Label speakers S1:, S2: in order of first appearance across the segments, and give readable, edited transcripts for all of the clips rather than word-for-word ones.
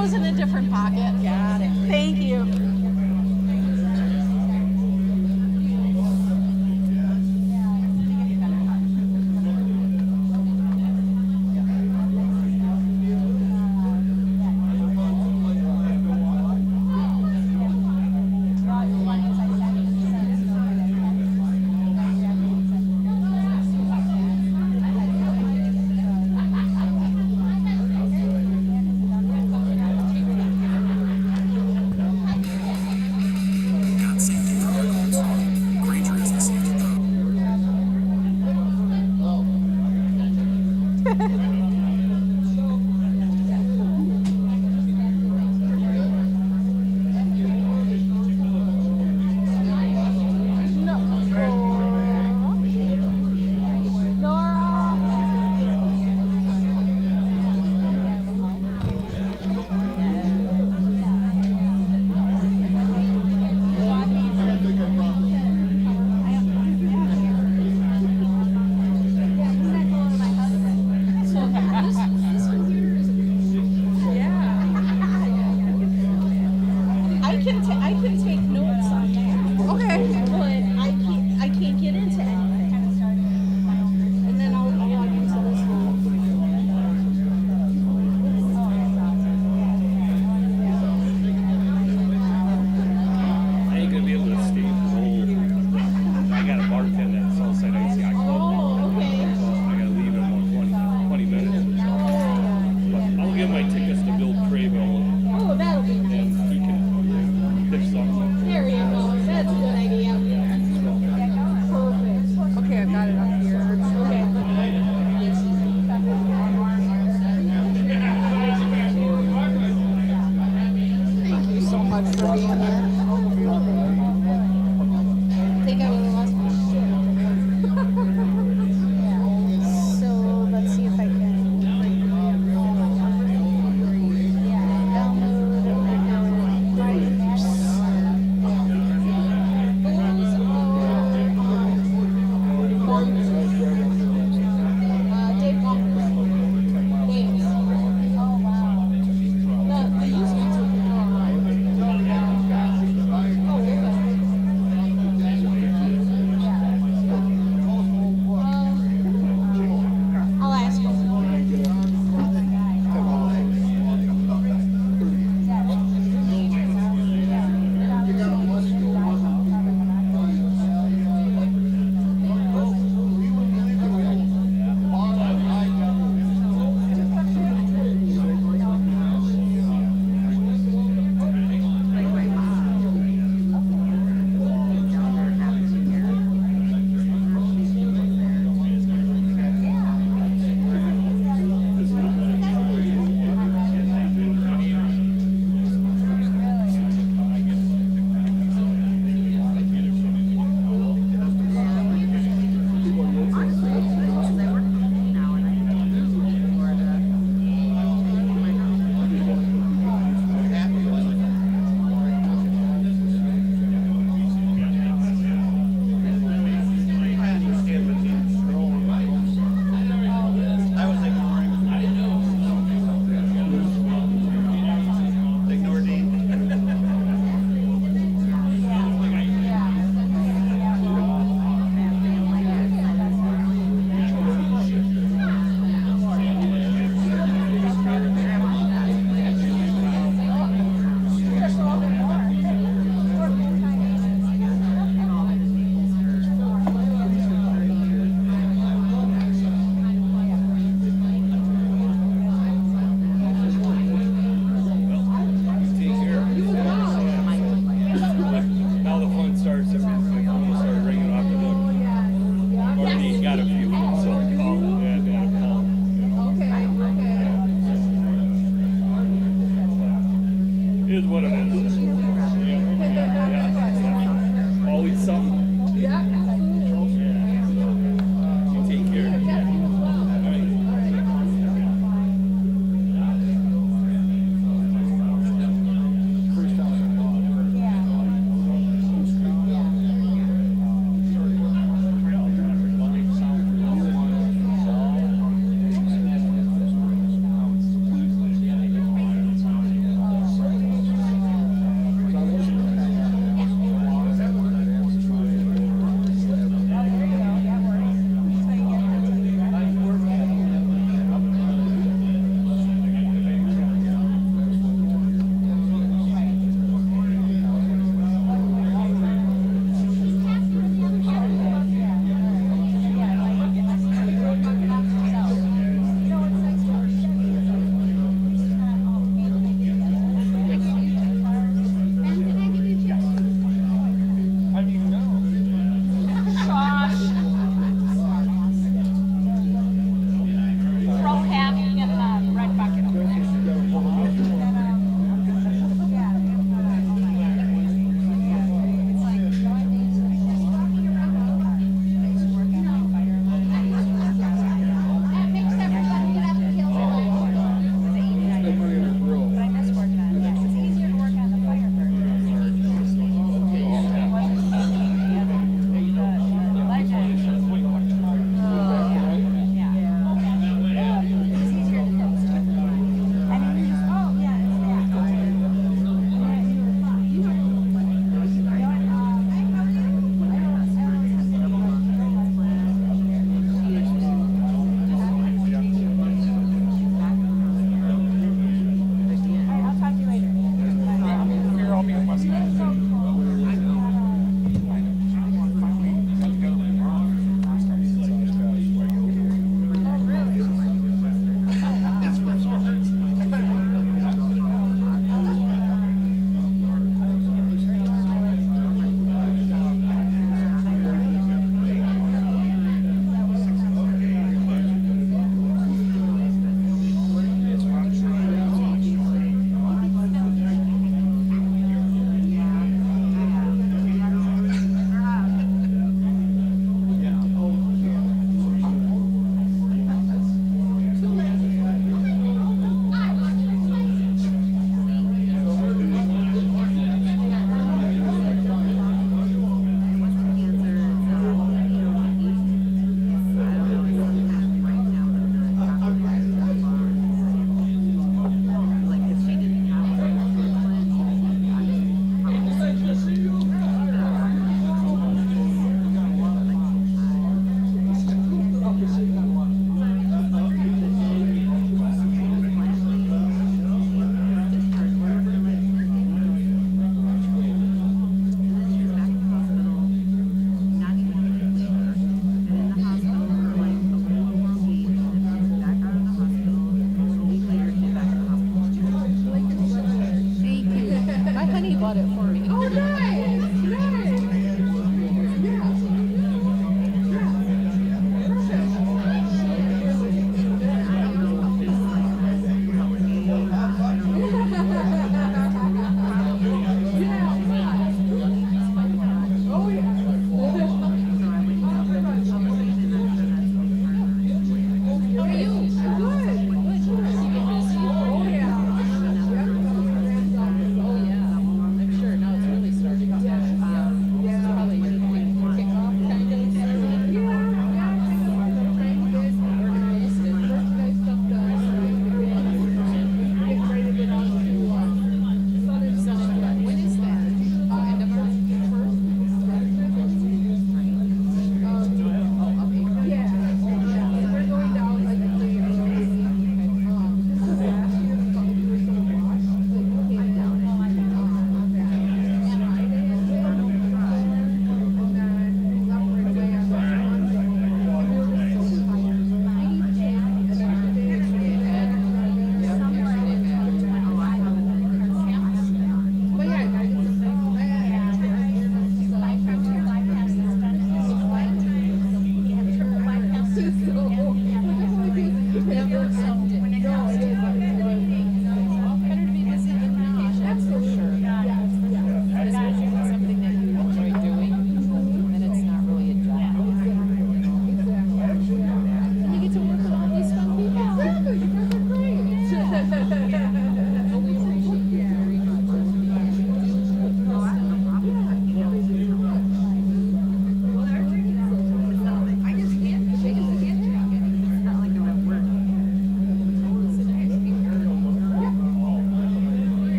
S1: goes in a different pocket.
S2: Got it.
S1: Thank you.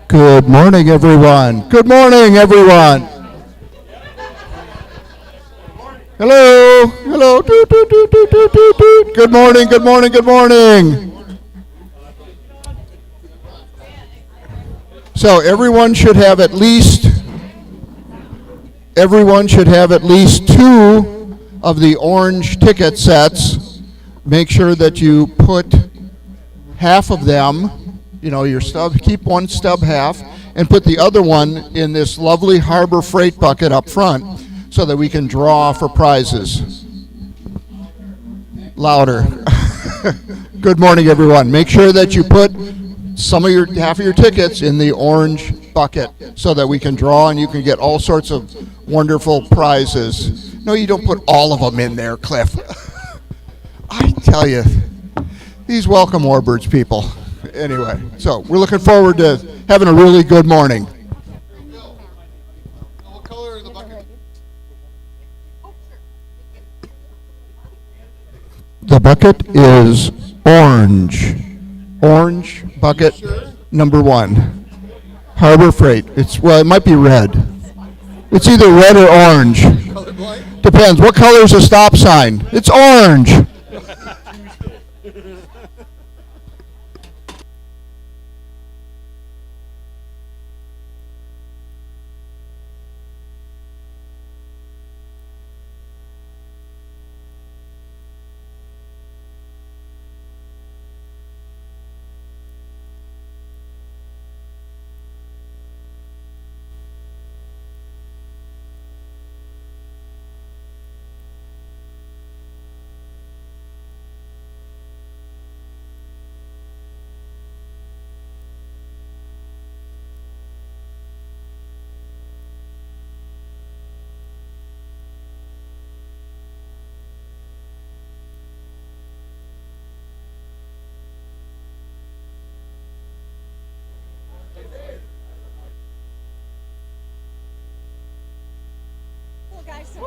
S1: Good morning, everyone. Good morning, everyone. Hello. Hello. Doot, doot, doot, doot, doot, doot, doot. Good morning, good morning, good morning. So everyone should have at least two of the orange ticket sets. Make sure that you put half of them, you know, your stub, keep one stub half, and put the other one in this lovely Harbor Freight bucket up front so that we can draw for prizes. Louder. Good morning, everyone. Make sure that you put half of your tickets in the orange bucket so that we can draw and you can get all sorts of wonderful prizes. No, you don't put all of them in there, Cliff. I tell you, these welcome Warbirds people. Anyway, so we're looking forward to having a really good morning. What color is the bucket? The bucket is orange. Orange bucket number 1. Harbor Freight. It might be red. It's either red or orange. Depends. What color is the stop sign? It's orange.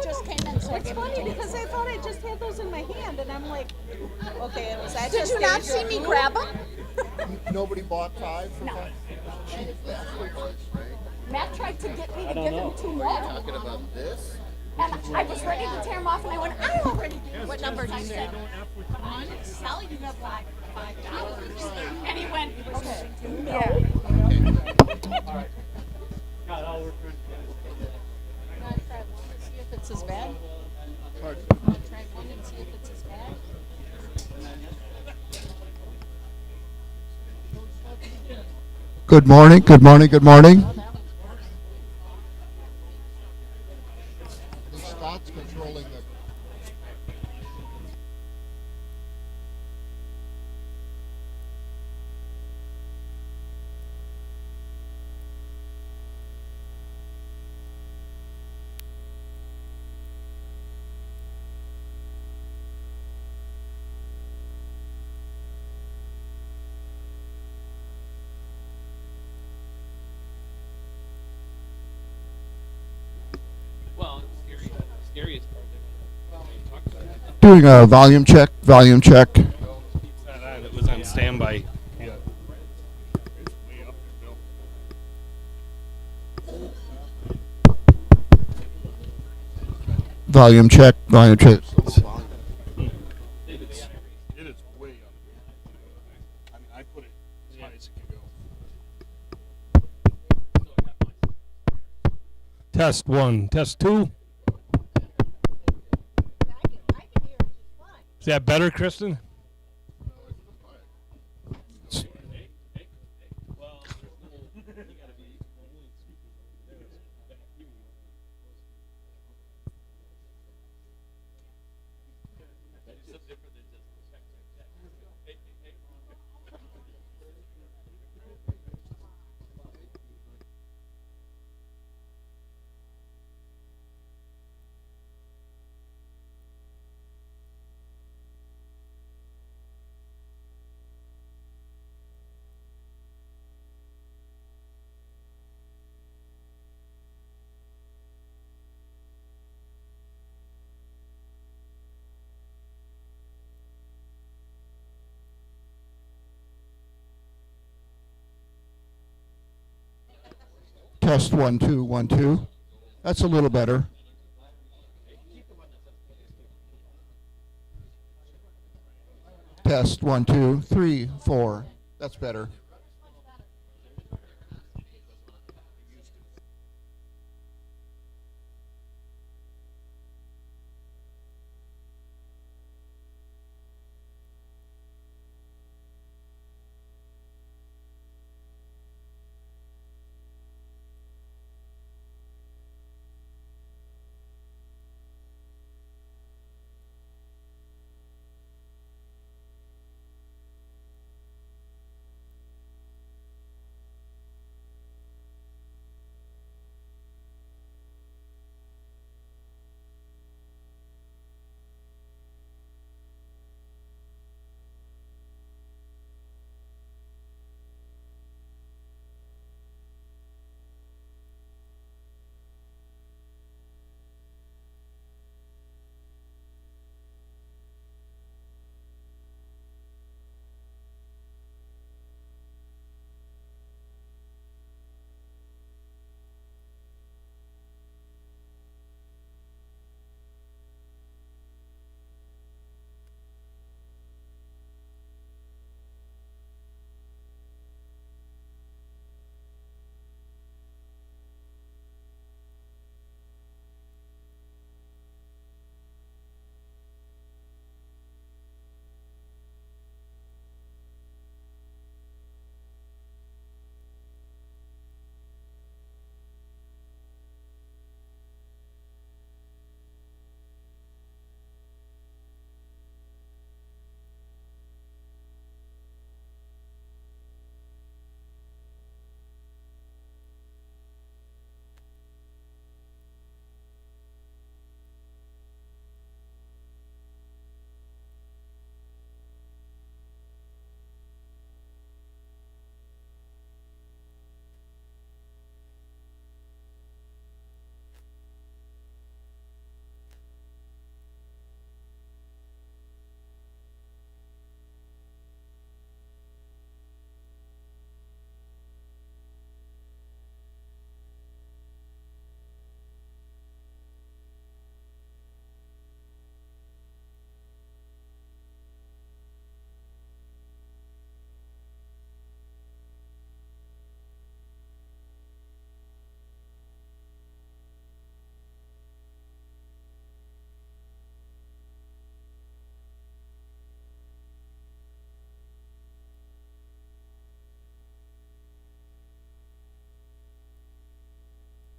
S2: Just came in, so it's funny because I thought I just had those in my hand, and I'm like, okay, was that? Did you not see me grab them?
S1: Nobody bought 5 for
S2: No.
S1: 5?
S2: Matt tried to get me to give him 2 more.
S1: Talking about this?
S2: And I was ready to tear them off, and I went, I already did. What number did you say? I'm selling you the $5. And he went, okay. Yeah.
S3: All right. Got all work good.
S2: See if it's as bad.
S1: Hard.
S2: Try one and see if it's as bad.
S1: Good morning, good morning, good morning. Scott's controlling the...
S3: Scariest part.
S1: Doing a volume check, volume check.
S3: It was on standby. Yeah.
S1: Volume check, volume check.
S3: It is way up. I mean, I put it as high as it can go. Test 1, test 2. Is that better, Kristen?
S1: Test 1 2 1 2. That's a little better. Test 1 2 3 4. That's better.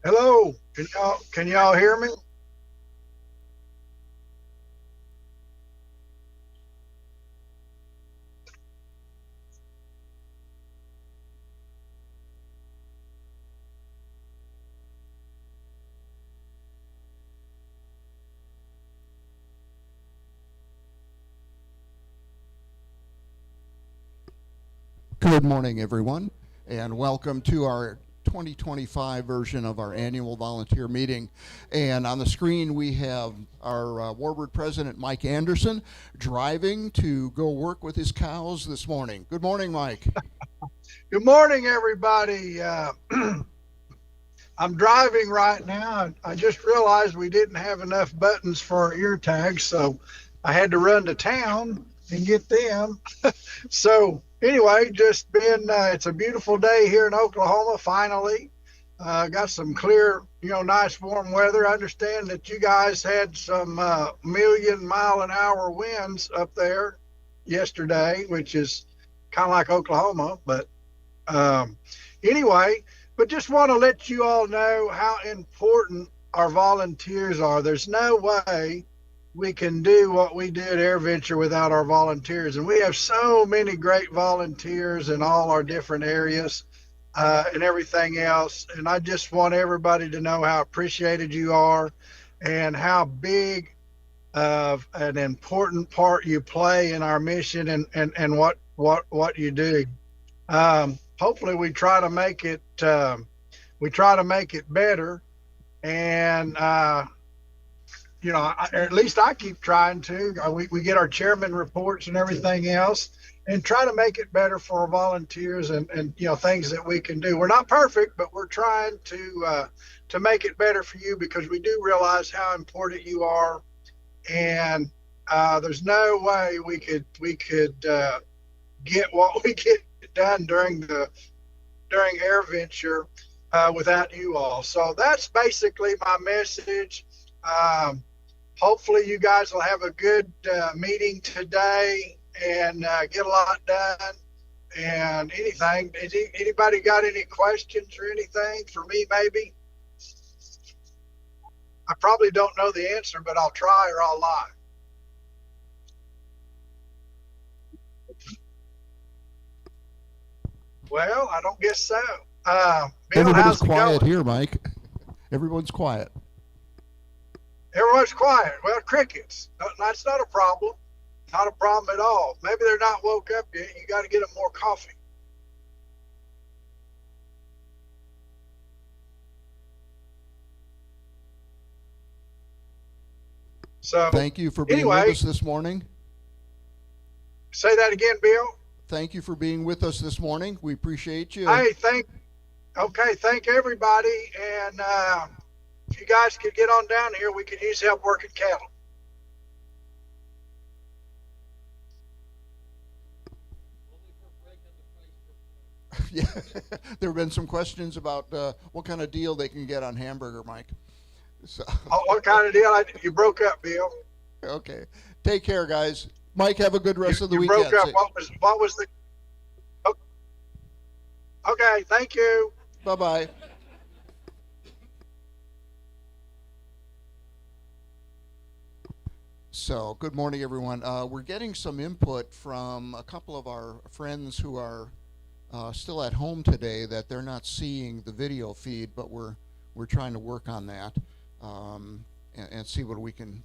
S4: Hello, can y'all hear me?
S1: Good morning, everyone, and welcome to our 2025 version of our annual volunteer meeting. And on the screen, we have our Warbird president, Mike Anderson, driving to go work with his cows this morning. Good morning, Mike.
S4: Good morning, everybody. I'm driving right now. I just realized we didn't have enough buttons for our ear tags, so I had to run to town and get them. So anyway, just been, it's a beautiful day here in Oklahoma, finally. Got some clear, nice warm weather. I understand that you guys had some million-mile-an-hour winds up there yesterday, which is kind of like Oklahoma. But anyway, but just want to let you all know how important our volunteers are. There's no way we can do what we do at AirVenture without our volunteers. And we have so many great volunteers in all our different areas and everything else. And I just want everybody to know how appreciated you are and how big of an important part you play in our mission and what you do. Hopefully we try to make it better. And you know, or at least I keep trying to. We get our chairman reports and everything else, and try to make it better for our volunteers and you know things that we can do. We're not perfect, but we're trying to make it better for you because we do realize how important you are, and there's no way we could get what we get done during AirVenture without you all. So that's basically my message. Hopefully you guys will have a good meeting today and get a lot done. And anything, anybody got any questions or anything for me maybe? I probably don't know the answer, but I'll try or I'll lie. Well, I don't guess so. Bill,
S1: Everybody's
S4: how's it
S1: quiet
S4: going?
S1: here, Mike. Everyone's quiet.
S4: Everyone's quiet. Well, crickets. That's not a problem. Not a problem at all. Maybe they're not woke up yet. You got to get them more coffee. So
S1: Thank you for being
S4: anyway,
S1: with us this morning.
S4: say that again, Bill.
S1: Thank you for being with us this morning. We appreciate you.
S4: Hey, thank everybody. And if you guys could get on down here, we could use help working cattle.
S1: Yeah, there have been some questions about what kind of deal they can get on hamburger, Mike. So,
S4: Oh, what kind of deal? You broke up, Bill.
S1: okay. Take care, guys. Mike, have a good rest of the
S4: You
S1: weekend.
S4: broke up. What was the? Oh, okay, thank you.
S1: Bye-bye. So, good morning, everyone. We're getting some input from a couple of our friends who are still at home today that they're not seeing the video feed, but we're trying to work on that and see what we can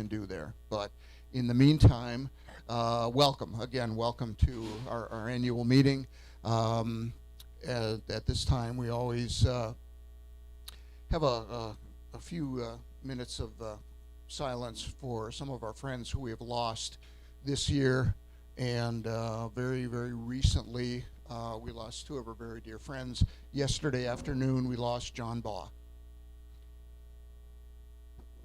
S1: do there. But in the meantime, welcome to our annual meeting. At this time, we always have a few minutes of silence for some of our friends who we have lost this year, and very, very recently we lost two of our very dear friends. Yesterday afternoon we lost John Baugh,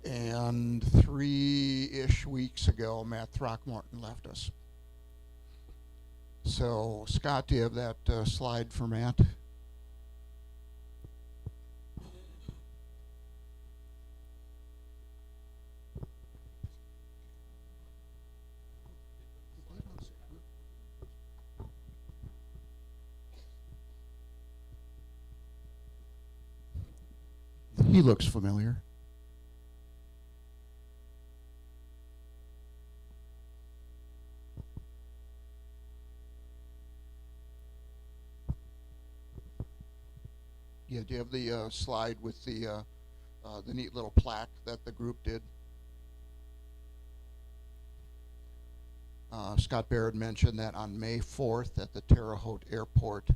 S1: and 3-ish weeks ago Matt Throckmorton left us. So Scott, do you have that slide for Matt? He looks familiar. Yeah, do you have the slide with the neat little plaque that the group did? Scott Barrett mentioned that on May 4th at the Terre Haute Airport,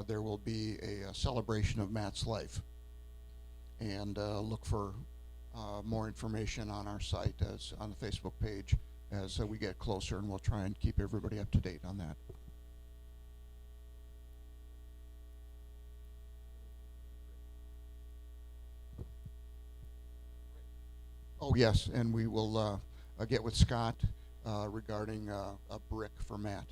S1: there will be a celebration of Matt's life. And look for more information on our site, as on the Facebook page, as we get closer, and we'll try and keep everybody up to date on that. Oh yes, and we will get with Scott regarding a brick for Matt.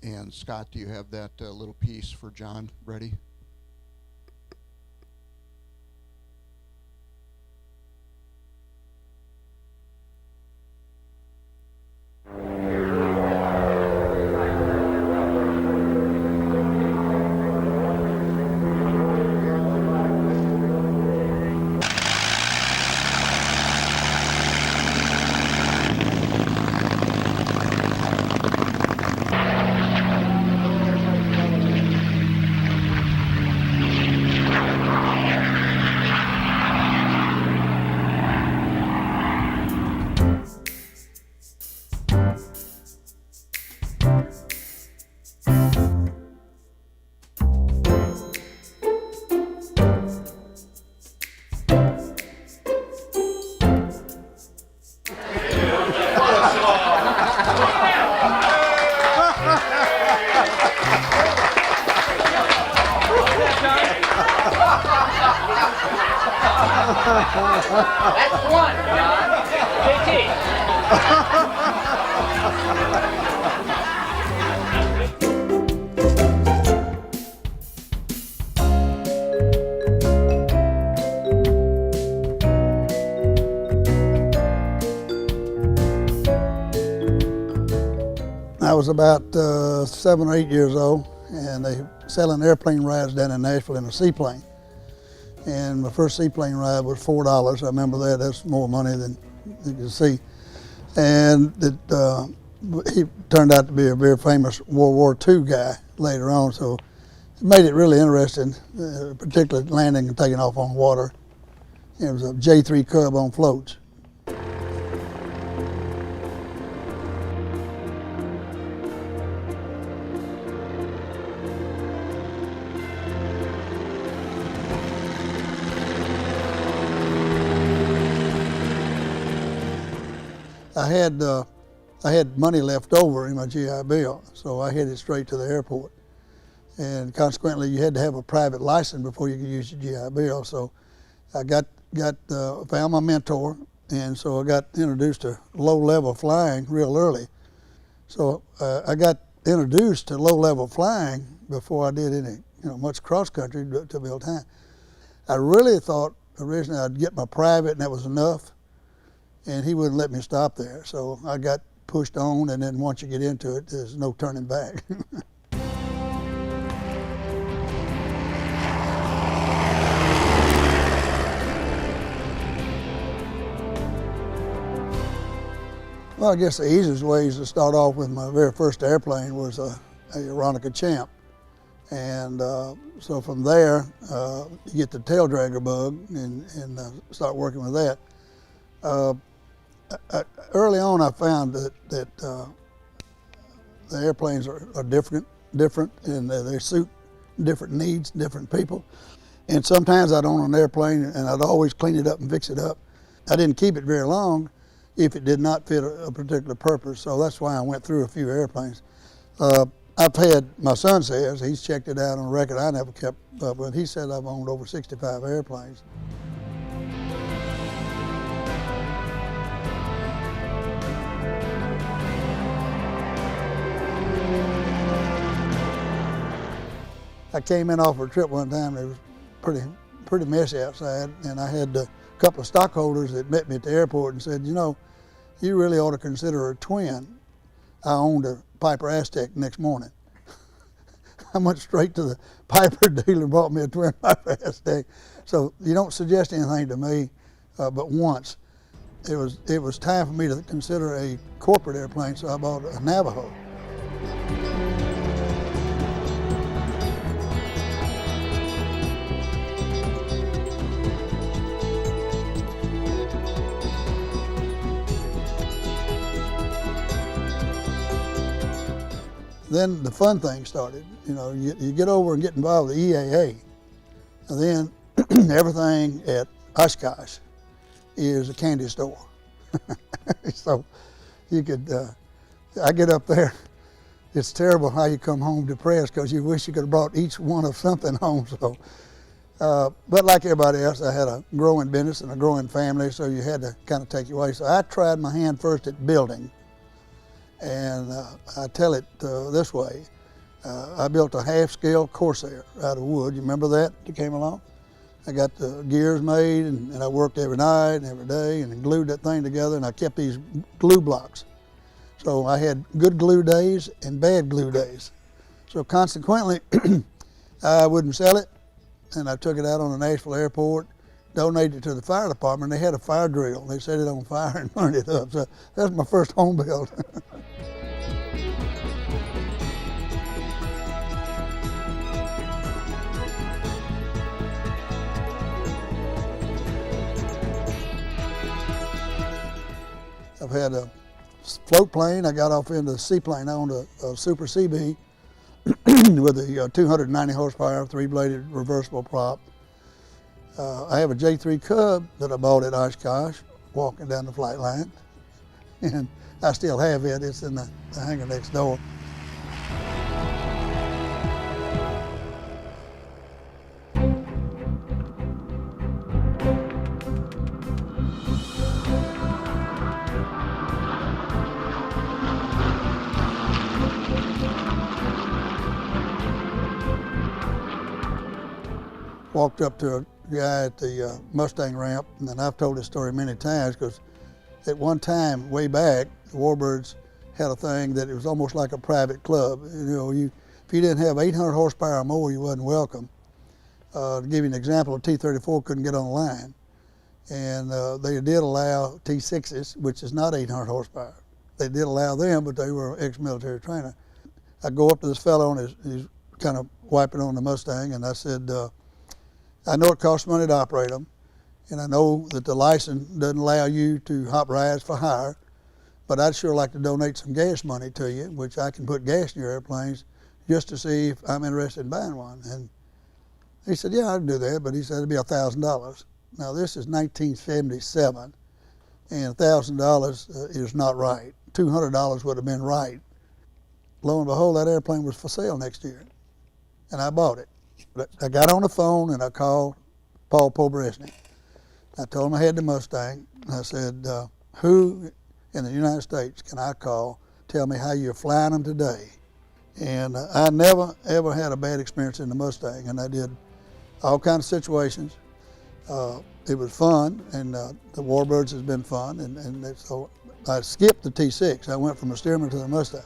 S1: And Scott, do you have that little piece for John ready?
S5: That's one, John. JT.
S6: I was about 7 or 8 years old, and they selling airplane rides down in Nashville in a seaplane. And my first seaplane ride was $4. I remember that. That's more money than you can see. And he turned out to be a very famous World War II guy later on, so it made it really interesting, particularly landing and taking off on water. It was a J3 Cub on floats. I had money left over in my GI Bill, so I headed straight to the airport. And consequently, you had to have a private license before you could use your GI Bill. So I found my mentor, and so I got introduced to low-level flying real early. So I got introduced to low-level flying before I did any, much cross-country to build time. I really thought originally I'd get my private, and that was enough. And he wouldn't let me stop there. So I got pushed on, and then once you get into it, there's no turning back. Well, I guess the easiest ways to start off with my very first airplane was a Aeronica Champ. And so from there, you get the tail dragger bug and start working with that. Early on, I found that the airplanes are different, and they suit different needs, different people. And sometimes I'd own an airplane, and I'd always clean it up and fix it up. I didn't keep it very long if it did not fit a particular purpose, so that's why I went through a few airplanes. I've had, my son says, he's checked it out on record I never kept up with. He said I've owned over 65 airplanes. I came in off a trip one time, and it was pretty messy outside, and I had a couple of stockholders that met me at the airport and said, you really ought to consider a twin. I owned a Piper Aztec next morning. I went straight to the Piper dealer and bought me a twin Piper Aztec. So you don't suggest anything to me, but once. It was time for me to consider a corporate airplane, so I bought a Navajo. Then the fun thing started. You get over and get involved with the EAA, and then everything at Oshkosh is a candy store. So you could, I get up there, it's terrible how you come home depressed because you wish you could have brought each one of something home. So, but like everybody else, I had a growing business and a growing family, so you had to kind of take your way. So I tried my hand first at building. And I tell it this way. I built a half-scale Corsair out of wood. You remember that came along? I got the gears made, and I worked every night and every day and glued that thing together, and I kept these glue blocks. So I had good glue days and bad glue days. So consequently, I wouldn't sell it, and I took it out on the Nashville airport, donated it to the fire department. They had a fire drill. They set it on fire and burned it up. So that's my first home build. I've had a float plane. I got off into a seaplane. I owned a Super CB with a 290 horsepower, 3-bladed reversible prop. I have a J3 Cub that I bought at Oshkosh, walking down the flight line, and I still have it. It's in the hangar next door. walked up to a guy at the Mustang ramp, and I've told this story many times because at one time, way back, the Warbirds had a thing that it was almost like a private club. You know, if you didn't have 800 horsepower or more, you wasn't welcome. To give you an example, a T-34 couldn't get on the line. And they did allow T-6s, which is not 800 horsepower. They did allow them, but they were ex-military trainer. I go up to this fellow, and he's kind of wiping on the Mustang, and I said, I know it costs money to operate them, and I know that the license doesn't allow you to hop rides for hire, but I'd sure like to donate some gas money to you, which I can put gas in your airplanes, just to see if I'm interested in buying one. And he said, yeah, I'd do that, but he said it'd be $1,000. Now this is 1977, and $1,000 is not right. $200 would have been right. Lo and behold, that airplane was for sale next year, and I bought it. But I got on the phone and I called Paul Pobresny. I told him I had the Mustang, and I said, who in the United States can I call, tell me how you're flying them today? And I never, ever had a bad experience in the Mustang, and I did all kinds of situations. It was fun, and the Warbirds has been fun, and so I skipped the T6. I went from the Stearman to the Mustang.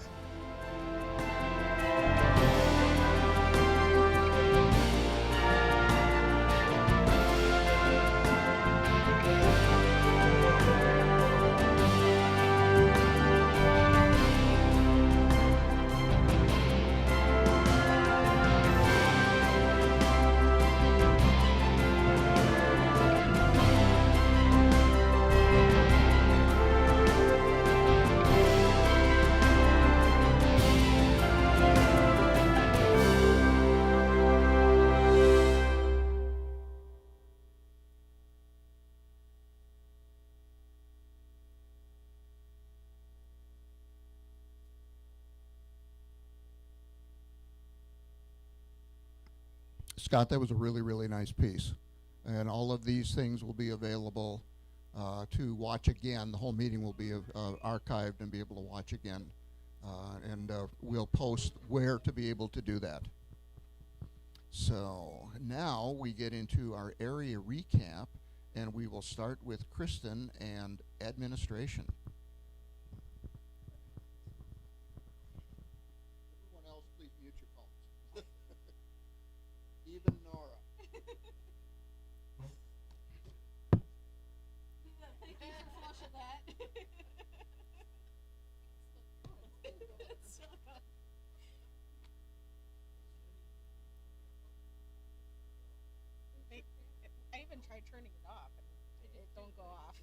S1: Scott, that was a really, really nice piece. And all of these things will be available to watch again. The whole meeting will be archived and be able to watch again. And we'll post where to be able to do that. So now we get into our area recap, and we will start with Kristen and administration. Everyone else, please mute your phones. Even Nora.
S2: I even tried turning it off and it don't go off.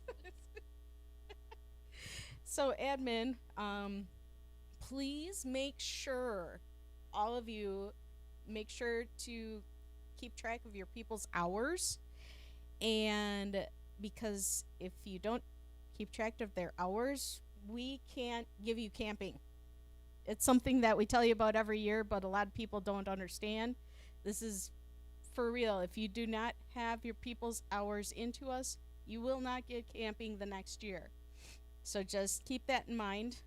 S2: So admin, please make sure, all of you, make sure to keep track of your people's hours. And because if you don't keep track of their hours, we can't give you camping. It's something that we tell you about every year, but a lot of people don't understand. This is for real. If you do not have your people's hours into us, you will not get camping the next year. So just keep that in mind.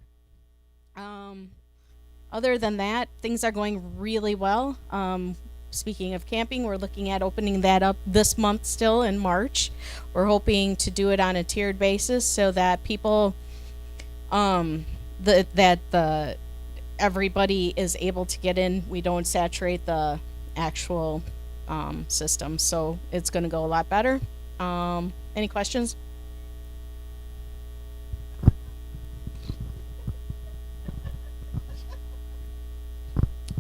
S2: Other than that, things are going really well. Speaking of camping, we're looking at opening that up this month still in March. We're hoping to do it on a tiered basis so that people, everybody is able to get in. We don't saturate the actual system, so it's going to go a lot better. Any questions?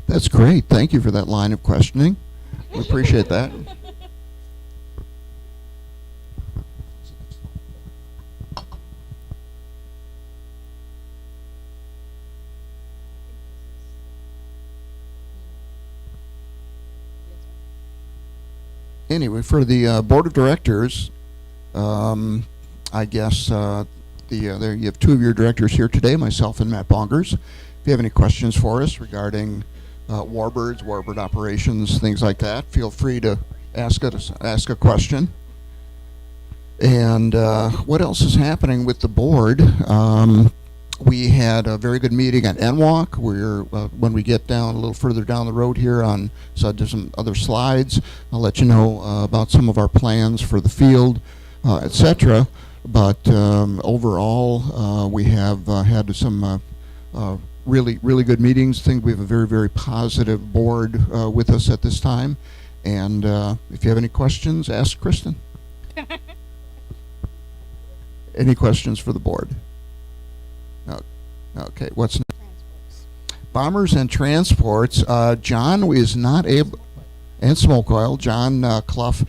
S1: That's great. Thank you for that line of questioning. We appreciate that. Anyway, for the board of directors, I guess there you have two of your directors here today, myself and Matt Bongers. If you have any questions for us regarding Warbirds, Warbird operations, things like that, feel free to ask a question. And what else is happening with the board? We had a very good meeting at NWalk. When we get down a little further down the road here so there's some other slides. I'll let you know about some of our plans for the field, etc. But overall, we have had some really good meetings. I think we have a very, very positive board with us at this time. And if you have any questions, ask Kristen. Any questions for the board? No. Okay, what's next? Bombers and transports. John is not able, and smoke oil. John Clough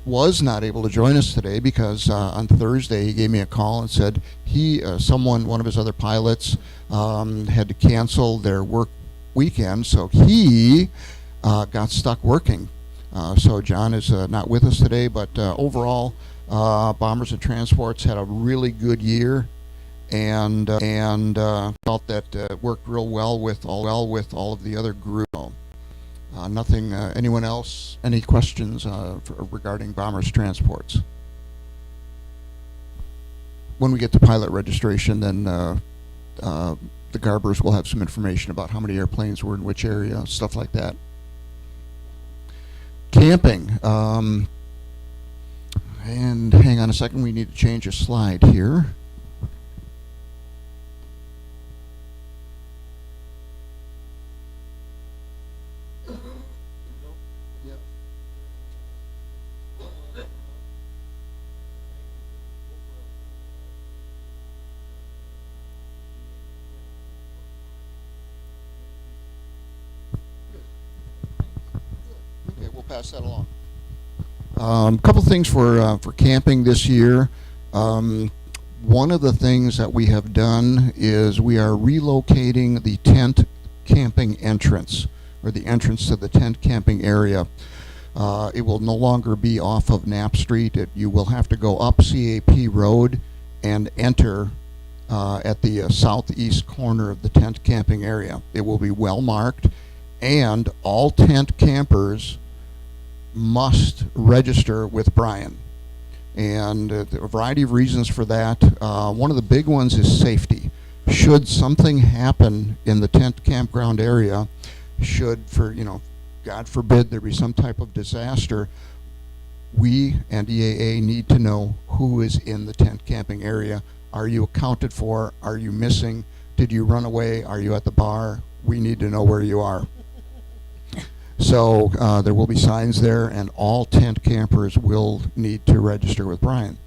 S1: was not able to join us today because on Thursday he gave me a call and said one of his other pilots, had to cancel their work weekend, so he got stuck working. So John is not with us today, but overall, Bombers and Transports had a really good year, and felt that worked real well with all of the other groups. Nothing. Anyone else? Any questions regarding Bombers Transports? When we get to pilot registration, then the Garbers will have some information about how many airplanes were in which area, stuff like that. Camping. And hang on a second, we need to change a slide here. Okay, we'll pass that along. A couple things for camping this year. One of the things that we have done is we are relocating the tent camping entrance, or the entrance to the tent camping area. It will no longer be off of Knapp Street. You will have to go up CAP Road and enter at the southeast corner of the tent camping area. It will be well marked, and all tent campers must register with Brian. And there are a variety of reasons for that. One of the big ones is safety. Should something happen in the tent campground area, God forbid there be some type of disaster, we and EAA need to know who is in the tent camping area. Are you accounted for? Are you missing? Did you run away? Are you at the bar? We need to know where you are. So there will be signs there, and all tent campers will need to register with Brian.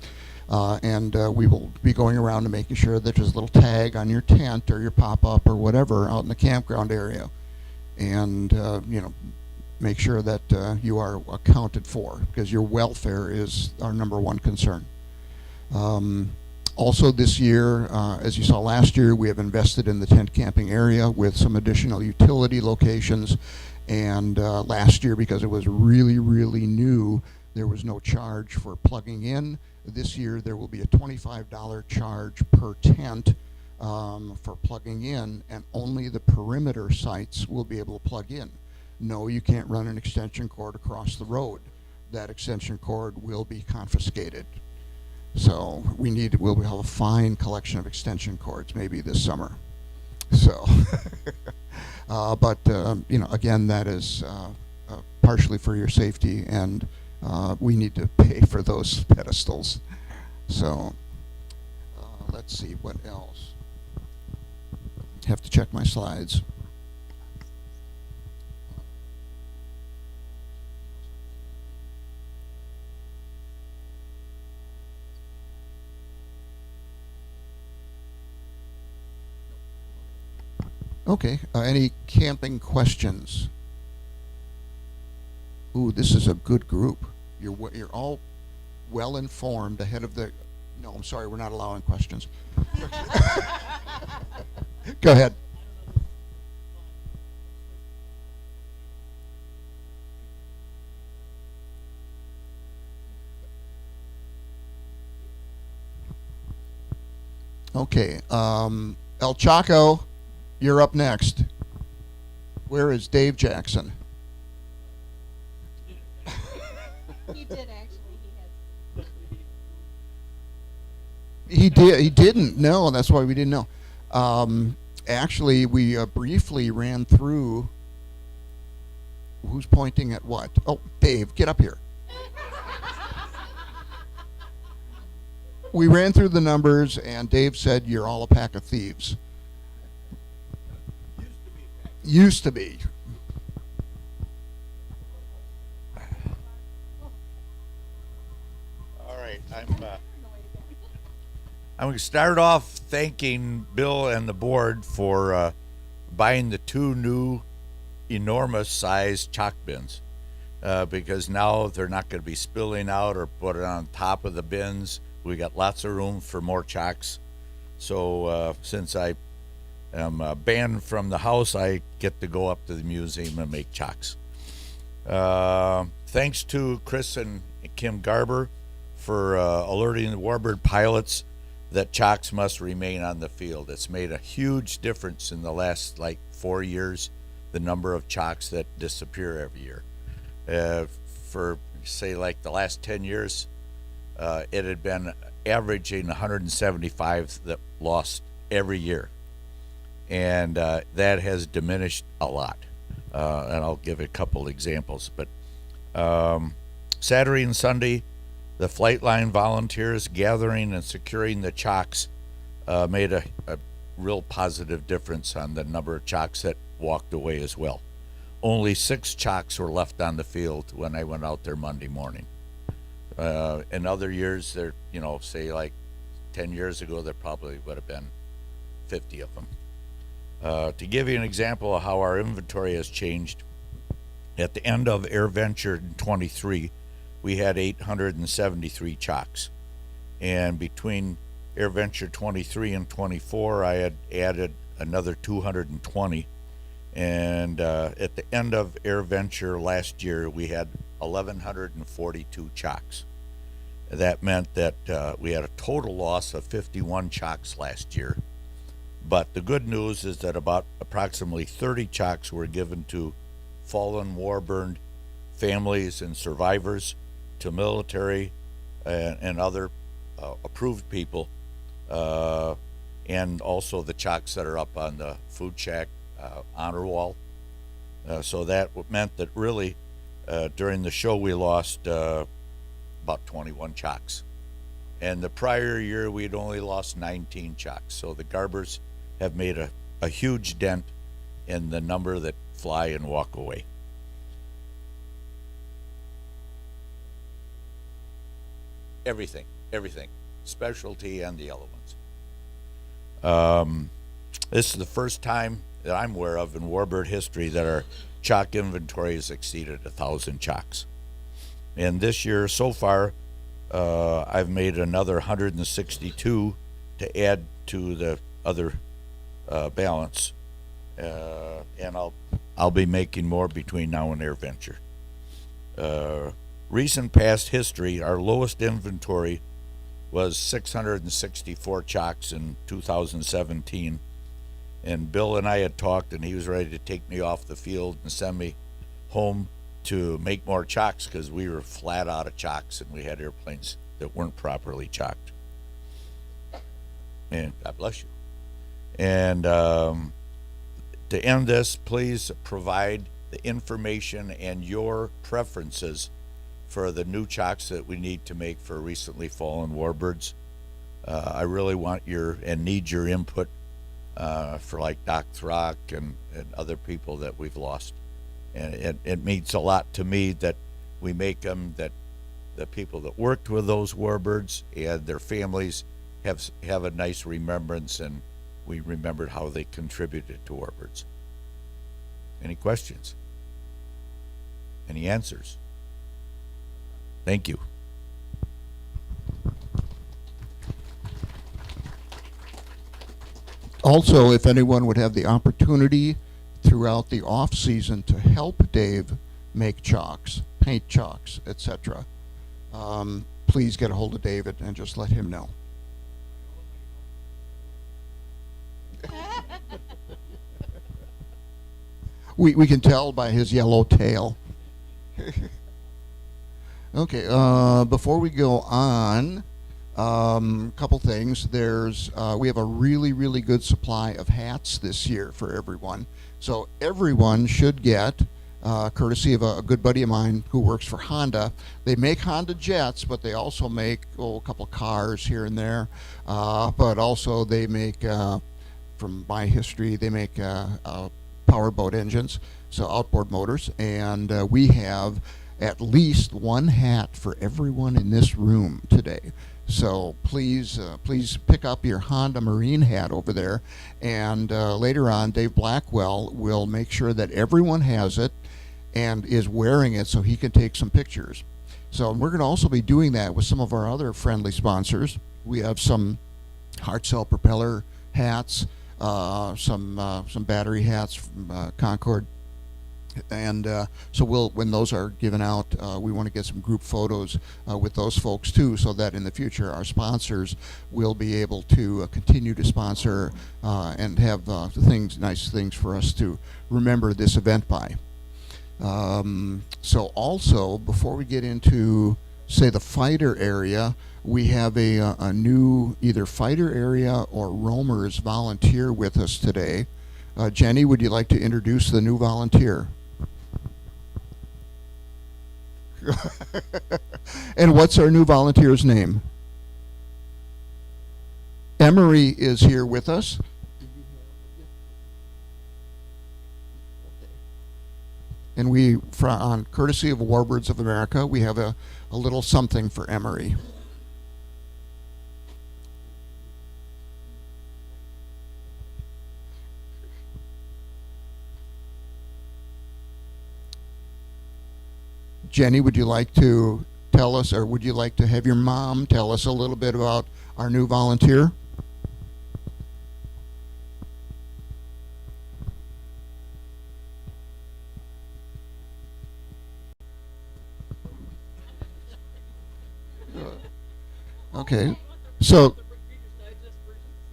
S1: And we will be going around and making sure that there's a little tag on your tent or your pop-up or whatever out in the campground area. And, make sure that you are accounted for, because your welfare is our number one concern. Also this year, as you saw last year, we have invested in the tent camping area with some additional utility locations. And last year, because it was really, really new, there was no charge for plugging in. This year, there will be a $25 charge per tent for plugging in, and only the perimeter sites will be able to plug in. No, you can't run an extension cord across the road. That extension cord will be confiscated. So we'll have a fine collection of extension cords maybe this summer. So, but again, that is partially for your safety, and we need to pay for those pedestals. So, let's see what else. Have to check my slides. Okay, any camping questions? Ooh, this is a good group. You're all well informed ahead of the. No, I'm sorry, we're not allowing questions. Go ahead. Okay, El Chocko, you're up next. Where is Dave Jackson?
S2: He did actually.
S1: He didn't. No, that's why we didn't know. Actually, we briefly ran through. Who's pointing at what? Oh, Dave, get up here. We ran through the numbers, and Dave said you're all a pack of thieves. Used to be.
S7: All right, I'm going to start off thanking Bill and the board for buying the 2 new enormous sized chalk bins, because now they're not going to be spilling out or put it on top of the bins. We got lots of room for more chalks. So since I am banned from the house, I get to go up to the museum and make chalks. Thanks to Chris and Kim Garber for alerting the Warbird pilots that chalks must remain on the field. It's made a huge difference in the last 4 years, the number of chalks that disappear every year. For say the last 10 years, it had been averaging 175 that lost every year. And that has diminished a lot. And I'll give a couple examples. But Saturday and Sunday, the flight line volunteers gathering and securing the chalks made a real positive difference on the number of chalks that walked away as well. Only 6 chalks were left on the field when I went out there Monday morning. In other years, there, say 10 years ago, there probably would have been 50 of them. To give you an example of how our inventory has changed, at the end of AirVenture in 23, we had 873 chalks. And between AirVenture 23 and 24, I had added another 220. And at the end of AirVenture last year, we had 1,142 chalks. That meant that we had a total loss of 51 chalks last year. But the good news is that about approximately 30 chalks were given to fallen Warbird families and survivors, to military and other approved people, and also the chalks that are up on the food shack honor wall. So that meant that really during the show we lost about 21 chalks. And the prior year we'd only lost 19 chalks. So the Garbers have made a huge dent in the number that fly and walk away. Everything, specialty and the yellow ones. This is the first time that I'm aware of in Warbird history that our chalk inventory has exceeded 1,000 chalks. And this year so far, I've made another 162 to add to the other balance, and I'll be making more between now and AirVenture. Recent past history, our lowest inventory was 664 chalks in 2017, and Bill and I had talked, and he was ready to take me off the field and send me home to make more chalks because we were flat out of chalks and we had airplanes that weren't properly chalked. And God bless you. And to end this, please provide the information and your preferences for the new chalks that we need to make for recently fallen Warbirds. I really want and need your input for Doc Throck and other people that we've lost. And it means a lot to me that we make them, that the people that worked with those Warbirds and their families have a nice remembrance, and we remembered how they contributed to Warbirds. Any questions? Any answers? Thank you.
S1: Also, if anyone would have the opportunity throughout the off season to help Dave make chalks, paint chalks, etc., please get a hold of David and just let him know. We can tell by his yellow tail. Okay, before we go on, Couple things. We have a really good supply of hats this year for everyone. So everyone should get, courtesy of a good buddy of mine who works for Honda. They make Honda jets, but they also make a couple cars here and there. But also they make, from my history, they make powerboat engines, so outboard motors. And we have at least one hat for everyone in this room today. So please pick up your Honda Marine hat over there, and later on, Dave Blackwell will make sure that everyone has it and is wearing it so he can take some pictures. So we're going to also be doing that with some of our other friendly sponsors. We have some hard cell propeller hats, some battery hats from Concord. And so when those are given out, we want to get some group photos with those folks too, so that in the future our sponsors will be able to continue to sponsor and have nice things for us to remember this event by. So also, before we get into, say, the fighter area, we have a new either fighter area or roamers volunteer with us today. Jenny, would you like to introduce the new volunteer? And what's our new volunteer's name? Emery is here with us. And we, on courtesy of Warbirds of America, we have a little something for Emery. Jenny, would you like to tell us, or would you like to have your mom tell us a little bit about our new volunteer? Okay, so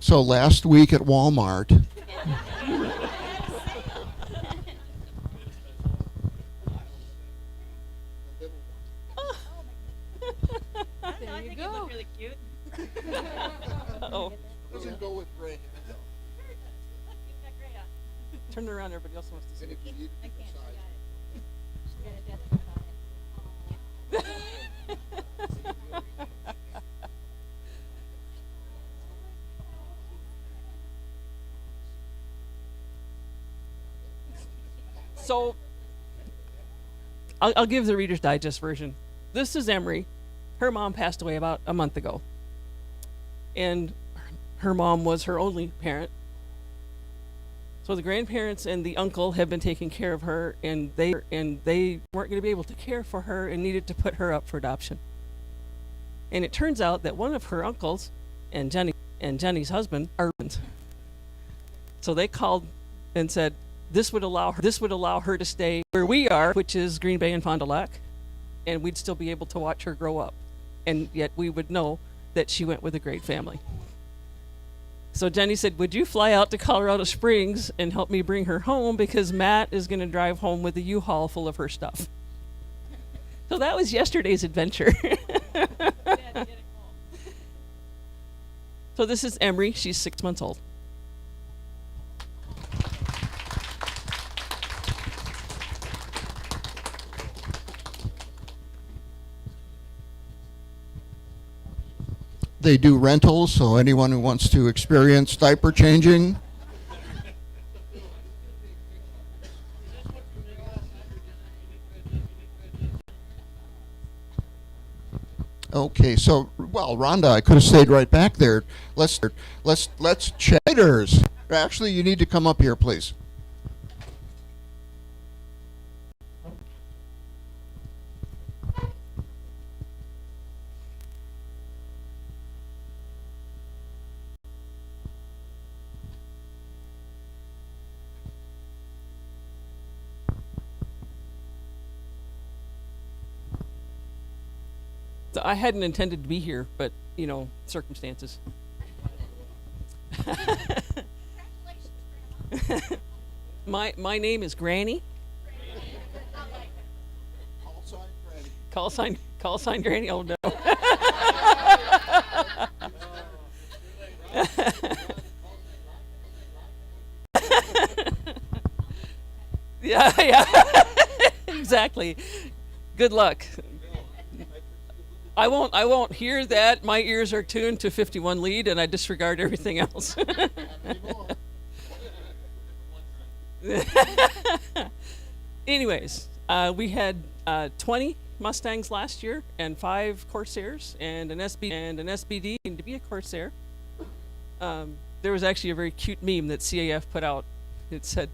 S1: last week at Walmart,
S8: There you go. Really cute. Uh-oh.
S1: Doesn't go with Ray.
S8: Turn around, everybody else wants to see.
S1: And if you need
S8: I
S1: to
S8: can't.
S1: decide.
S8: So, I'll give the Reader's Digest version. This is Emery. Her mom passed away about a month ago. And her mom was her only parent. So the grandparents and the uncle have been taking care of her, and they weren't going to be able to care for her and needed to put her up for adoption. And it turns out that one of her uncles and Jenny's husband are twins. So they called and said this would allow her to stay where we are, which is Green Bay and Fond du Lac, and we'd still be able to watch her grow up, and yet we would know that she went with a great family. So Jenny said, would you fly out to Colorado Springs and help me bring her home, because Matt is going to drive home with a U-Haul full of her stuff. So that was yesterday's adventure. So this is Emery. She's 6 months old.
S1: They do rentals, so anyone who wants to experience diaper changing. Okay, so, well, Rhonda, I could have stayed right back there. Let's chatters. Actually, you need to come up here, please.
S8: So I hadn't intended to be here, but, you know, circumstances. My name is Granny.
S1: Call sign Granny.
S8: Call sign Granny. Oh no. Yeah, yeah. Exactly. Good luck. I won't hear that. My ears are tuned to 51 lead and I disregard everything else. Anyways, we had 20 Mustangs last year and 5 Corsairs and an SBD to be a Corsair. There was actually a very cute meme that CAF put out. It said,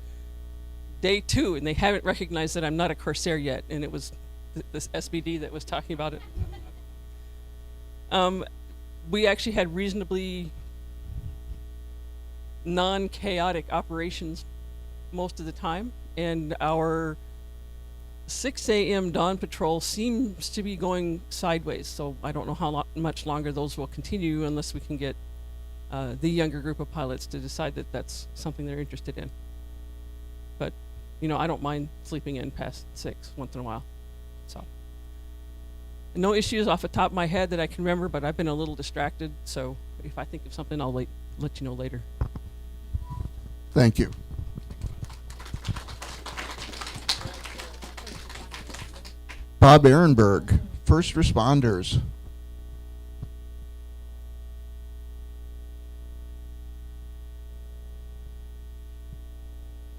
S8: day 2, and they haven't recognized that I'm not a Corsair yet, and it was this SBD that was talking about it. We actually had reasonably non-chaotic operations most of the time, and our 6 a.m. dawn patrol seems to be going sideways, so I don't know how much longer those will continue unless we can get the younger group of pilots to decide that that's something they're interested in. But, you know, I don't mind sleeping in past 6 once in a while. So, no issues off the top of my head that I can remember, but I've been a little distracted, so if I think of something, I'll let you know later.
S1: Thank you. Bob Ehrenberg, first responders.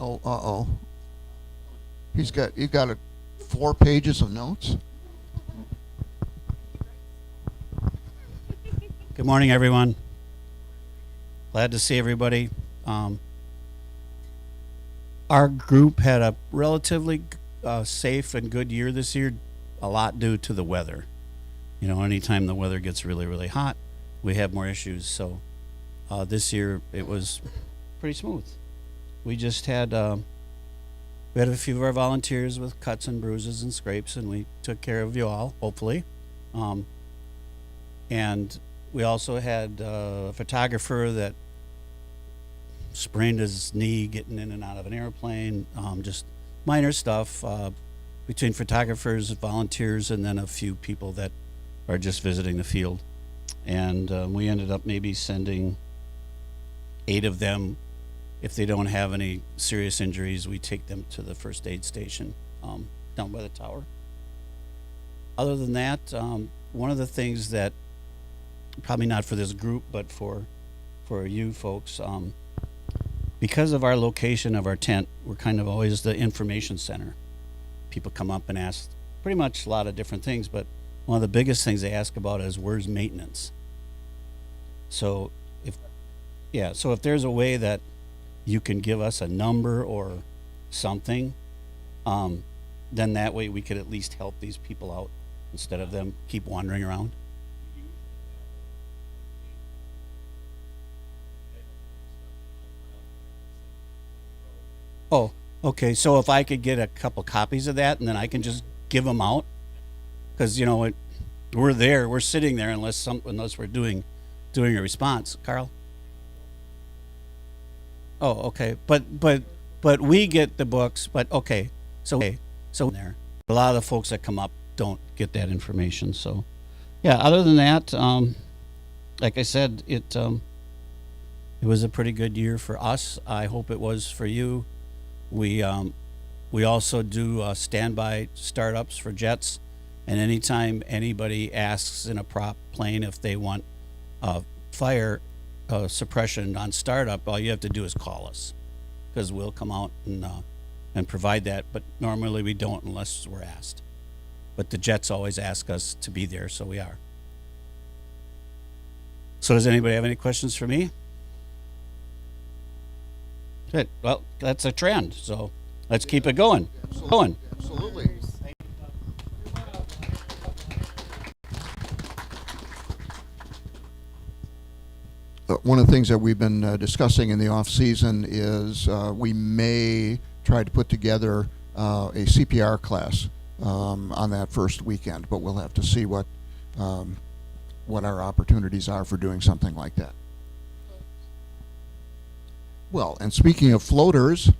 S1: Oh, uh-oh. You've got 4 pages of notes.
S9: Good morning, everyone. Glad to see everybody. Our group had a relatively safe and good year this year, a lot due to the weather. You know, anytime the weather gets really, really hot, we have more issues. So this year it was pretty smooth. We just had we had a few of our volunteers with cuts and bruises and scrapes, and we took care of you all, hopefully. And we also had a photographer that sprained his knee getting in and out of an airplane, just minor stuff between photographers, volunteers, and then a few people that are just visiting the field. And we ended up maybe sending 8 of them. If they don't have any serious injuries, we take them to the first aid station down by the tower. Other than that, one of the things that, probably not for this group, but for you folks, because of our location of our tent, we're kind of always the information center. People come up and ask pretty much a lot of different things, but one of the biggest things they ask about is where's maintenance. So if there's a way that you can give us a number or something, then that way we could at least help these people out instead of them keep wandering around. Oh, okay. So if I could get a couple copies of that, and then I can just give them out, because you know we're sitting there unless we're doing a response. Carl. Oh, okay. But we get the books. But okay. So there, a lot of the folks that come up don't get that information. So, yeah. Other than that, like I said, it was a pretty good year for us. I hope it was for you. We also do standby startups for jets, and anytime anybody asks in a prop plane if they want fire suppression on startup, all you have to do is call us, because we'll come out and provide that. But normally we don't unless we're asked. But the jets always ask us to be there, so we are. So does anybody have any questions for me? Good. Well, that's a trend, so let's keep it going.
S1: Absolutely. One of the things that we've been discussing in the off season is we may try to put together a CPR class on that first weekend, but we'll have to see what our opportunities are for doing something like that. Well, and speaking of floaters,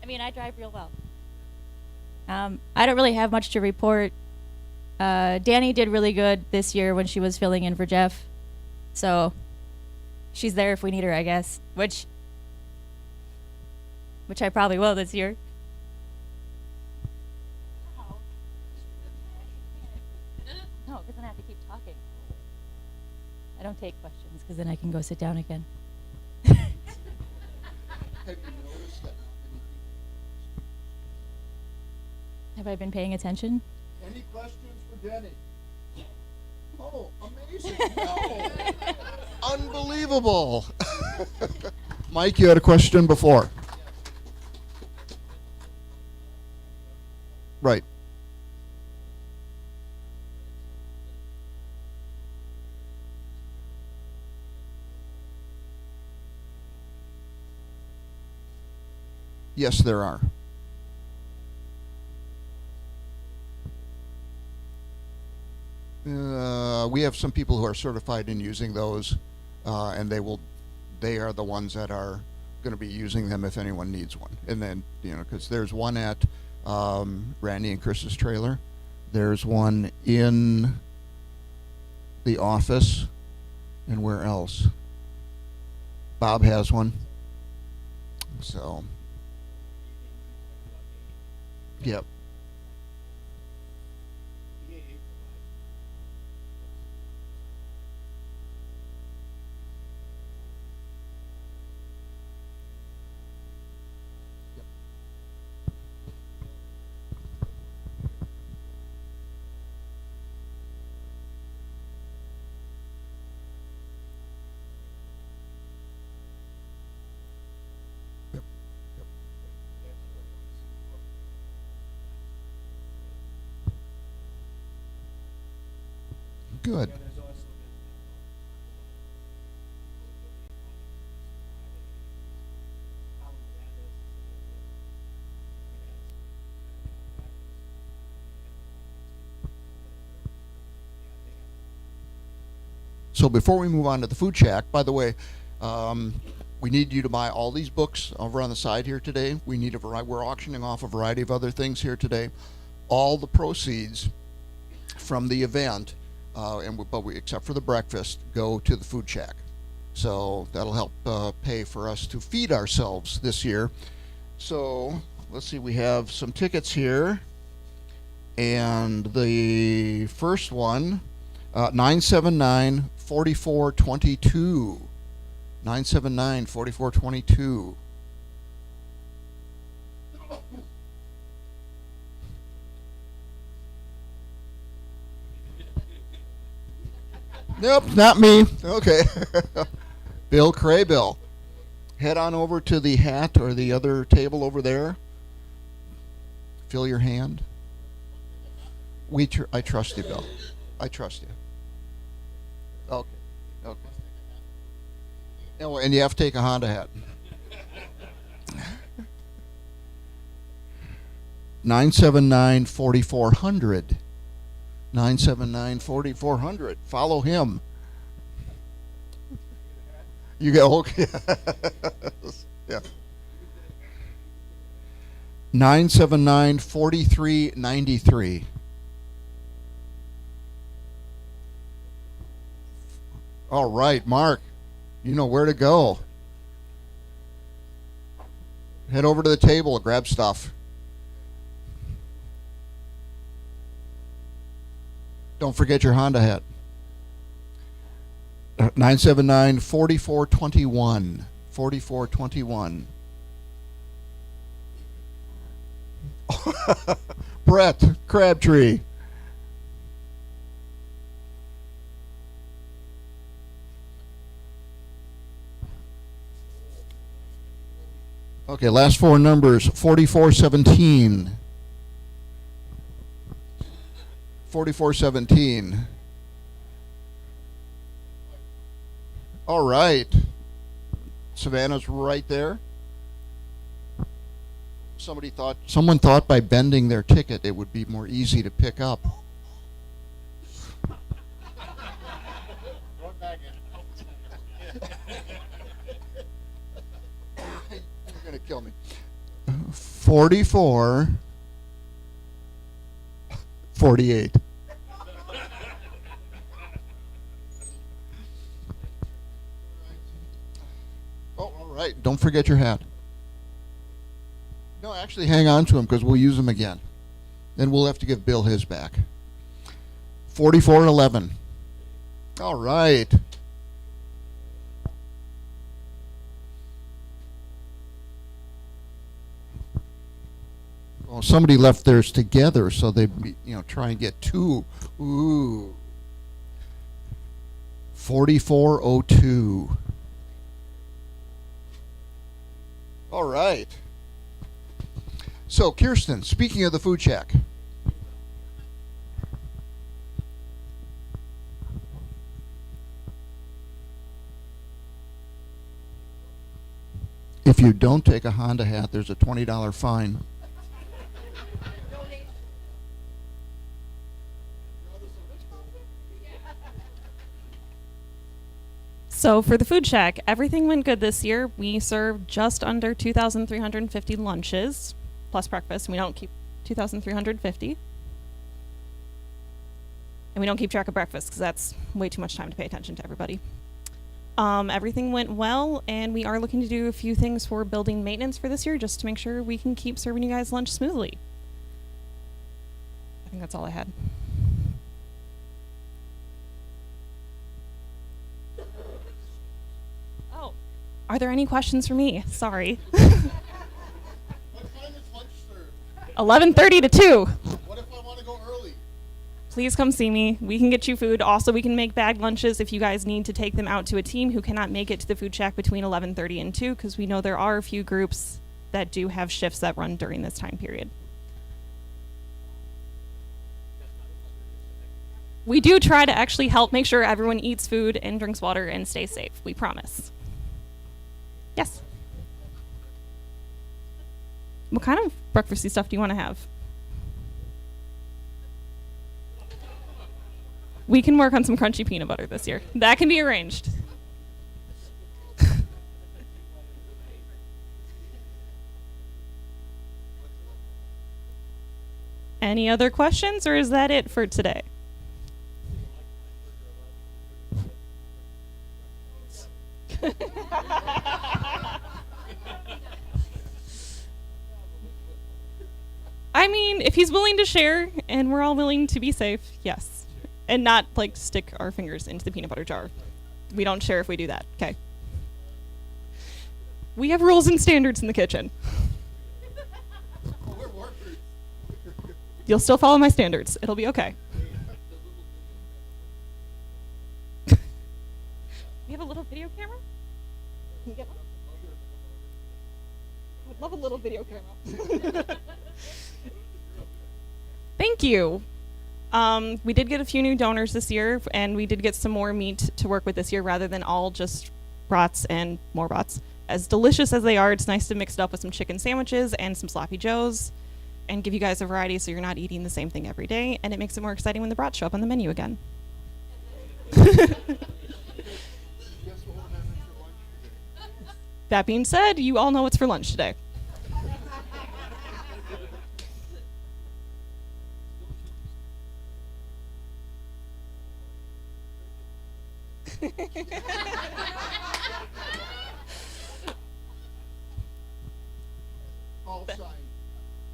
S10: I mean, I drive real well. I don't really have much to report. Danny did really good this year when she was filling in for Jeff. So she's there if we need her, I guess. Which I probably will this year. No, because then I have to keep talking. I don't take questions because then I can go sit down again. Have I been paying attention?
S1: Any questions for Denny? Oh, amazing. No. Unbelievable. Mike, you had a question before. Right. Yes, there are. We have some people who are certified in using those, and they are the ones that are going to be using them if anyone needs one. And then, because there's one at Randy and Chris's trailer. There's one in the office. And where else? Bob has one. So, yep. Good. So before we move on to the food shack, by the way, we need you to buy all these books over on the side here today. We need a variety. We're auctioning off a variety of other things here today. All the proceeds from the event, except for the breakfast, go to the food shack. So that'll help pay for us to feed ourselves this year. So let's see, we have some tickets here. And the first one, 979-4422. 979-4422. Nope, not me. Okay. Bill Craybill. Head on over to the hat or the other table over there. Fill your hand. I trust you, Bill. I trust you. Okay. Okay. And you have to take a Honda hat. 979-4400. 979-4400. Follow him. You go, okay. Yeah. 979-4393. All right, Mark. You know where to go. Head over to the table, grab stuff. Don't forget your Honda hat. 979-4421. 4421. Brett Crabtree. Okay, last four numbers, 4417. 4417. All right. Savannah's right there. Someone thought by bending their ticket it would be more easy to pick up. You're gonna kill me. 44, 48. Oh, all right. Don't forget your hat. No, actually, hang on to him because we'll use him again. Then we'll have to give Bill his back. 44-11. All right. Well, somebody left theirs together, so they, try and get two. Ooh. 44-02. All right. So, Kirsten, speaking of the food shack. If you don't take a Honda hat, there's a $20 fine.
S11: So for the food shack, everything went good this year. We served just under 2,350 lunches, plus breakfast, and we don't keep 2,350. And we don't keep track of breakfast because that's way too much time to pay attention to everybody. Everything went well, and we are looking to do a few things for building maintenance for this year just to make sure we can keep serving you guys lunch smoothly. I think that's all I had. Oh, are there any questions for me? Sorry.
S1: What time is lunch served?
S11: 11:30 to 2.
S1: What if I want to go early?
S11: Please come see me. We can get you food. Also, we can make bag lunches if you guys need to take them out to a team who cannot make it to the food shack between 11:30 and 2, because we know there are a few groups that do have shifts that run during this time period. We do try to actually help make sure everyone eats food and drinks water and stays safe. We promise. Yes? What kind of breakfasty stuff do you want to have? We can work on some crunchy peanut butter this year. That can be arranged. Any other questions, or is that it for today? I mean, if he's willing to share and we're all willing to be safe, yes. And not, like, stick our fingers into the peanut butter jar. We don't share if we do that, okay? We have rules and standards in the kitchen.
S1: We're Warbirds.
S11: You'll still follow my standards. It'll be okay. We have a little video camera? Can you get one? I would love a little video camera. Thank you. We did get a few new donors this year, and we did get some more meat to work with this year rather than all just brats and more brats. As delicious as they are, it's nice to mix it up with some chicken sandwiches and some sloppy joes and give you guys a variety so you're not eating the same thing every day, and it makes it more exciting when the brats show up on the menu again. That being said, you all know what's for lunch today.
S1: All sign.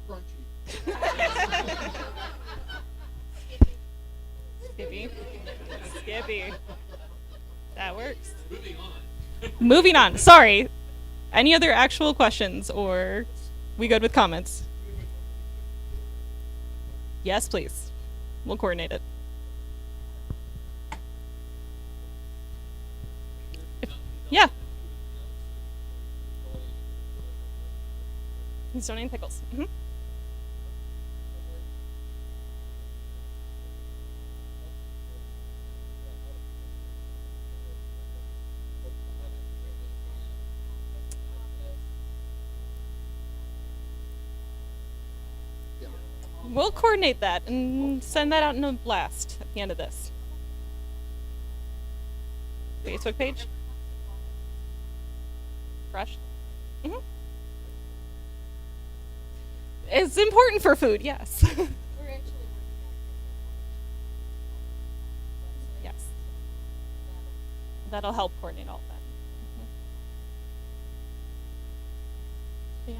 S1: Crunchy.
S11: Skippy. Skippy. That works. Moving on. Sorry. Any other actual questions, or we good with comments? Yes, please. We'll coordinate it. Yeah. He's donating pickles. Mm-hmm. We'll coordinate that and send that out in a blast at the end of this. Facebook page? Fresh? Mm-hmm. It's important for food, yes. Yes. That'll help coordinate all that. So,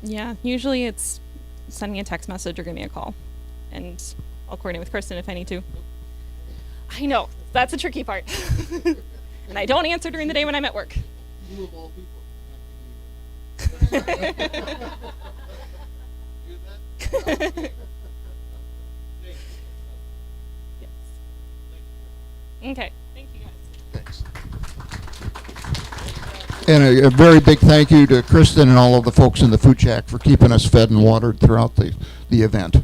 S11: yeah, usually it's send me a text message or give me a call, and I'll coordinate with Kristen if I need to. I know, that's the tricky part. And I don't answer during the day when I'm at work. Okay, thank you guys.
S1: Thanks. And a very big thank you to Kristen and all of the folks in the food shack for keeping us fed and watered throughout the event.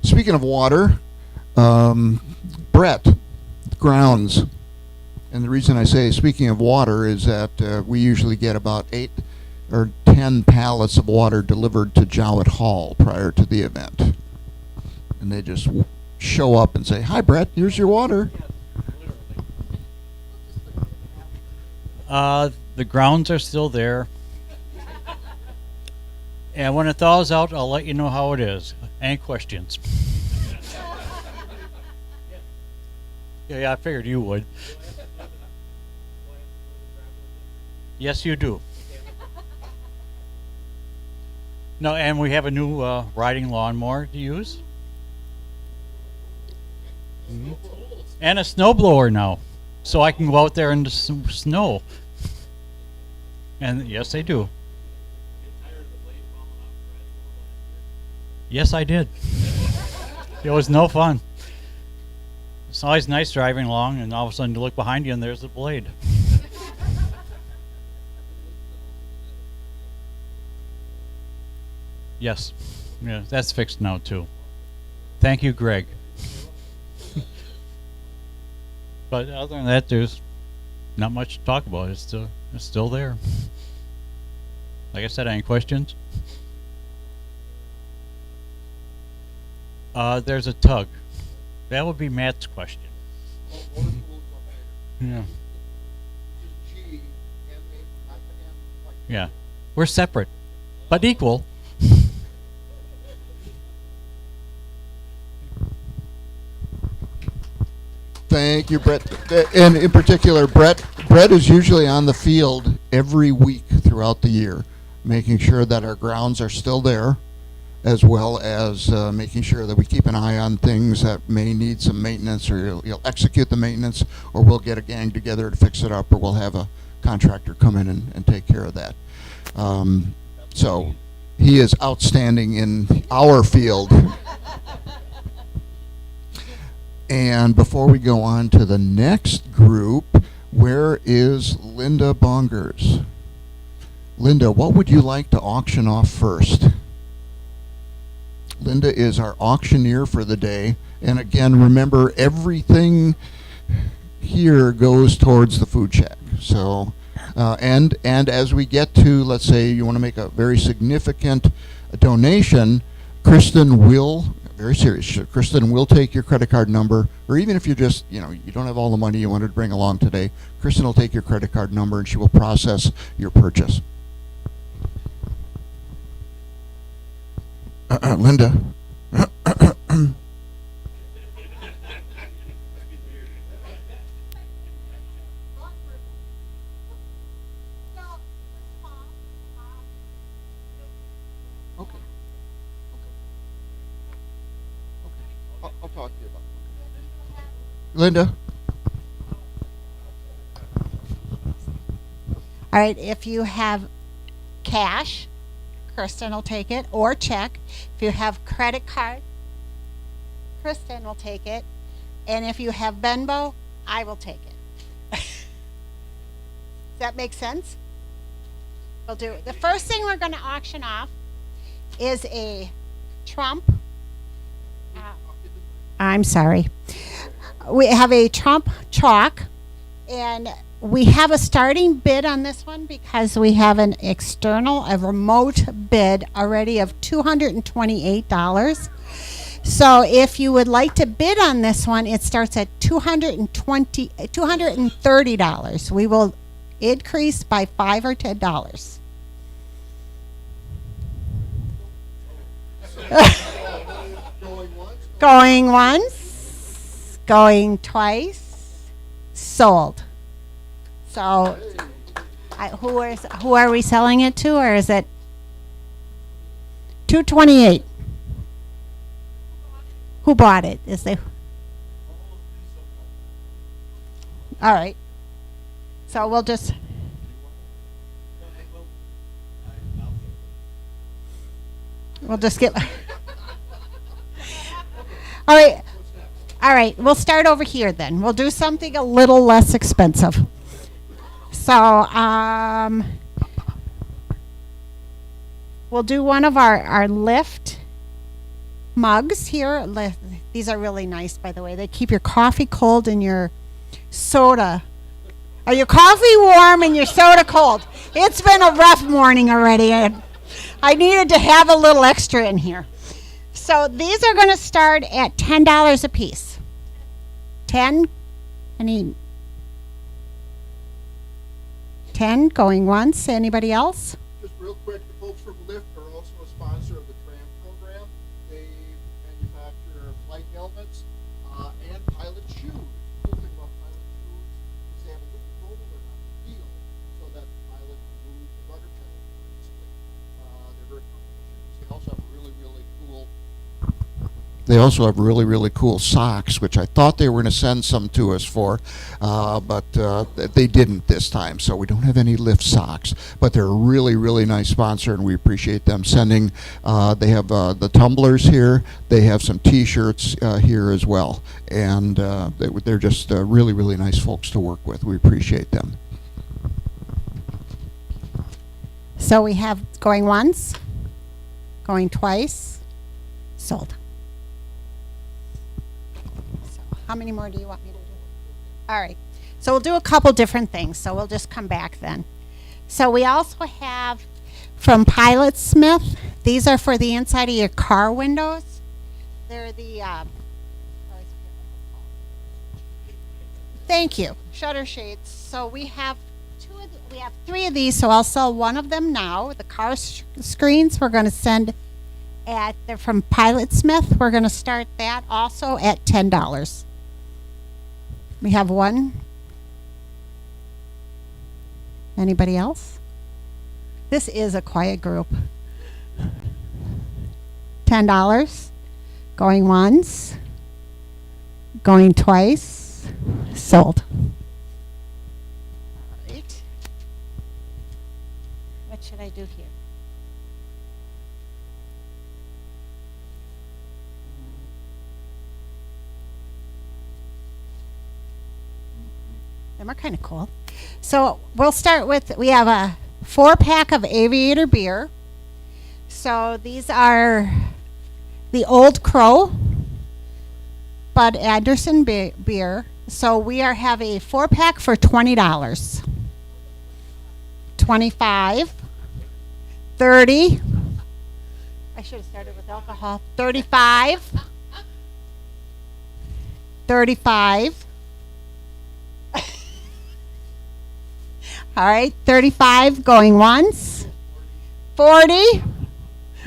S1: Speaking of water, Brett, grounds. And the reason I say speaking of water is that we usually get about 8 or 10 pallets of water delivered to Jowett Hall prior to the event. And they just show up and say, "Hi, Brett, here's your water."
S12: The grounds are still there. And when it thaws out, I'll let you know how it is. Any questions? Yeah, I figured you would. Yes, you do. No, and we have a new riding lawnmower to use. Mm-hmm. And a snowblower now, so I can go out there in the snow. And yes, they do. Yes, I did. It was no fun. It's always nice driving along, and all of a sudden you look behind you and there's the blade. Yes. Yeah, that's fixed now too. Thank you, Greg. But other than that, there's not much to talk about. It's still there. Like I said, any questions? There's a tug. That would be Matt's question. Yeah. Yeah. We're separate, but equal.
S1: Thank you, Brett. And in particular, Brett is usually on the field every week throughout the year, making sure that our grounds are still there, as well as making sure that we keep an eye on things that may need some maintenance, or you'll execute the maintenance, or we'll get a gang together to fix it up, or we'll have a contractor come in and take care of that. So he is outstanding in our field. And before we go on to the next group, where is Linda Bongers? Linda, what would you like to auction off first? Linda is our auctioneer for the day. And again, remember, everything here goes towards the food shack. So, and as we get to, let's say you want to make a very significant donation, Kristen will, very serious, Kristen will take your credit card number, or even if you just, you don't have all the money you wanted to bring along today, Kristen will take your credit card number and she will process your purchase. Linda. I'll talk to you about it. Linda?
S13: All right, if you have cash, Kristen will take it, or check. If you have credit card, Kristen will take it. And if you have Venmo, I will take it. Does that make sense? We'll do it. The first thing we're going to auction off is a Trump. I'm sorry. We have a Trump chalk, and we have a starting bid on this one because we have a remote bid already of $228. So if you would like to bid on this one, it starts at $230. We will increase by $5 or $10. Going once, going twice, sold. So, who are we selling it to, or is it $228? Who bought it? Is they? All right. So we'll just. We'll just get. All right. All right. We'll start over here then. We'll do something a little less expensive. So, we'll do one of our lift mugs here. These are really nice, by the way. They keep your coffee cold and your soda. Or your coffee warm and your soda cold. It's been a rough morning already. I needed to have a little extra in here. So these are going to start at $10 a piece. 10? Any? 10 going once. Anybody else?
S1: Just real quick, the folks from Lyft are also a sponsor of the tram program. They manufacture flight helmets and pilot shoes. The cool thing about pilot shoes is they have a little roller on the wheel so that the pilot can move the rudder pedal easily. They're very comfortable shoes. They also have really, really cool. They also have really, really cool socks, which I thought they were going to send some to us for, but they didn't this time, so we don't have any Lyft socks. But they're a really, really nice sponsor, and we appreciate them sending. They have the tumblers here. They have some T-shirts here as well, and they're just really, really nice folks to work with. We appreciate them.
S13: So we have going once, going twice, sold. How many more do you want me to do? All right. So we'll do a couple different things. So we'll just come back then. So we also have from Pilot Smith. These are for the inside of your car windows. They're the thank you, shutter shades. So we have we have 3 of these. So I'll sell one of them now. The car screens we're going to send they're from Pilot Smith. We're going to start that also at $10. We have one. Anybody else? This is a quiet group. $10. Going once. Going twice. Sold. All right. What should I do here? Them are kind of cool. So we'll start with, we have a 4-pack of Aviator beer. So these are the Old Crow Bud Anderson beer. So we have a 4-pack for $20. 25, 30. I should have started with alcohol. 35, 35. All right, 35 going once. 40.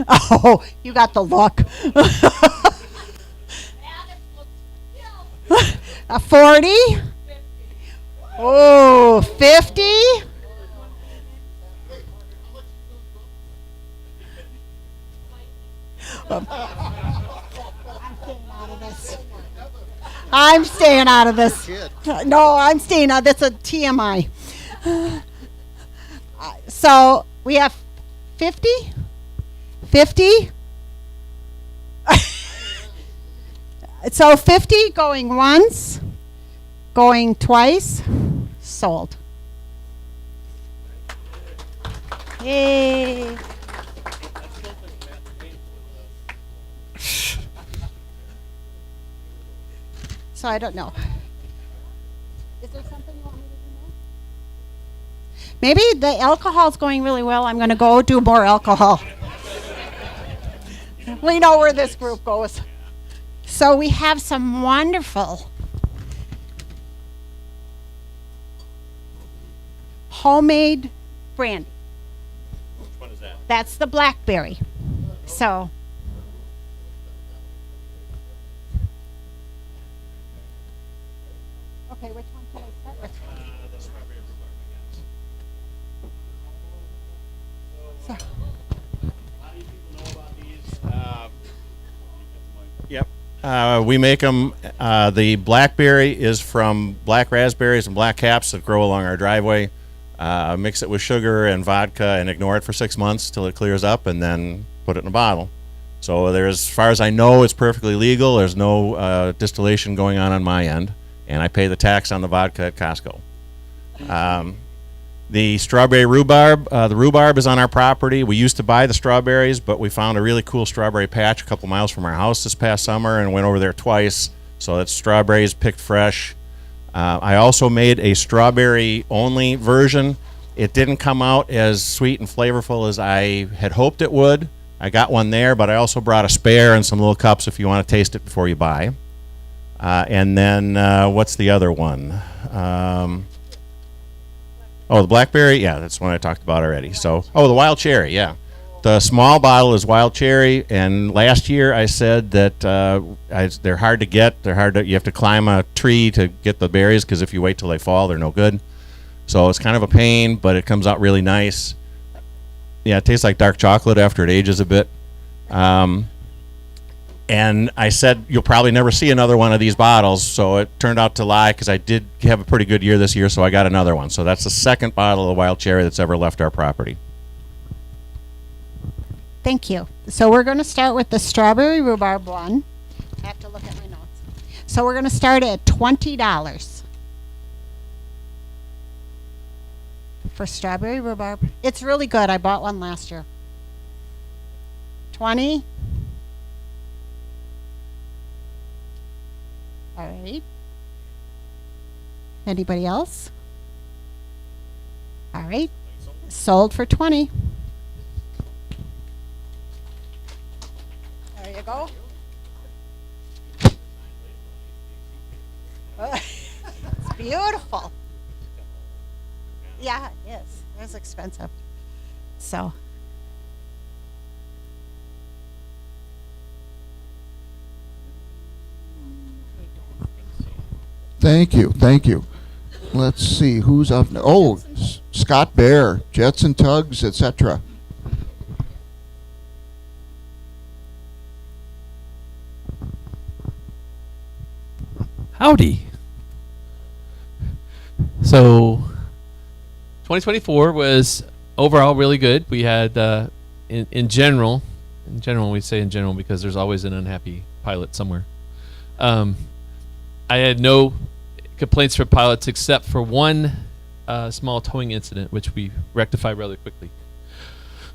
S13: Oh, you got the look. 40. Oh, 50. I'm staying out of this. No, I'm staying out. That's a TMI. So we have 50. 50. So 50 going once, going twice, sold. Yay. So I don't know. Is there something you want me to do now? Maybe the alcohol's going really well. I'm going to go do more alcohol. We know where this group goes. So we have some wonderful homemade brandy.
S14: Which one is that?
S13: That's the blackberry. So okay, which one should I start with?
S14: The strawberry rhubarb,
S13: So,
S14: how do you people know about these? Yep. We make them. The blackberry is from black raspberries and black caps that grow along our driveway. Mix it with sugar and vodka and ignore it for 6 months till it clears up, and then put it in a bottle. So there's, as far as I know, it's perfectly legal. There's no distillation going on my end, and I pay the tax on the vodka at Costco. The strawberry rhubarb, the rhubarb is on our property. We used to buy the strawberries, but we found a really cool strawberry patch a couple miles from our house this past summer and went over there twice. So that's strawberries picked fresh. I also made a strawberry only version. It didn't come out as sweet and flavorful as I had hoped it would. I got one there, but I also brought a spare and some little cups if you want to taste it before you buy. And then what's the other one? Oh, the blackberry, yeah, that's one I talked about already. So, oh, the wild cherry, yeah. The small bottle is wild cherry, and last year I said that they're hard to get. You have to climb a tree to get the berries, because if you wait till they fall, they're no good. So it's kind of a pain, but it comes out really nice. Yeah, it tastes like dark chocolate after it ages a bit. And I said, you'll probably never see another one of these bottles, so it turned out to lie, because I did have a pretty good year this year, so I got another one. So that's the second bottle of wild cherry that's ever left our property.
S13: thank you. So we're going to start with the strawberry rhubarb one. I have to look at my notes. So we're going to start at $20 for strawberry rhubarb. It's really good. I bought one last year. 20. All right. Anybody else? All right. Sold for 20. There you go. It's beautiful. Yeah, it is. It's expensive. So.
S1: Thank you, thank you. Let's see who's up. Oh, Scott Bear, Jets and Tugs, etc.
S15: Howdy. So, 2024 was overall really good. We had, in general, we say in general because there's always an unhappy pilot somewhere. I had no complaints from pilots except for one small towing incident, which we rectified rather quickly.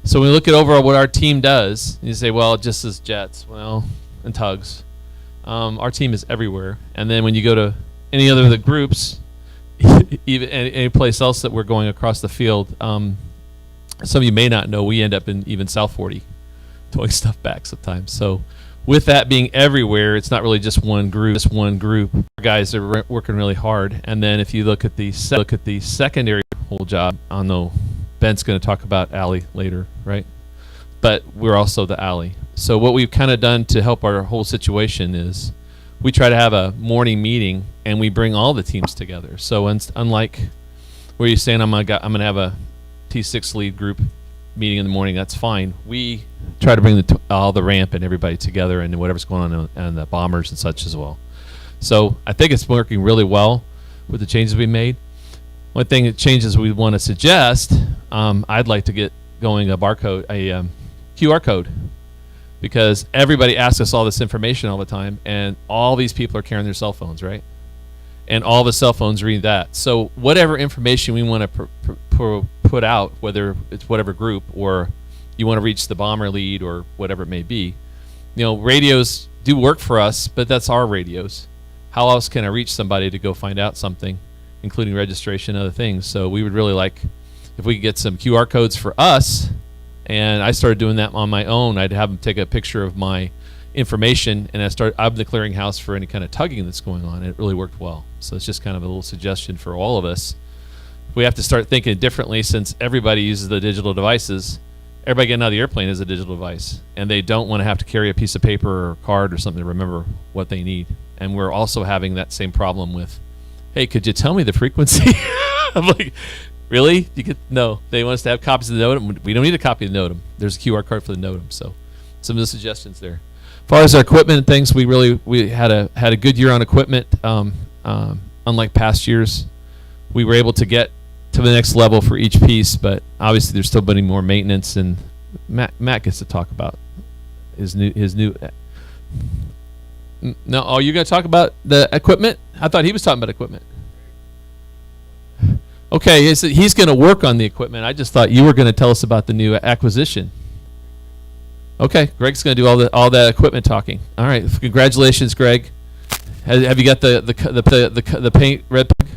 S15: So when we look at overall what our team does, you say, well, it just as jets, well, and tugs. Our team is everywhere. And then when you go to any other of the groups, even any place else that we're going across the field, some of you may not know, we end up in even South 40 towing stuff back sometimes. So with that being everywhere, it's not really just one group. Our guys are working really hard. And then if you look at the secondary whole job, I know Ben's going to talk about alley later, right? But we're also the alley. So what we've kind of done to help our whole situation is we try to have a morning meeting and we bring all the teams together. So unlike where you're saying I'm gonna have a T6 lead group meeting in the morning, that's fine. We try to bring all the ramp and everybody together and whatever's going on and the bombers and such as well. So I think it's working really well with the changes we made. One thing that changes we want to suggest, I'd like to get going a QR code, because everybody asks us all this information all the time, and all these people are carrying their cell phones, right? And all the cell phones read that. So whatever information we want to put out, whether it's whatever group or you want to reach the bomber lead or whatever it may be, radios do work for us, but that's our radios. How else can I reach somebody to go find out something, including registration and other things? So we would really like if we could get some QR codes for us. And I started doing that on my own. I'd have them take a picture of my information, and I'm the clearinghouse for any kind of tugging that's going on. It really worked well. So it's just kind of a little suggestion for all of us. We have to start thinking differently, since everybody uses the digital devices. Everybody getting out of the airplane is a digital device, and they don't want to have to carry a piece of paper or a card or something to remember what they need. And we're also having that same problem with, hey, could you tell me the frequency? I'm like, really? No. They want us to have copies of the NOTAM. We don't need a copy of the NOTAM. There's a QR card for the NOTAM. So some of the suggestions there. As far as our equipment and things, we had a good year on equipment. Unlike past years, we were able to get to the next level for each piece, but obviously there's still been more maintenance, and Matt gets to talk about his new. No, oh, you're going to talk about the equipment? I thought he was talking about equipment. Okay, he's going to work on the equipment. I just thought you were going to tell us about the new acquisition. Okay, Greg's going to do all that equipment talking. All right, congratulations, Greg. Have you got the paint red pug?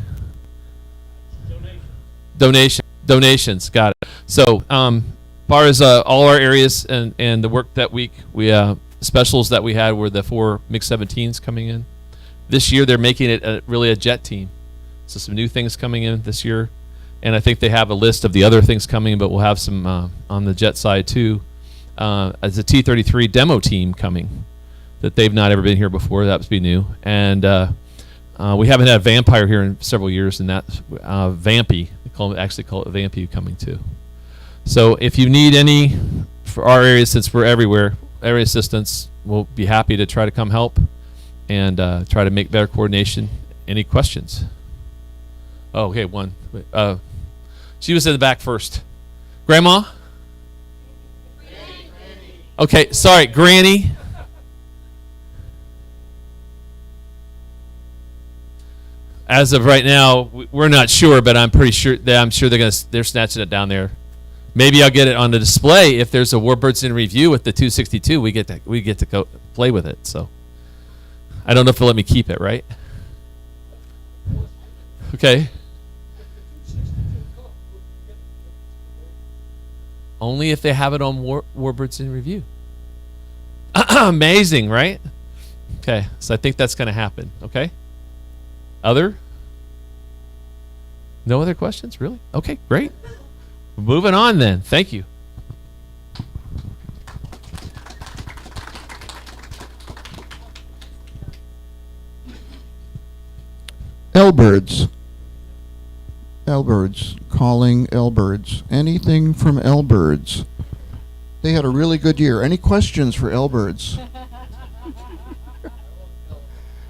S15: Donations. Got it. So, far as all our areas and the work that week, we specials that we had were the 4 MiG-17s coming in. This year, they're making it really a jet team. So some new things coming in this year, and I think they have a list of the other things coming, but we'll have some on the jet side too. As a T-33 demo team coming that they've not ever been here before. That would be new. And we haven't had a Vampire here in several years, and that's Vampy. They actually call it Vampy coming too. So if you need any for our area, since we're everywhere, area assistance, we'll be happy to try to come help and try to make better coordination. Any questions? Oh, okay, one. She was in the back first. Grandma? Okay, sorry, Granny. As of right now, we're not sure, but I'm pretty sure they're snatching it down there. Maybe I'll get it on the display if there's a Warbirds in review with the 262. We get to go play with it. So I don't know if they'll let me keep it, right? Okay. Only if they have it on Warbirds in review. Amazing, right? Okay, so I think that's going to happen. Okay. Other? No other questions? Really? Okay, great. Moving on then. Thank you.
S1: L-Birds. L-Birds. Calling L-Birds. Anything from L-Birds? They had a really good year. Any questions for L-Birds?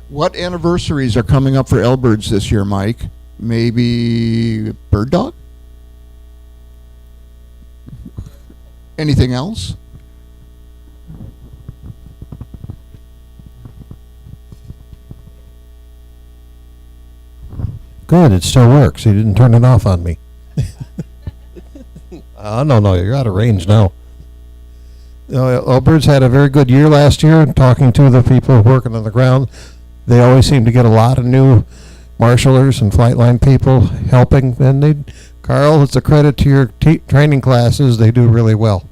S1: What anniversaries are coming up for L-Birds this year, Mike? Maybe Bird Dog? Anything else?
S16: Good, it still works. You didn't turn it off on me. No, you're out of range now. Wabirds had a very good year last year. Talking to the people working on the ground, they always seem to get a lot of new marshalers and flight line people helping. And Carl, it's a credit to your training classes. They do really well.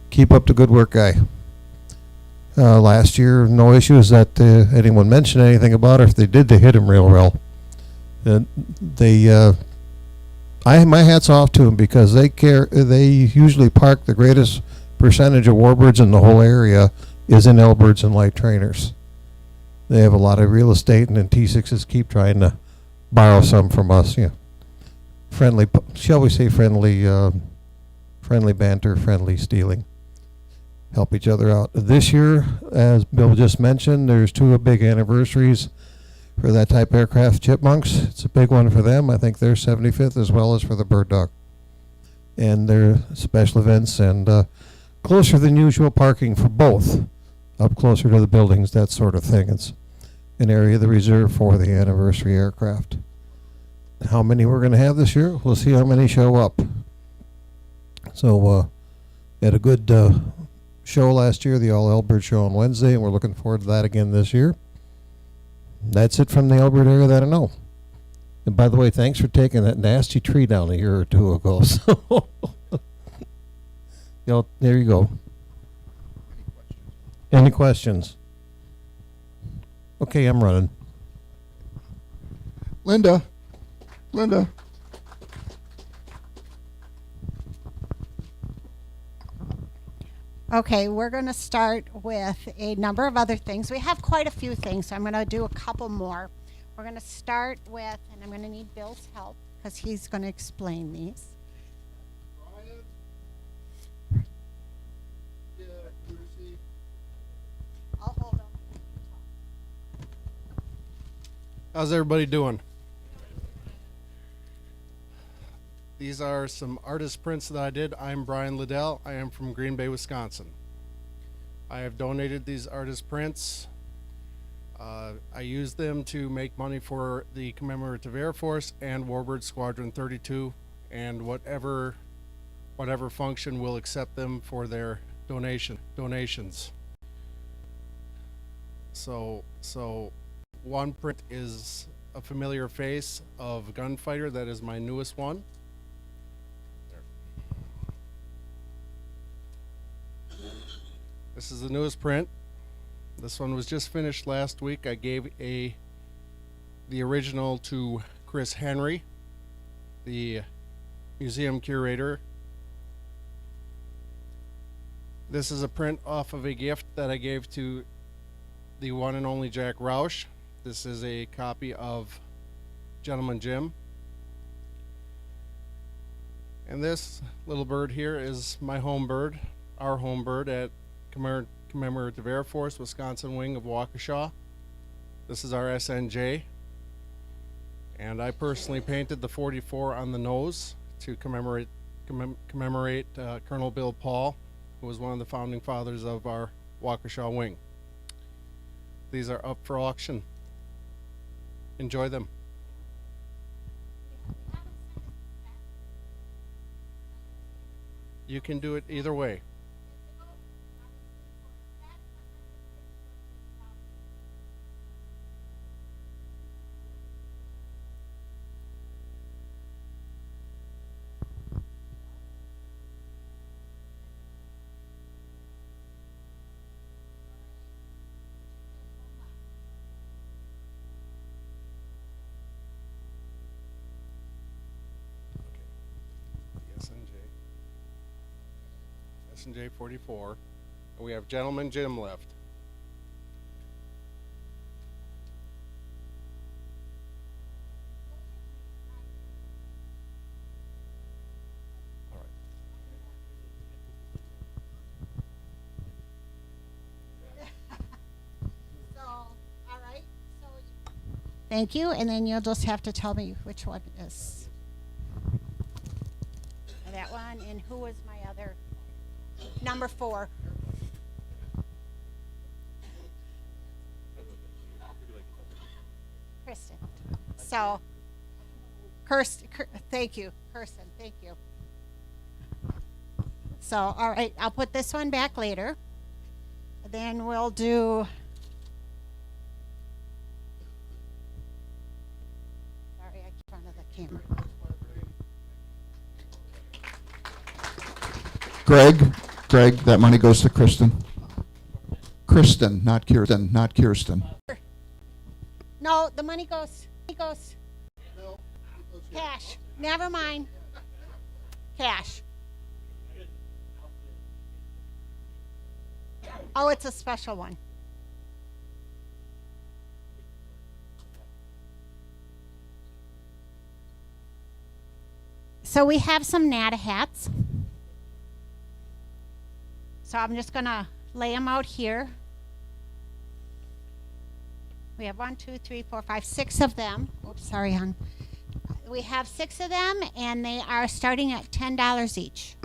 S16: Keep up the good work, guy. Last year, no issues that anyone mentioned anything about. If they did, they hit him real well. My hat's off to them because they care. They usually park the greatest percentage of warbirds in the whole area is in L-Birds and light trainers. They have a lot of real estate, and then T6s keep trying to borrow some from us. Yeah, friendly, shall we say friendly banter, friendly stealing. Help each other out. This year, as Bill just mentioned, there's 2 big anniversaries for that type aircraft, Chipmunks. It's a big one for them. I think they're 75th as well as for the Bird Dog. And their special events and closer than usual parking for both, up closer to the buildings, that sort of thing. It's an area of the reserve for the anniversary aircraft. How many we're going to have this year? We'll see how many show up. So had a good show last year, the All L-Bird show on Wednesday, and we're looking forward to that again this year. That's it from the L-Bird area that I know. And by the way, thanks for taking that nasty tree down a year or 2 ago. So, there you go. Any questions? Okay, I'm running.
S1: Linda.
S13: Okay, we're going to start with a number of other things. We have quite a few things, so I'm going to do a couple more. We're going to start with, and I'm going to need Bill's help because he's going to explain these. I'll hold them.
S17: How's everybody doing? These are some artist prints that I did. I'm Brian Liddell. I am from Green Bay, Wisconsin. I have donated these artist prints. I use them to make money for the Commemorative Air Force and Warbird Squadron 32, and whatever function will accept them for their donations. So one print is a familiar face of Gunfighter. That is my newest one. This is the newest print. This one was just finished last week. I gave the original to Chris Henry, the museum curator. This is a print off of a gift that I gave to the one and only Jack Roush. This is a copy of Gentleman Jim. And this little bird here is my home bird, our home bird at Commemorative Air Force, Wisconsin wing of Waukesha. This is our SNJ. And I personally painted the 44 on the nose to commemorate Colonel Bill Paul, who was one of the founding fathers of our Waukesha wing. These are up for auction. Enjoy them. You can do it either way. SNJ 44, and we have Gentleman Jim left. All right.
S13: Thank you, and then you'll just have to tell me which one is that one, and who was my other number 4. Kristen. So, thank you, Kirsten. Thank you. So, all right, I'll put this one back later. Then we'll do. Sorry, I keep front of the camera.
S1: Greg, that money goes to Kristen. Kristen, not Kirsten.
S13: No, the money goes. Cash. Never mind. Cash. Oh, it's a special one. So we have some NATA hats. So I'm just going to lay them out here. We have 1, 2, 3, 4, 5, 6 of them. Oops, sorry, hon. We have 6 of them, and they are starting at $10 each.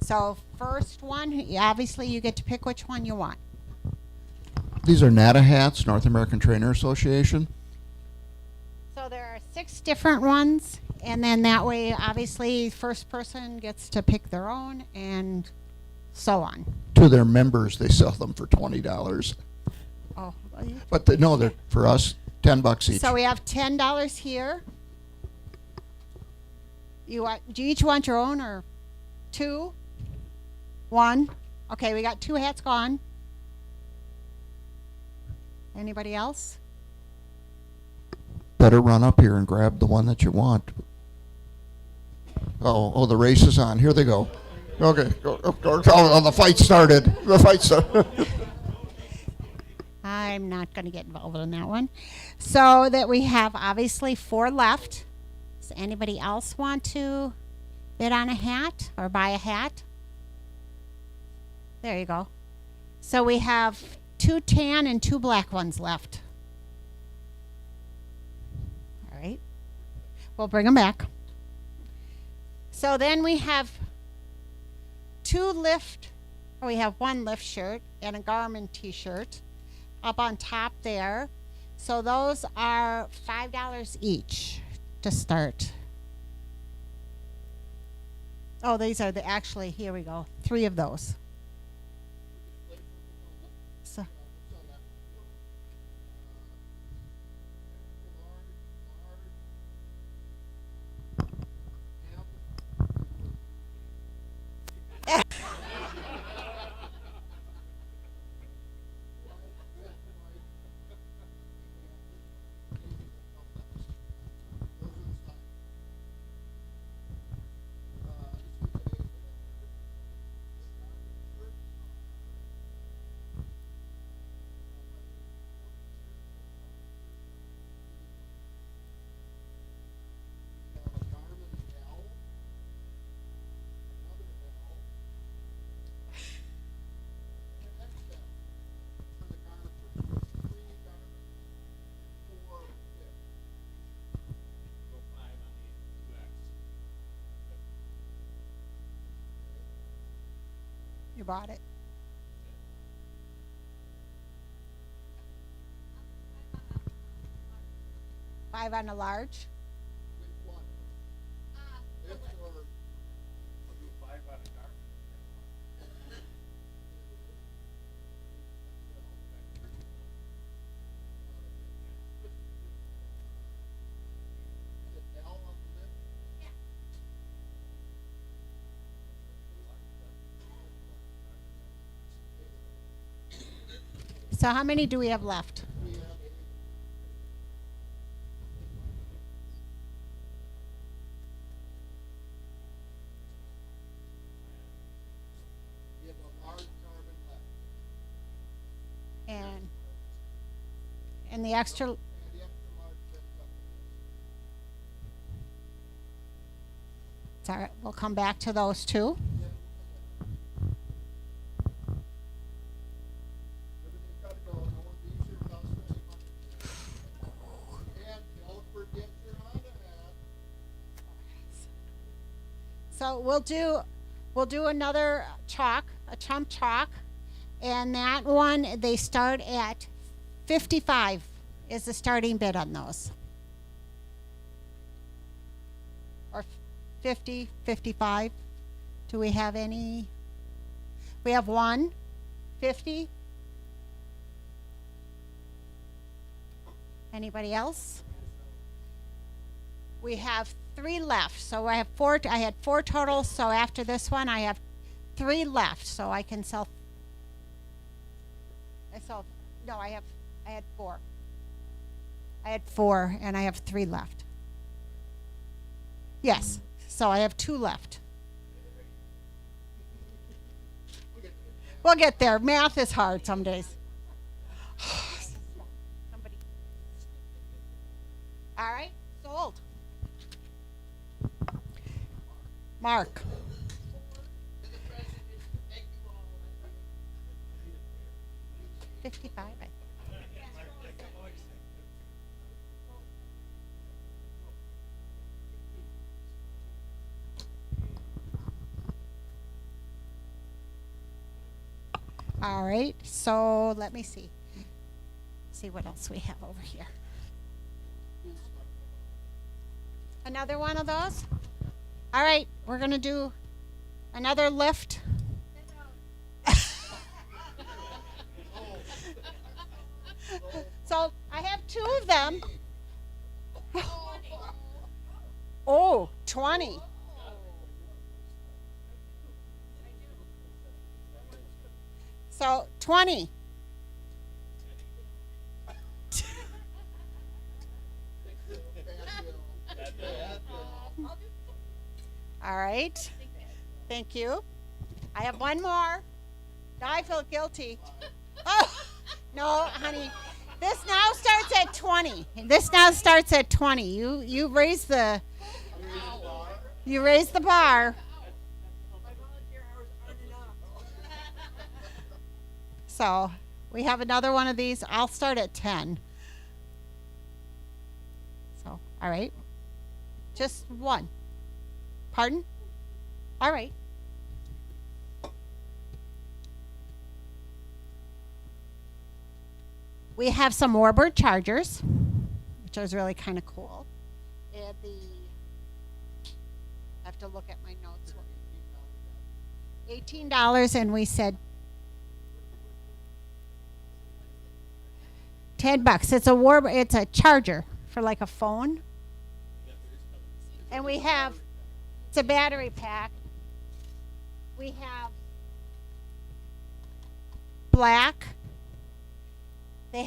S13: So first one, obviously you get to pick which one you want.
S1: These are NATA hats, North American Trainer Association.
S13: So there are 6 different ones, and then that way, obviously, first person gets to pick their own, and so on.
S1: To their members, they sell them for $20.
S13: Oh,
S1: but they're for us $10 each.
S13: So we have $10 here. Do you each want your own or 2? 1? Okay, we got 2 hats gone. Anybody else?
S1: Better run up here and grab the one that you want. Oh, the race is on. Here they go. Okay, go. Oh, the fight started. The fight started.
S13: I'm not going to get involved in that one. So that we have obviously 4 left. Does anybody else want to bid on a hat or buy a hat? There you go. So we have 2 tan and 2 black ones left. All right. We'll bring them back. So then we have 2 lift, or we have 1 lift shirt and a Garmin t-shirt up on top there. So those are $5 each to start. Oh, these are the actually, here we go, 3 of those. So you bought it. $5 on a large. So how many do we have left? And the extra. It's all right. We'll come back to those 2. So we'll do another chalk, a chump chalk, and that one they start at 55 is the starting bid on those. Or 50, 55. Do we have any? We have 1, 50. Anybody else? We have 3 left. So I have 4. I had 4 total. So after this one, I have 3 left. So I can sell. No, I had 4. I had 4, and I have 3 left. Yes. So I have 2 left. We'll get there. Math is hard some days. Somebody. All right. Sold. Mark. $55. All right, so let me see what else we have over here. Another one of those? All right, we're going to do another lift. So I have 2 of them. Oh, 20. So 20. All right. Thank you. I have one more. Now I feel guilty. Oh, no, honey. This now starts at 20. This now starts at 20. You raise the bar. So we have another one of these. I'll start at 10. So, all right. Just one. Pardon? All right. We have some Warbird chargers, which is really kind of cool. And I have to look at my notes. $18, and we said $10. It's a charger for like a phone. And we have, it's a battery pack. We have black. We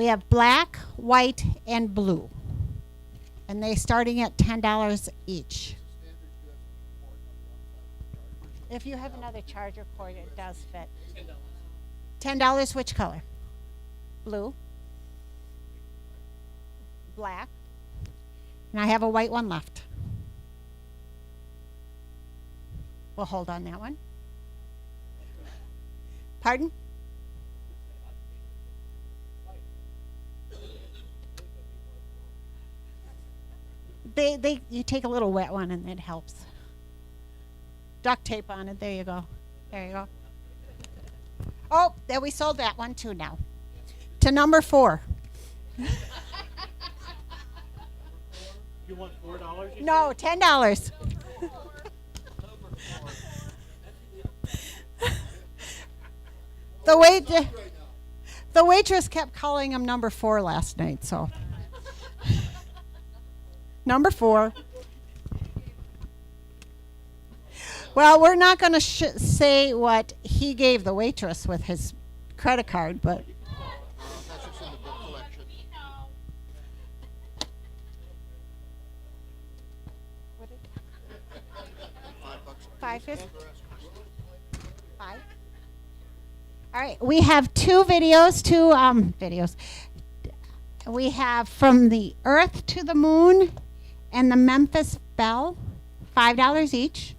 S13: have black, white, and blue. And they're starting at $10 each. If you have another charger cord, it does fit. $10, which color? Blue. Black. And I have a white one left. We'll hold on that one. Pardon? You take a little wet one and it helps. Duct tape on it. There you go. There you go. Oh, there, we sold that one too now. To number 4.
S18: You want $4?
S13: No, $10. The waitress kept calling him number 4 last night, so. Number 4. Well, we're not going to say what he gave the waitress with his credit card, but. $5.50. $5. All right, we have two videos. We have From the Earth to the Moon and the Memphis Belle, $5 each.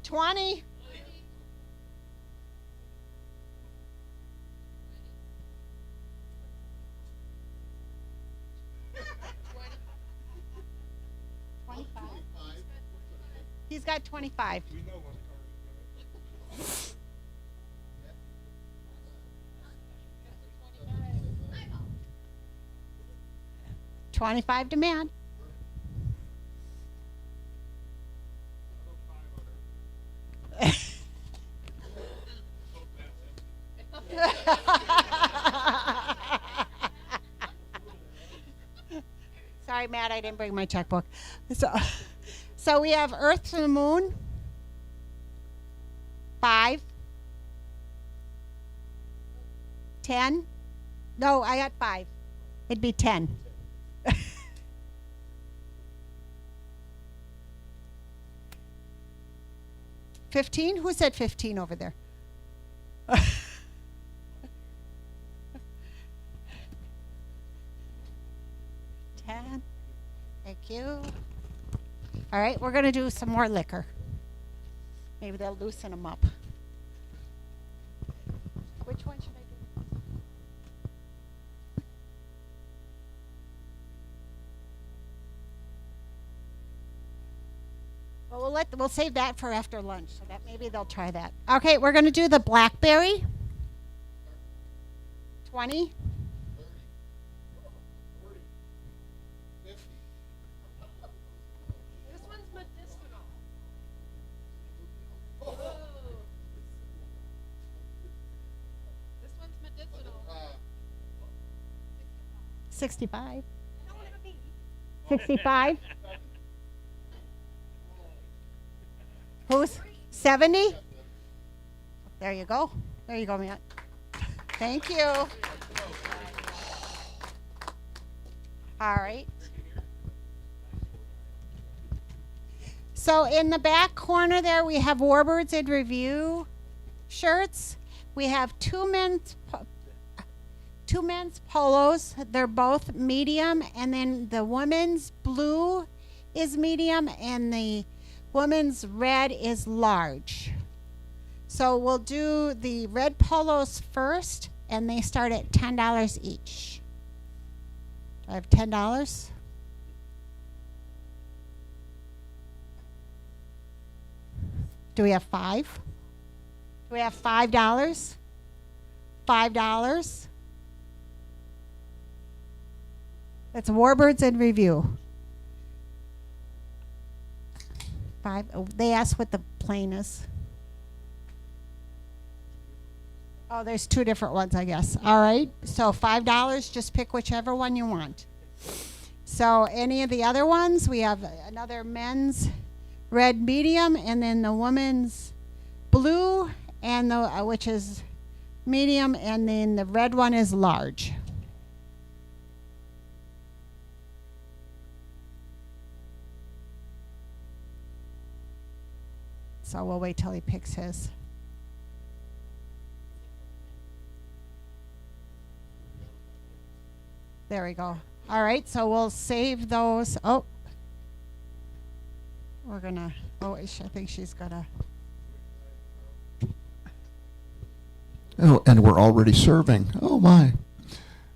S13: $20. He's got 25. $25 demand. Sorry, Matt, I didn't bring my checkbook. So we have Earth to the Moon, 5. 10. No, I got 5. It'd be 10. 15? Who said 15 over there? 10. Thank you. All right, we're going to do some more liquor. Maybe they'll loosen them up. Which one should I do? Well, we'll save that for after lunch, so that maybe they'll try that. Okay, we're going to do the blackberry. 20.
S5: This one's medicinal.
S13: 65. 65. Who's 70? There you go. There you go, Matt. Thank you. All right. So in the back corner there, we have Warbirds in Review shirts. We have two men's polos. They're both medium, and then the women's blue is medium, and the women's red is large. So we'll do the red polos first, and they start at $10 each. Do I have $10? Do we have 5? Do we have $5? $5? That's Warbirds in Review. 5. Oh, they asked what the plane is. Oh, there's 2 different ones, I guess. All right. So $5. Just pick whichever one you want. So any of the other ones, we have another men's red medium, and then the woman's blue, and the which is medium, and then the red one is large. So we'll wait till he picks his. There we go. All right, so we'll save those. Oh, we're gonna, oh, I think she's gonna.
S1: Oh, and we're already serving. Oh my.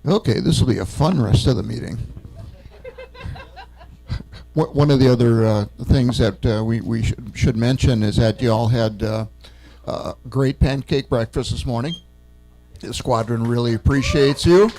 S1: Okay, this will be a fun rest of the meeting. One of the other things that we should mention is that you all had great pancake breakfast this morning. The squadron really appreciates you.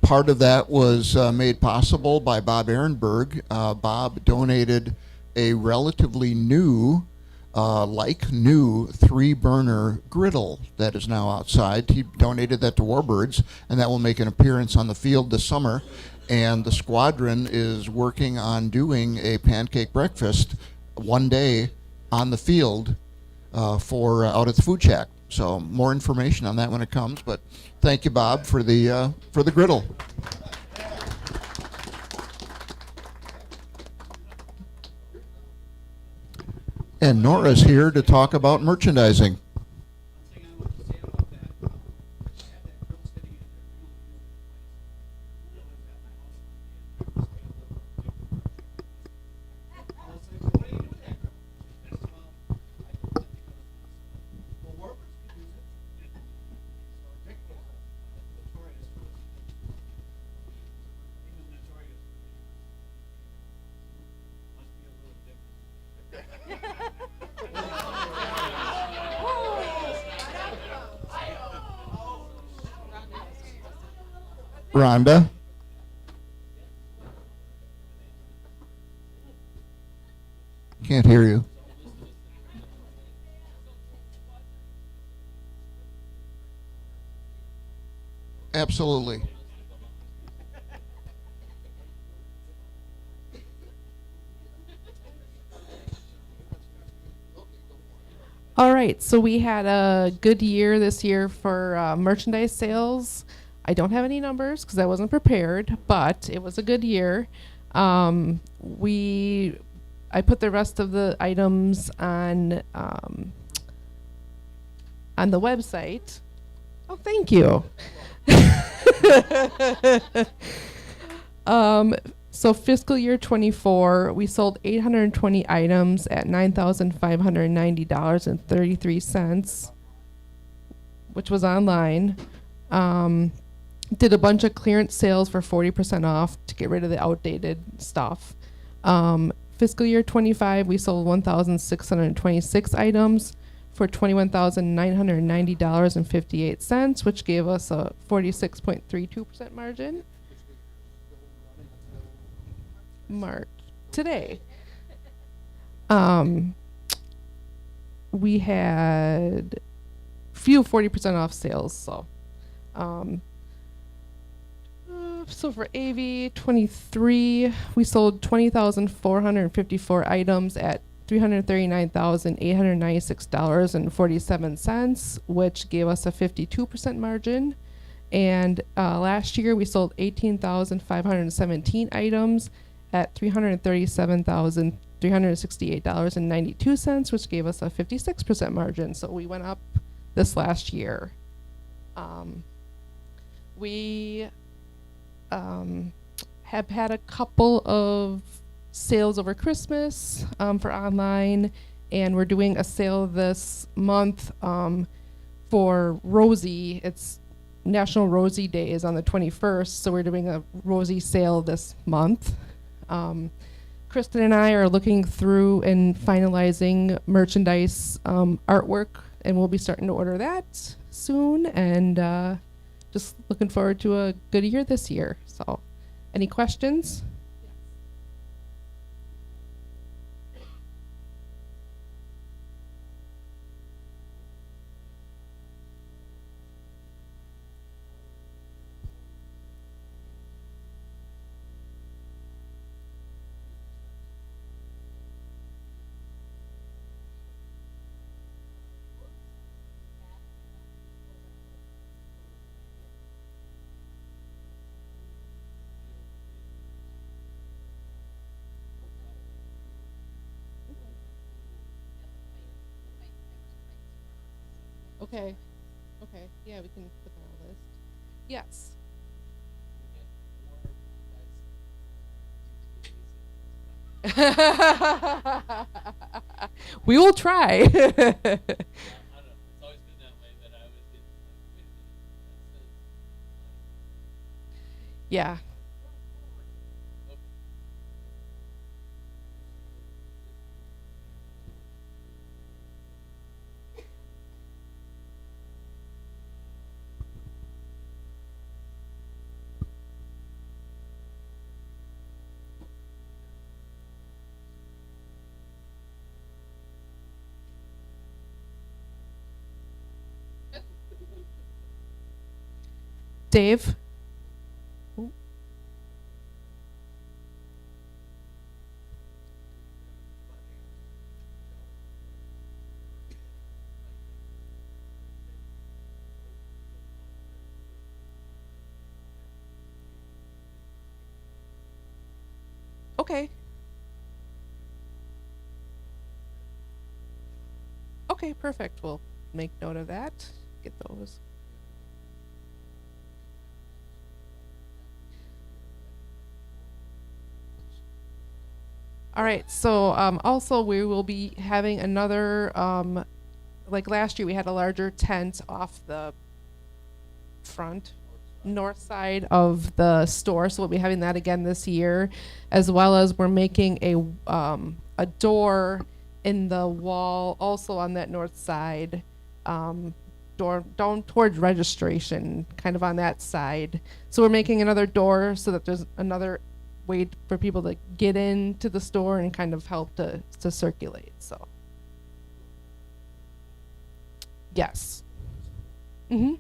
S1: Part of that was made possible by Bob Ehrenberg. Bob donated a relatively new 3-burner griddle that is now outside. He donated that to Warbirds, and that will make an appearance on the field this summer. And the squadron is working on doing a pancake breakfast one day on the field for out at the food shack. So more information on that when it comes. But thank you, Bob, for the griddle. And Nora's here to talk about merchandising. Rhonda? Can't hear you. Absolutely.
S19: All right, so we had a good year this year for merchandise sales. I don't have any numbers because I wasn't prepared, but it was a good year. I put the rest of the items on the website. Oh, thank you. So fiscal year 24, we sold 820 items at $9,590.33, which was online. Did a bunch of clearance sales for 40% off to get rid of the outdated stuff. Fiscal year 25, we sold 1,626 items for $21,990.58, which gave us a 46.32% margin. March today. We had few 40% off sales, so So for AV 23, we sold 20,454 items at $339,896.47, which gave us a 52% margin. And last year we sold 18,517 items at $337,368.92, which gave us a 56% margin. So we went up this last year. We have had a couple of sales over Christmas for online, and we're doing a sale this month for Rosie. It's National Rosie Day is on the 21st, so we're doing a Rosie sale this month. Kristen and I are looking through and finalizing merchandise artwork, and we'll be starting to order that soon, and just looking forward to a good year this year. So, any questions? Okay. Okay. Yeah, we can put that on the list. Yes. We will try. Yeah. Dave? Okay. Okay, perfect. We'll make note of that. Get those. All right, so also we will be having another, like last year we had a larger tent off the front north side of the store, so we'll be having that again this year, as well as we're making a door in the wall also on that north side, door down towards registration, kind of on that side. So we're making another door so that there's another way for people to get into the store and kind of help to circulate. So yes. Mm-hmm.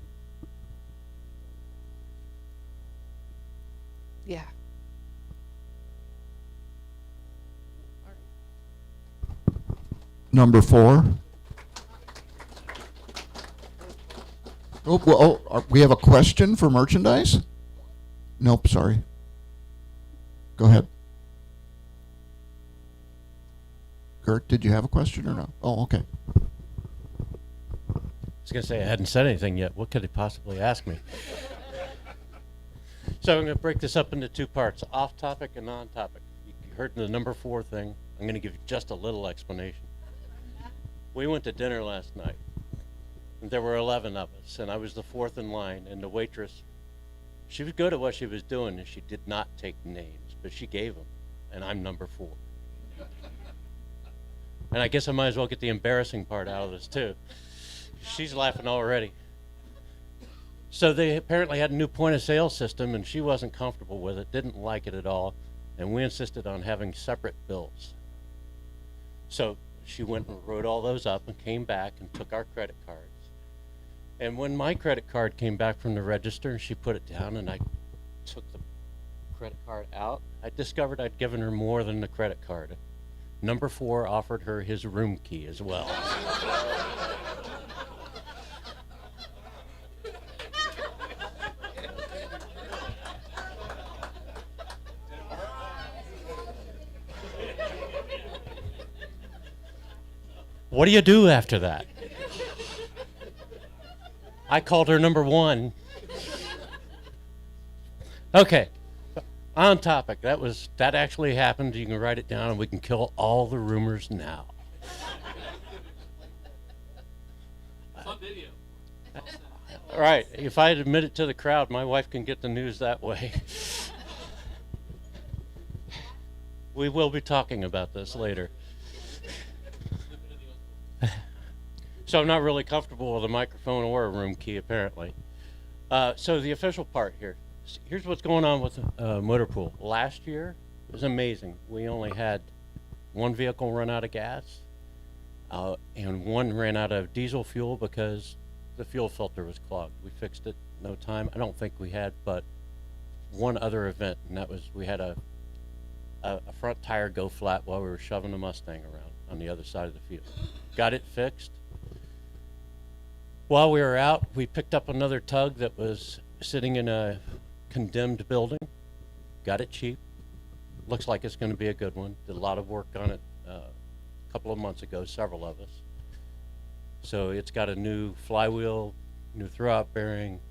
S19: Yeah.
S1: Number 4. Oh, well, we have a question for merchandise? Nope, sorry. Go ahead. Kurt, did you have a question or no? Oh, okay.
S20: I was going to say I hadn't said anything yet. What could he possibly ask me? So I'm going to break this up into 2 parts, off-topic and on-topic. You heard the number 4 thing. I'm going to give you just a little explanation. We went to dinner last night, and there were 11 of us, and I was the 4th in line, and the waitress, she was good at what she was doing, and she did not take names, but she gave them, and I'm number 4. And I guess I might as well get the embarrassing part out of this, too. She's laughing already. So they apparently had a new point-of-sale system, and she wasn't comfortable with it, didn't like it at all, and we insisted on having separate bills. So she went and wrote all those up and came back and took our credit cards. And when my credit card came back from the register, she put it down, and I took the credit card out. I discovered I'd given her more than the credit card. Number 4 offered her his room key as well. What do you do after that? I called her number 1. Okay, on topic. That actually happened. You can write it down, and we can kill all the rumors now.
S15: On video.
S20: All right. If I admit it to the crowd, my wife can get the news that way. We will be talking about this later. So I'm not really comfortable with a microphone or a room key, apparently. So the official part here. Here's what's going on with motor pool. Last year, it was amazing. We only had 1 vehicle run out of gas, and 1 ran out of diesel fuel because the fuel filter was clogged. We fixed it no time. I don't think we had but 1 other event, and that was we had a front tire go flat while we were shoving a Mustang around on the other side of the field. Got it fixed. While we were out, we picked up another tug that was sitting in a condemned building. Got it cheap. Looks like it's going to be a good one. Did a lot of work on it a couple of months ago, several of us. So it's got a new flywheel, new throw-out bearing.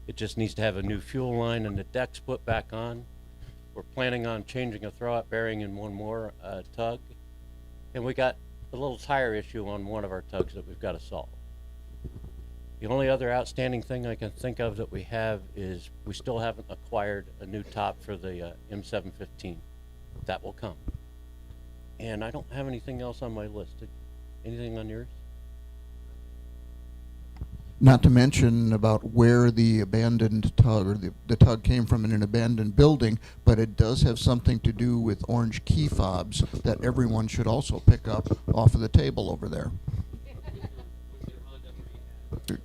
S20: It just needs to have a new fuel line and the deck's put back on. We're planning on changing a throw-out bearing in 1 more tug. And we got a little tire issue on 1 of our tugs that we've got to solve. The only other outstanding thing I can think of that we have is we still haven't acquired a new top for the M715. That will come. And I don't have anything else on my list. Anything on yours?
S1: Not to mention about where the abandoned tug or the tug came from in an abandoned building, but it does have something to do with orange key fobs that everyone should also pick up off of the table over there.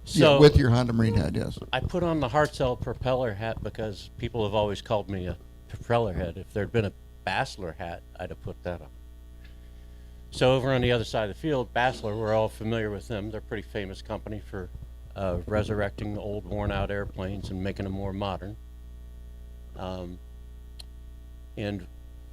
S20: So
S1: yeah, with your Honda Marine head, yes.
S20: I put on the Hartzell propeller hat because people have always called me a propeller head. If there'd been a Bassler hat, I'd have put that on. So over on the other side of the field, Bassler, we're all familiar with them. They're a pretty famous company for resurrecting old worn-out airplanes and making them more modern. And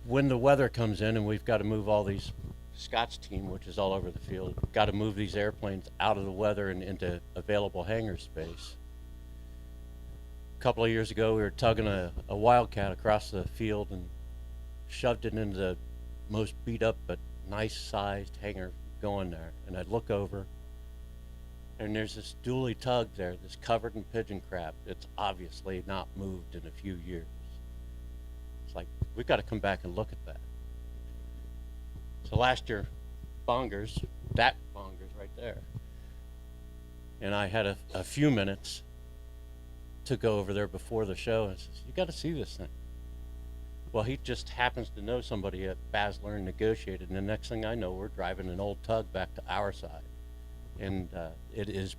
S20: when the weather comes in and we've got to move all these, Scott's team, which is all over the field, got to move these airplanes out of the weather and into available hangar space. A couple of years ago, we were tugging a Wildcat across the field and shoved it into the most beat up but nice sized hangar going there. And I'd look over, and there's this dually tug there that's covered in pigeon crap. It's obviously not moved in a few years. It's like, we've got to come back and look at that. So last year, Bongers, that Bongers right there, and I had a few minutes to go over there before the show and says, you got to see this thing. Well, he just happens to know somebody at Bassler and negotiated, and the next thing I know, we're driving an old tug back to our side. And it is,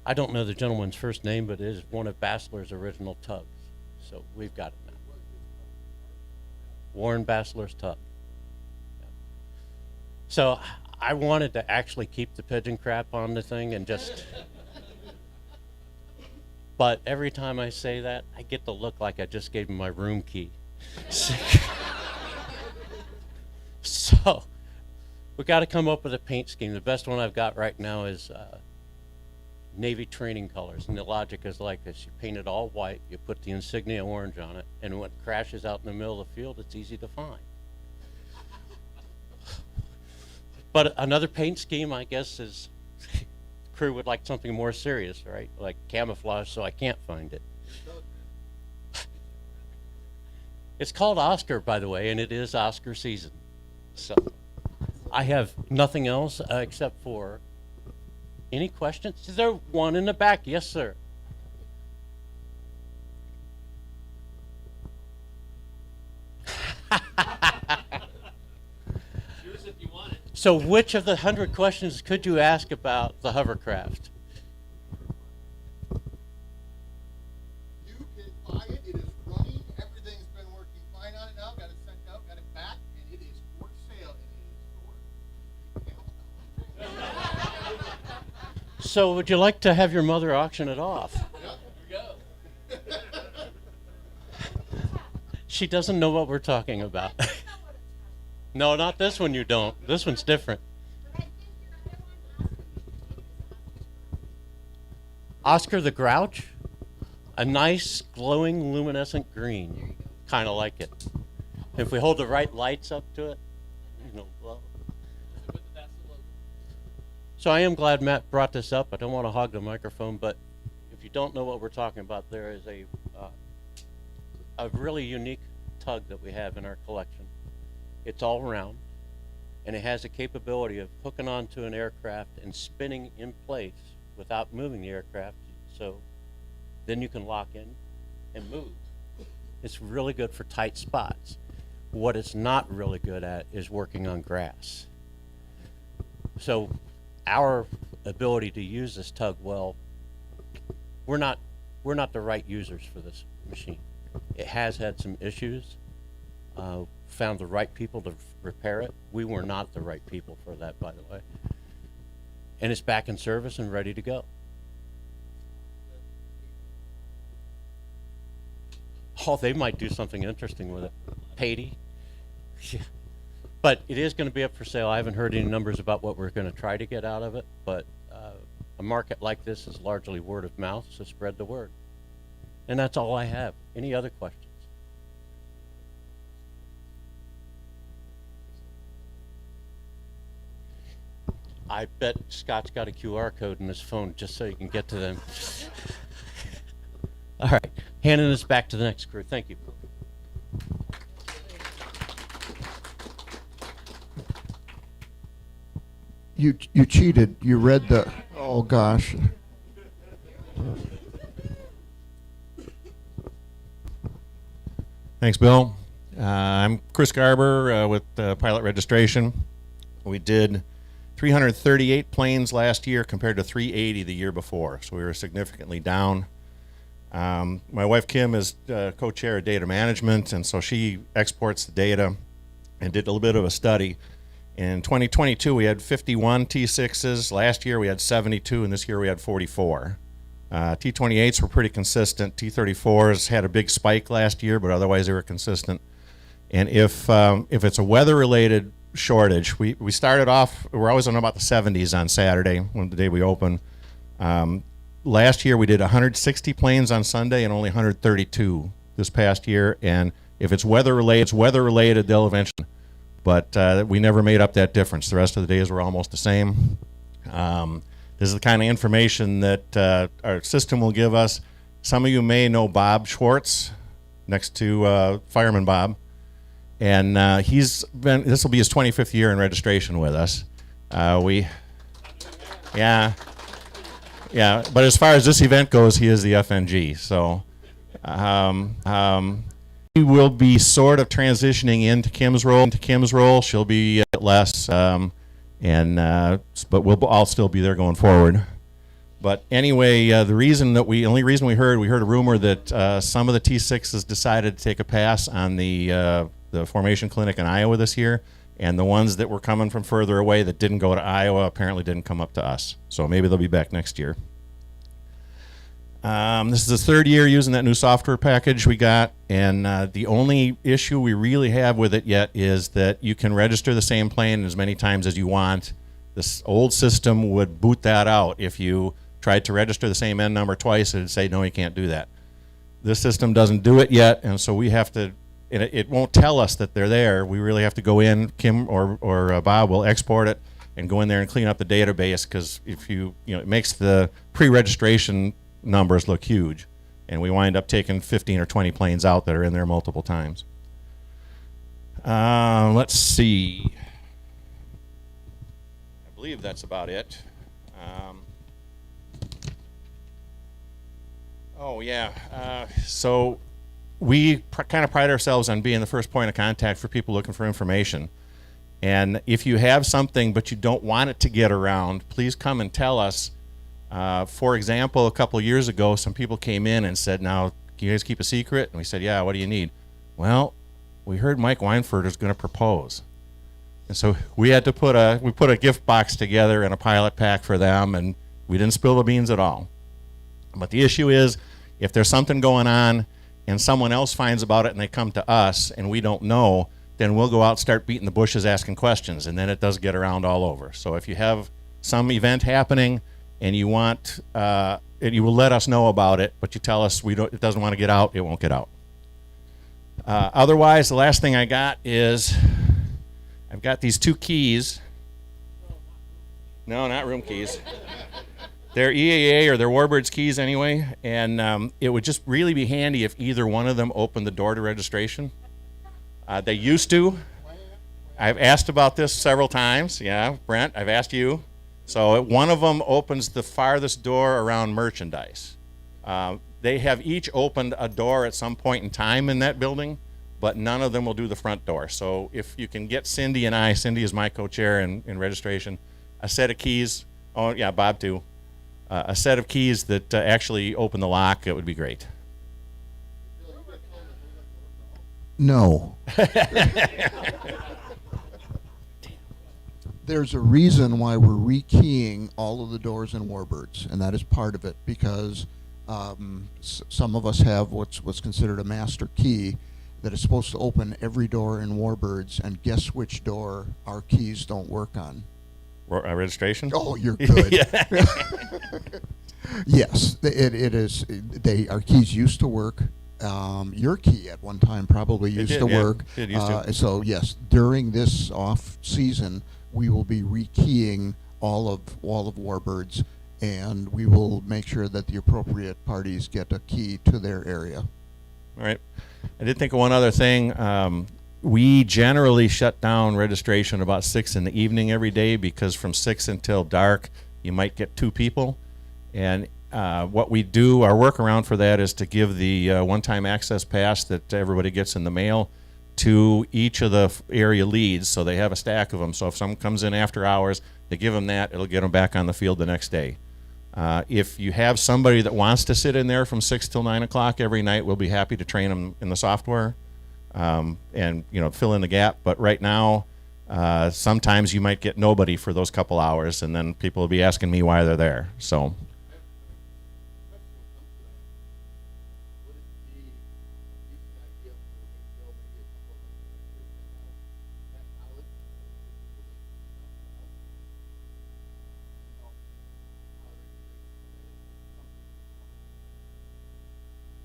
S20: I don't know the gentleman's first name, but it is one of Bassler's original tugs. So we've got it now. Warren Bassler's tug. So I wanted to actually keep the pigeon crap on the thing and just, but every time I say that, I get to look like I just gave him my room key. So we got to come up with a paint scheme. The best one I've got right now is Navy training colors. And the logic is like this. You paint it all white, you put the insignia orange on it, and when it crashes out in the middle of the field, it's easy to find. But another paint scheme, I guess, is crew would like something more serious, right? Like camouflage so I can't find it. It's called Oscar, by the way, and it is Oscar season. So I have nothing else except for any questions? Is there one in the back? Yes, sir. So which of the 100 questions could you ask about the hovercraft?
S1: You can buy it. It is running. Everything
S20: So would you like to have your mother auction it off? She doesn't know what we're talking about. No, not this one you don't. This one's different. Oscar the Grouch? A nice, glowing, luminescent green. Kind of like it. If we hold the right lights up to it, glow. So I am glad Matt brought this up. I don't want to hog the microphone, but if you don't know what we're talking about, there is a really unique tug that we have in our collection. It's all round, and it has the capability of hooking onto an aircraft and spinning in place without moving the aircraft. So then you can lock in and move. It's really good for tight spots. What it's not really good at is working on grass. So our ability to use this tug well, we're not the right users for this machine. It has had some issues. Found the right people to repair it. We were not the right people for that, by the way. And it's back in service and ready to go. Oh, they might do something interesting with it. Patey. Yeah. But it is going to be up for sale. I haven't heard any numbers about what we're going to try to get out of it, but a market like this is largely word of mouth, so spread the word. And that's all I have. Any other questions? I bet Scott's got a QR code in his phone just so you can get to them. All right, handing this back to the next crew. Thank you.
S1: You cheated. You read the. Oh gosh.
S14: Thanks, Bill. I'm Chris Garber with Pilot Registration. We did 338 planes last year compared to 380 the year before, so we were significantly down. My wife Kim is co-chair of data management, and so she exports the data and did a little bit of a study. In 2022, we had 51 T6s. Last year, we had 72, and this year we had 44. T28s were pretty consistent. T34s had a big spike last year, but otherwise they were consistent. And if it's a weather-related shortage, we started off, we're always on about the 70s on Saturday, when the day we open. Last year we did 160 planes on Sunday and only 132 this past year. And if it's weather-related, they'll eventually. But we never made up that difference. The rest of the days were almost the same. This is the kind of information that our system will give us. Some of you may know Bob Schwartz, next to Fireman Bob. And this will be his 25th year in registration with us. Yeah, but as far as this event goes, he is the FNG. So he will be sort of transitioning into Kim's role. She'll be less, but I'll still be there going forward. But anyway, the only reason we heard a rumor that some of the T6s decided to take a pass on the formation clinic in Iowa this year, and the ones that were coming from further away that didn't go to Iowa apparently didn't come up to us. So maybe they'll be back next year. This is the third year using that new software package we got, and the only issue we really have with it yet is that you can register the same plane as many times as you want. This old system would boot that out. If you tried to register the same N number twice, it would say, no, you can't do that. This system doesn't do it yet, and so we have to, and it won't tell us that they're there. We really have to go in, Kim or Bob will export it and go in there and clean up the database, because if it makes the pre-registration numbers look huge, and we wind up taking 15 or 20 planes out that are in there multiple times. Let's see. I believe that's about it. So we kind of pride ourselves on being the first point of contact for people looking for information. And if you have something but you don't want it to get around, please come and tell us. For example, a couple of years ago, some people came in and said, now, can you guys keep a secret? And we said, yeah, what do you need? Well, we heard Mike Weinfurt is going to propose. And so we had to put a gift box together and a pilot pack for them, and We didn't spill the beans at all. But the issue is, if there's something going on and someone else finds about it and they come to us and we don't know, then we'll go out and start beating the bushes asking questions, and then it does get around all over. So if you have some event happening and you want, and you will let us know about it, but you tell us it doesn't want to get out, it won't get out. Otherwise, the last thing I got is, I've got these 2 keys. No, not room keys. They're EAA or they're Warbirds keys anyway, and it would just really be handy if either one of them opened the door to registration. They used to. I've asked about this several times. Yeah, Brent, I've asked you. So one of them opens the farthest door around merchandise. They have each opened a door at some point in time in that building, but none of them will do the front door. So if you can get Cindy and I, Cindy is my co-chair in registration, a set of keys, oh yeah, Bob too, a set of keys that actually open the lock, it would be great.
S1: No. There's a reason why we're rekeying all of the doors in Warbirds, and that is part of it, because some of us have what's considered a master key that is supposed to open every door in Warbirds, and guess which door our keys don't work on?
S14: Registration?
S1: Oh, you're good. Yes, it is. Our keys used to work. Your key at one time probably used to work.
S14: It used to.
S1: So yes, during this off season, we will be rekeying all of Warbirds, and we will make sure that the appropriate parties get a key to their area.
S14: All right. I did think of one other thing. We generally shut down registration about 6 in the evening every day, because from 6 until dark, you might get 2 people. And what we do, our workaround for that is to give the one-time access pass that everybody gets in the mail to each of the area leads, so they have a stack of them. So if someone comes in after hours, they give them that, it'll get them back on the field the next day. If you have somebody that wants to sit in there from 6 till 9 o'clock every night, we'll be happy to train them in the software and fill in the gap. But right now, sometimes you might get nobody for those couple hours, and then people will be asking me why they're there. So.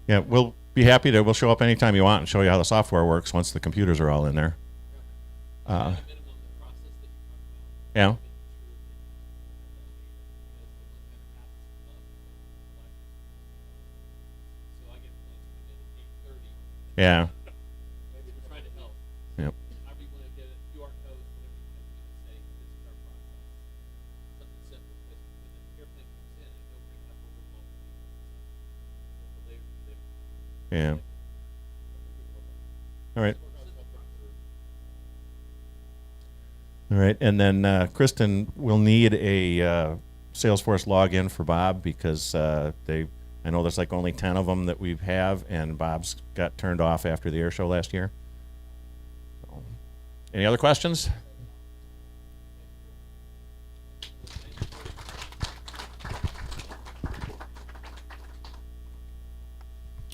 S14: Yeah, we'll be happy to. We'll show up anytime you want and show you how the software works once the computers are all in there. Yeah. Yeah. Yep. Yeah. All right. All right, and then Kristen will need a Salesforce login for Bob, because I know there's like only 10 of them that we have, and Bob's got turned off after the air show last year. Any other questions?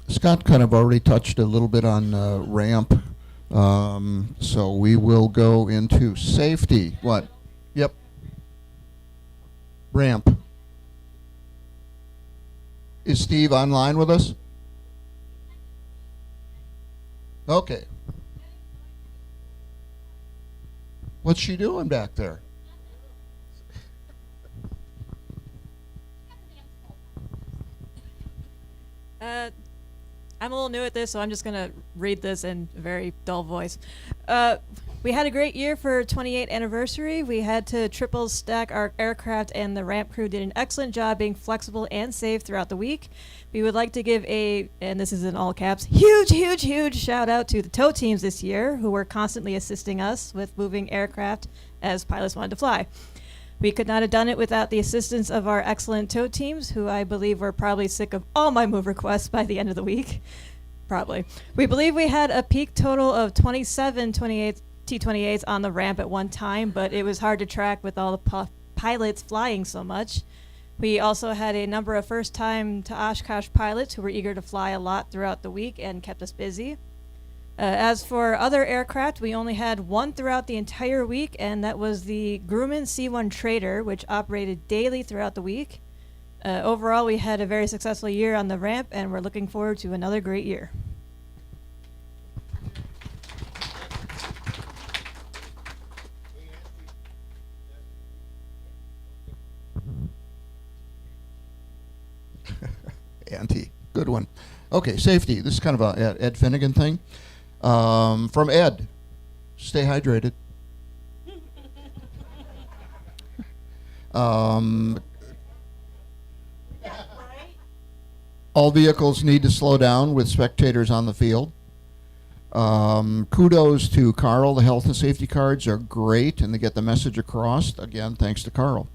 S1: Scott kind of already touched a little bit on ramp, so we will go into safety. What? Yep. Ramp. Is Steve online with us? Okay. What's she doing back there?
S2: I'm a little new at this, so I'm just going to read this in a very dull voice. We had a great year for 28th anniversary. We had to triple stack our aircraft, and the ramp crew did an excellent job being flexible and safe throughout the week. We would like to give and this is in all caps, huge shout out to the tow teams this year, who were constantly assisting us with moving aircraft as pilots wanted to fly. We could not have done it without the assistance of our excellent tow teams, who I believe were probably sick of all my move requests by the end of the week. Probably. We believe we had a peak total of 27 T-28s on the ramp at one time, but it was hard to track with all the pilots flying so much.
S21: We also had a number of first-time to Oshkosh pilots who were eager to fly a lot throughout the week and kept us busy. As for other aircraft, we only had one throughout the entire week, and that was the Grumman C-1 Trader, which operated daily throughout the week. Overall, we had a very successful year on the ramp, and we're looking forward to another great year.
S1: Auntie, good one. Okay, safety. This is kind of a Ed Finnegan thing. From Ed, stay hydrated. All vehicles need to slow down with spectators on the field. Kudos to Carl. The health and safety cards are great, and they get the message across. Again, thanks to Carl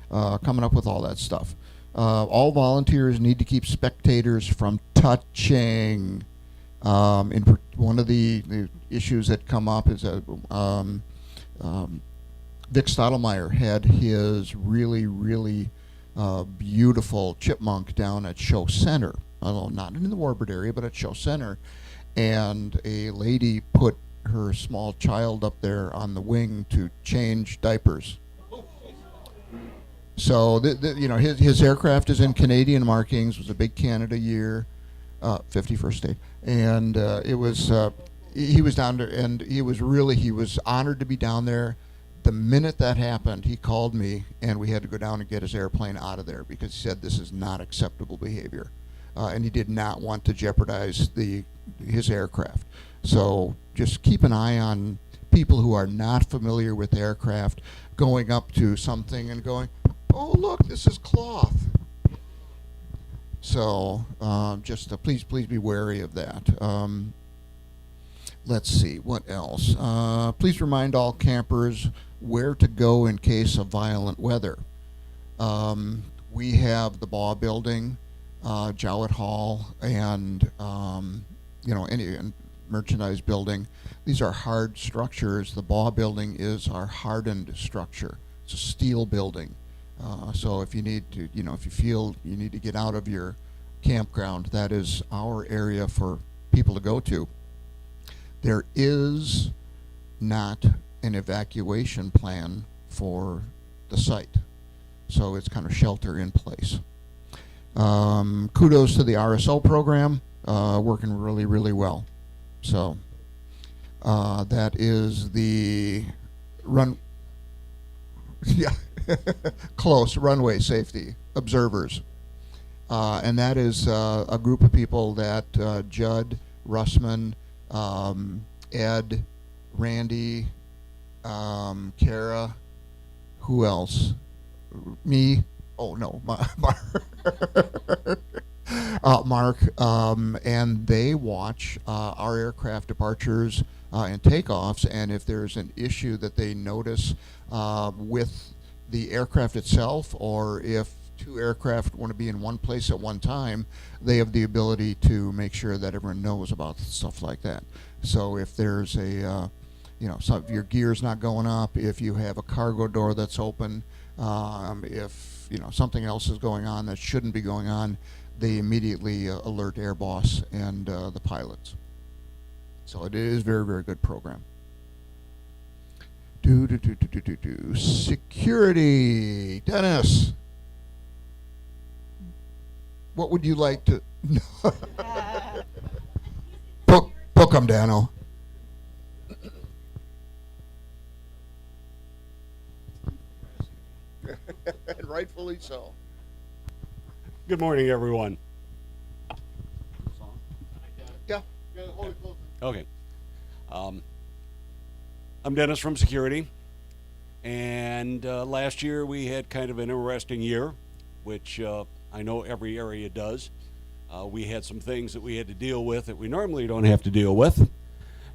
S1: coming up with all that stuff. All volunteers need to keep spectators from touching. One of the issues that come up is that Vic Stottlemyre had his really beautiful chipmunk down at Show Center, although not in the Warbird area, but at Show Center, and a lady put her small child up there on the wing to change diapers. So his aircraft is in Canadian markings. It was a big Canada year, 51st state, and he was down there, and he was honored to be down there. The minute that happened, he called me, and we had to go down and get his airplane out of there because he said this is not acceptable behavior, and he did not want to jeopardize his aircraft. So just keep an eye on people who are not familiar with aircraft going up to something and going, "Oh, look, this is cloth." So please be wary of that. Let's see, what else? Please remind all campers where to go in case of violent weather. We have the Baugh Building, Jowett Hall, and any merchandise building. These are hard structures. The Baugh Building is our hardened structure. It's a steel building. So if you need to, if you feel you need to get out of your campground, that is our area for people to go to. There is not an evacuation plan for the site, so it's kind of shelter in place. Kudos to the RSO program, working really well. So that is the close runway safety observers, and that is a group of people that Judd, Russman, Ed, Randy, Kara, who else? Me. Oh no, Mark, and they watch our aircraft departures and takeoffs, and if there's an issue that they notice with the aircraft itself, or if two aircraft want to be in one place at one time, they have the ability to make sure that everyone knows about stuff like that. So if there's a, some of your gear's not going up, if you have a cargo door that's open, if something else is going on that shouldn't be going on, they immediately alert Air Boss and the pilots. So it is a very good program. Security, Dennis. What would you like to? Book 'em, Dano. And rightfully so.
S22: Good morning, everyone.
S1: Yeah. Hold it close.
S22: Okay. I'm Dennis from Security, and last year we had kind of an interesting year, which I know every area does. We had some things that we had to deal with that we normally don't have to deal with,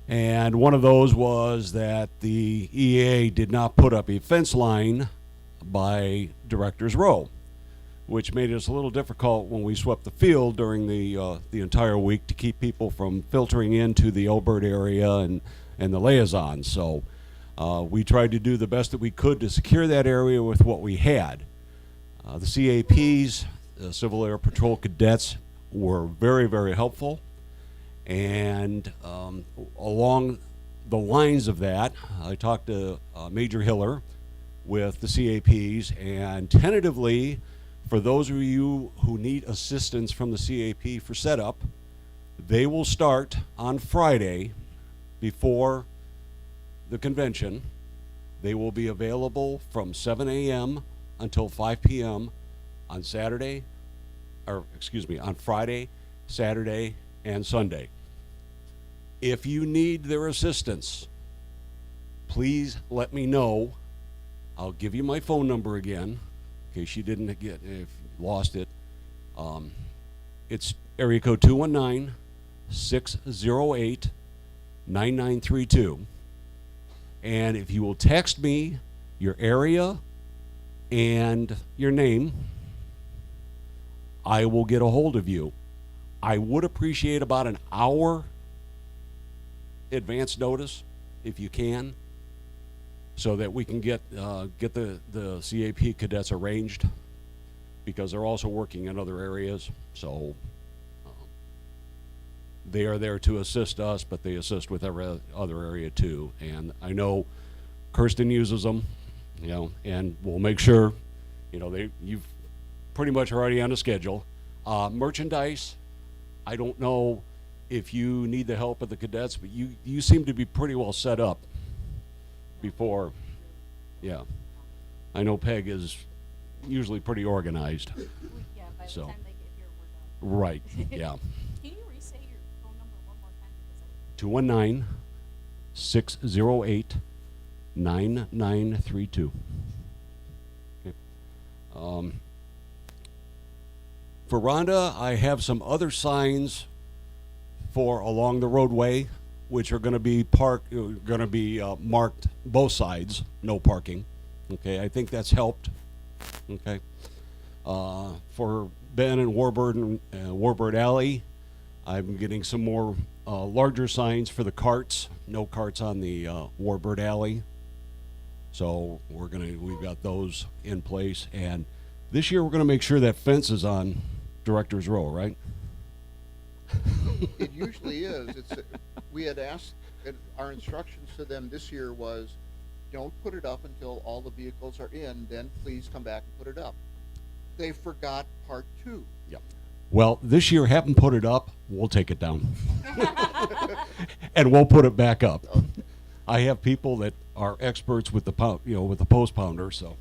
S22: and one of those was that the EA did not put up a fence line by Director's Row, which made it a little difficult when we swept the field during the entire week to keep people from filtering into the Wabird area and the liaisons. So we tried to do the best that we could to secure that area with what we had. The CAPs, the Civil Air Patrol cadets, were very, very helpful. And along the lines of that, I talked to Major Hiller with the CAPs, and tentatively, for those of you who need assistance from the CAP for setup, they will start on Friday before the convention. They will be available from 7 a.m. until 5 p.m. on on Friday, Saturday, and Sunday. If you need their assistance, please let me know. I'll give you my phone number again, in case you didn't if you lost it. It's area code 219-608-9932. And if you will text me your area and your name, I will get a hold of you. I would appreciate about an hour advance notice, if you can, so that we can get the CAP cadets arranged, because they're also working in other areas. So they are there to assist us, but they assist with every other area too. And I know Kirsten uses them, and we'll make sure, you've pretty much already on the schedule. Merchandise, I don't know if you need the help of the cadets, but you seem to be pretty well set up before. Yeah, I know Peg is usually pretty organized.
S2: Yeah, by
S22: so.
S2: the time they get here, we're done.
S22: Right, yeah.
S2: Can you re-say your phone number one more time?
S22: 219-608-9932. Okay. For Rhonda, I have some other signs for along the roadway, which are going to be marked both sides, no parking. Okay, I think that's helped. Okay, for Ben and Warbird and Warbird Alley, I'm getting some more larger signs for the carts. No carts on the Warbird Alley. So we've got those in place, and this year we're gonna make sure that fence is on Director's Row, right?
S1: It usually is. We had asked, our instructions to them this year was, don't put it up until all the vehicles are in, then please come back and put it up. They forgot part 2.
S22: Yep. Well, this year, have them put it up, we'll take it down. And we'll put it back up. I have people that are experts with the post pounder, so,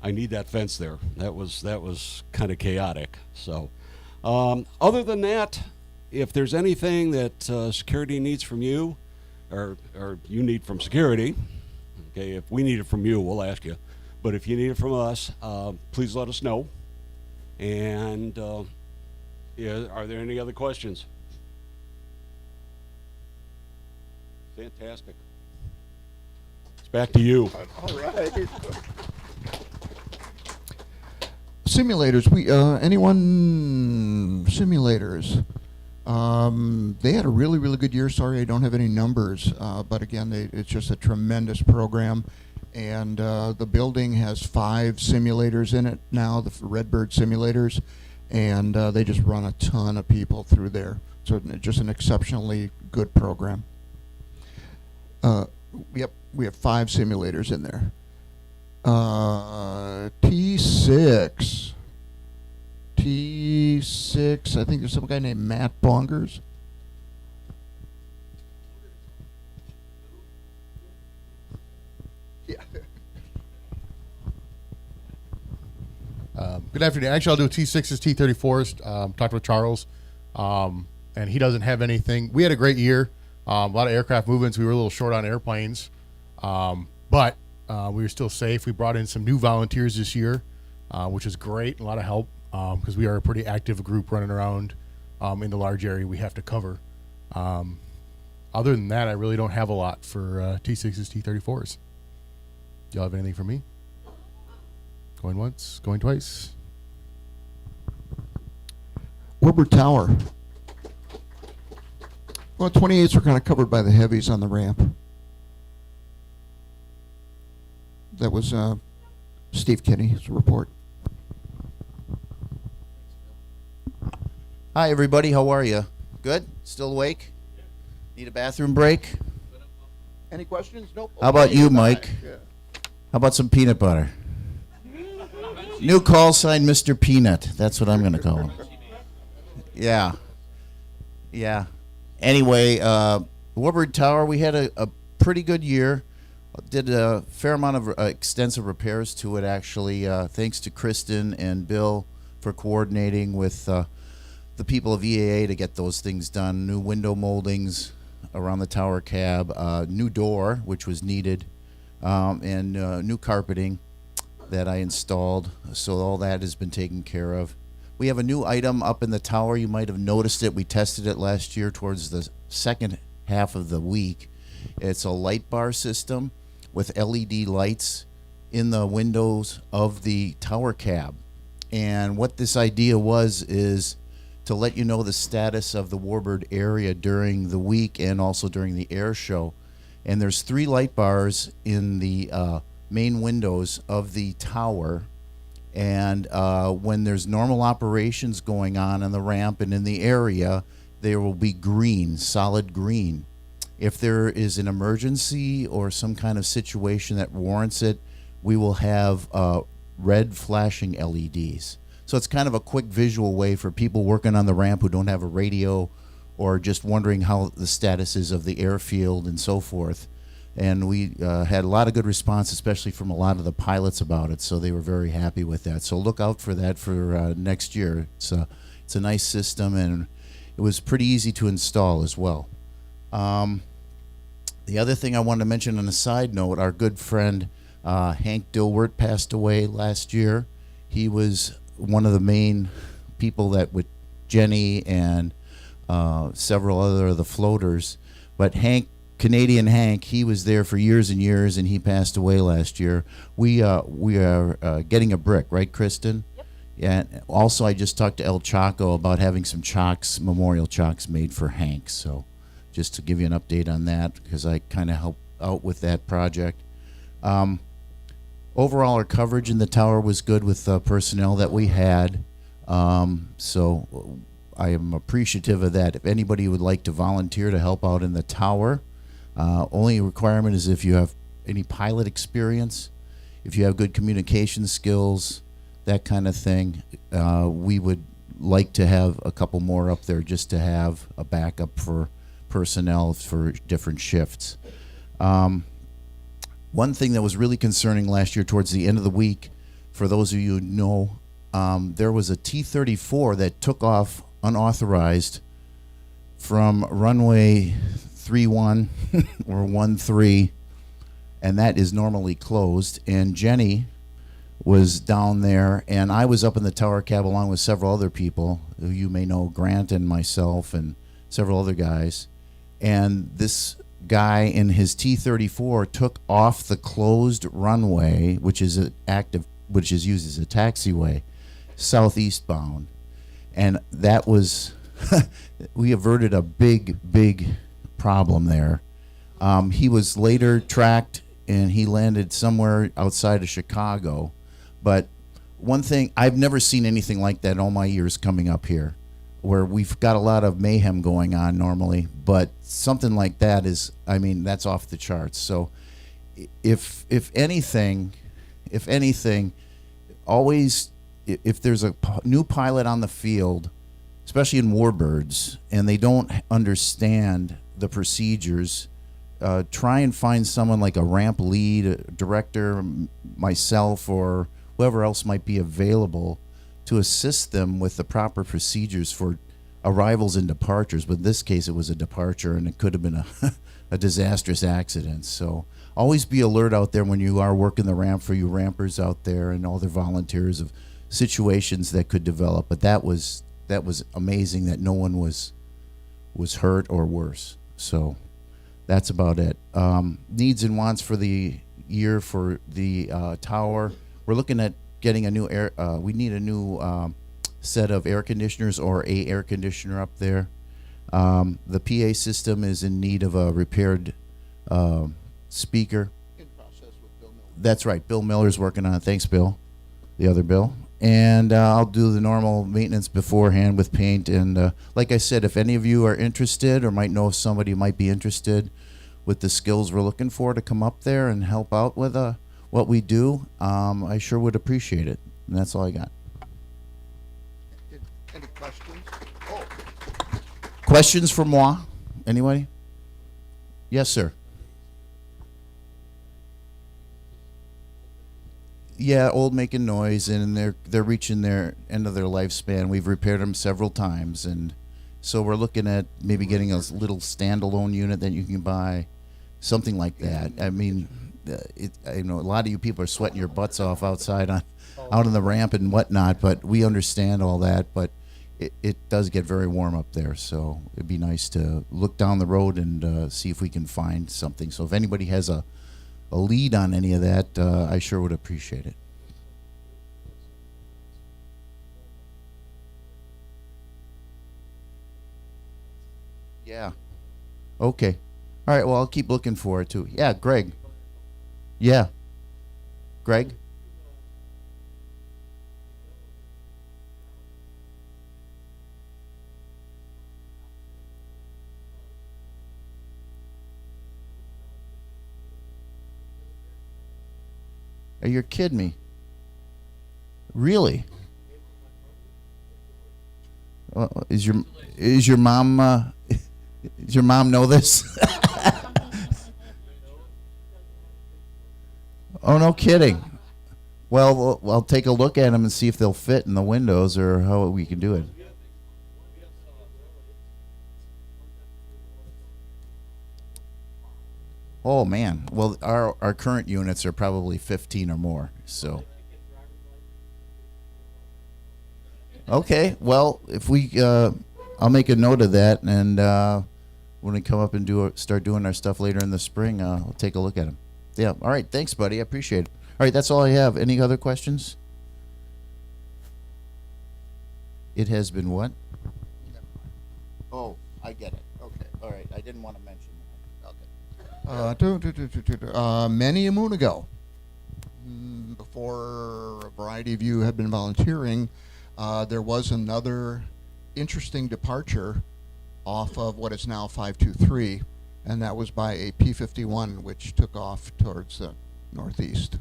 S22: I need that fence there. That was kind of chaotic. So, other than that, if there's anything that security needs from you, or you need from security, okay, if we need it from you, we'll ask you. But if you need it from us, please let us know. And are there any other questions? Fantastic. It's back to you.
S1: All right. Simulators. Simulators. They had a really, really good year. Sorry, I don't have any numbers, but again, it's just a tremendous program. And the building has 5 simulators in it now, the Redbird simulators, and they just run a ton of people through there. So just an exceptionally good program. Yep, we have 5 simulators in there. T6. I think there's some guy named Matt Bongers. Yeah.
S3: Good afternoon. Actually, I'll do T6s, T34s. Talked with Charles, and he doesn't have anything. We had a great year. A lot of aircraft movements. We were a little short on airplanes, but we were still safe. We brought in some new volunteers this year, which is great. A lot of help because we are a pretty active group running around in the large area we have to cover. Other than that, I really don't have a lot for T6s, T34s. Do y'all have anything for me? Going once, going twice.
S1: Warbird Tower. Well, 28s were kind of covered by the heavies on the ramp. That was Steve Kinney's report.
S4: Hi, everybody. How are you? Good? Still awake? Need a bathroom break?
S1: Any questions? Nope.
S4: How about
S1: Okay,
S4: you,
S1: bye.
S4: Mike?
S1: Yeah.
S4: How about some peanut butter? New call sign, Mr. Peanut. That's what I'm going to call him. Yeah. Yeah. Anyway, Warbird Tower, we had a pretty good year. Did a fair amount of extensive repairs to it, actually. Thanks to Kristen and Bill for coordinating with the people of EAA to get those things done. New window moldings around the tower cab, new door, which was needed, and new carpeting that I installed. So all that has been taken care of. We have a new item up in the tower. You might have noticed it. We tested it last year towards the second half of the week. It's a light bar system with LED lights in the windows of the tower cab. And what this idea was is to let you know the status of the Warbird area during the week and also during the air show. And there's 3 light bars in the main windows of the tower. And when there's normal operations going on the ramp and in the area, there will be green, solid green. If there is an emergency or some kind of situation that warrants it, we will have red flashing LEDs. So it's kind of a quick visual way for people working on the ramp who don't have a radio or just wondering how the status is of the airfield and so forth. And we had a lot of good response, especially from a lot of the pilots about it, so they were very happy with that. So look out for that for next year. It's a nice system, and it was pretty easy to install as well. The other thing I wanted to mention on a side note, our good friend Hank Dilwert passed away last year. He was one of the main people that with Jenny and several other of the floaters. But Hank, Canadian Hank, he was there for years and years, and he passed away last year. We are getting a brick, right, Kristen? Yep. Yeah. And also, I just talked to El Chocko about having some chocks, memorial chocks made for Hank. So just to give you an update on that, because I kind of helped out with that project. Overall, our coverage in the tower was good with the personnel that we had. So I am appreciative of that. If anybody would like to volunteer to help out in the tower, only requirement is if you have any pilot experience, if you have good communication skills, that kind of thing. We would like to have a couple more up there just to have a backup for personnel for different shifts. One thing that was really concerning last year towards the end of the week, for those of you who know, there was a T-34 that took off unauthorized from runway 31 or 13, and that is normally closed. And Jenny was down there, and I was up in the tower cab along with several other people who you may know, Grant and myself and several other guys. And this guy in his T-34 took off the closed runway, which is used as a taxiway, southeast bound, and that was we averted a big problem there. He was later tracked, and he landed somewhere outside of Chicago. But one thing, I've never seen anything like that in all my years coming up here, where we've got a lot of mayhem going on normally, but something like that is, I mean, that's off the charts. So if anything, always, if there's a new pilot on the field, especially in Warbirds, and they don't understand the procedures, try and find someone like a ramp lead, a director, myself, or whoever else might be available to assist them with the proper procedures for arrivals and departures. But in this case, it was a departure, and it could have been a disastrous accident. So always be alert out there when you are working the ramp, for you rampers out there and all the volunteers, of situations that could develop. But that was amazing that no one was hurt or worse. So that's about it. Needs and wants for the year for the tower. We're looking at getting a new air. We need a new set of air conditioners or a air conditioner up there. The PA system is in need of a repaired speaker. That's right. Bill Miller's working on it. Thanks, Bill. The other Bill. And I'll do the normal maintenance beforehand with paint. And like I said, if any of you are interested or might know if somebody might be interested with the skills we're looking for to come up there and help out with what we do, I sure would appreciate it. And that's all I got.
S1: Any questions?
S4: Questions for moi? Anybody? Yes, sir. Yeah, old making noise, and they're reaching their end of their lifespan. We've repaired them several times, and so we're looking at maybe getting a little standalone unit that you can buy, something like that. I mean, I know a lot of you people are sweating your butts off outside out on the ramp and whatnot, but we understand all that. But it does get very warm up there, so it'd be nice to look down the road and see if we can find something. So if anybody has a lead on any of that, I sure would appreciate it. Yeah. Okay. All right, well, I'll keep looking for it too. Yeah, Greg. Yeah. Greg? Are you kidding me? Really? Is your mom does your mom know this? Oh, no kidding. Well, I'll take a look at them and see if they'll fit in the windows or how we can do it. Oh man, well our current units are probably 15 or more, so. Okay, well if we, I'll make a note of that, and when we come up and start doing our stuff later in the spring, I'll take a look at them. Yeah, all right, thanks buddy, I appreciate it. All right, that's all I have. Any other questions? It has been what? Oh, I get it. Okay, all right, I didn't want to mention.
S1: Many a moon ago, before a variety of you had been volunteering, there was another interesting departure off of what is now 523, and that was by a P-51, which took off towards the northeast.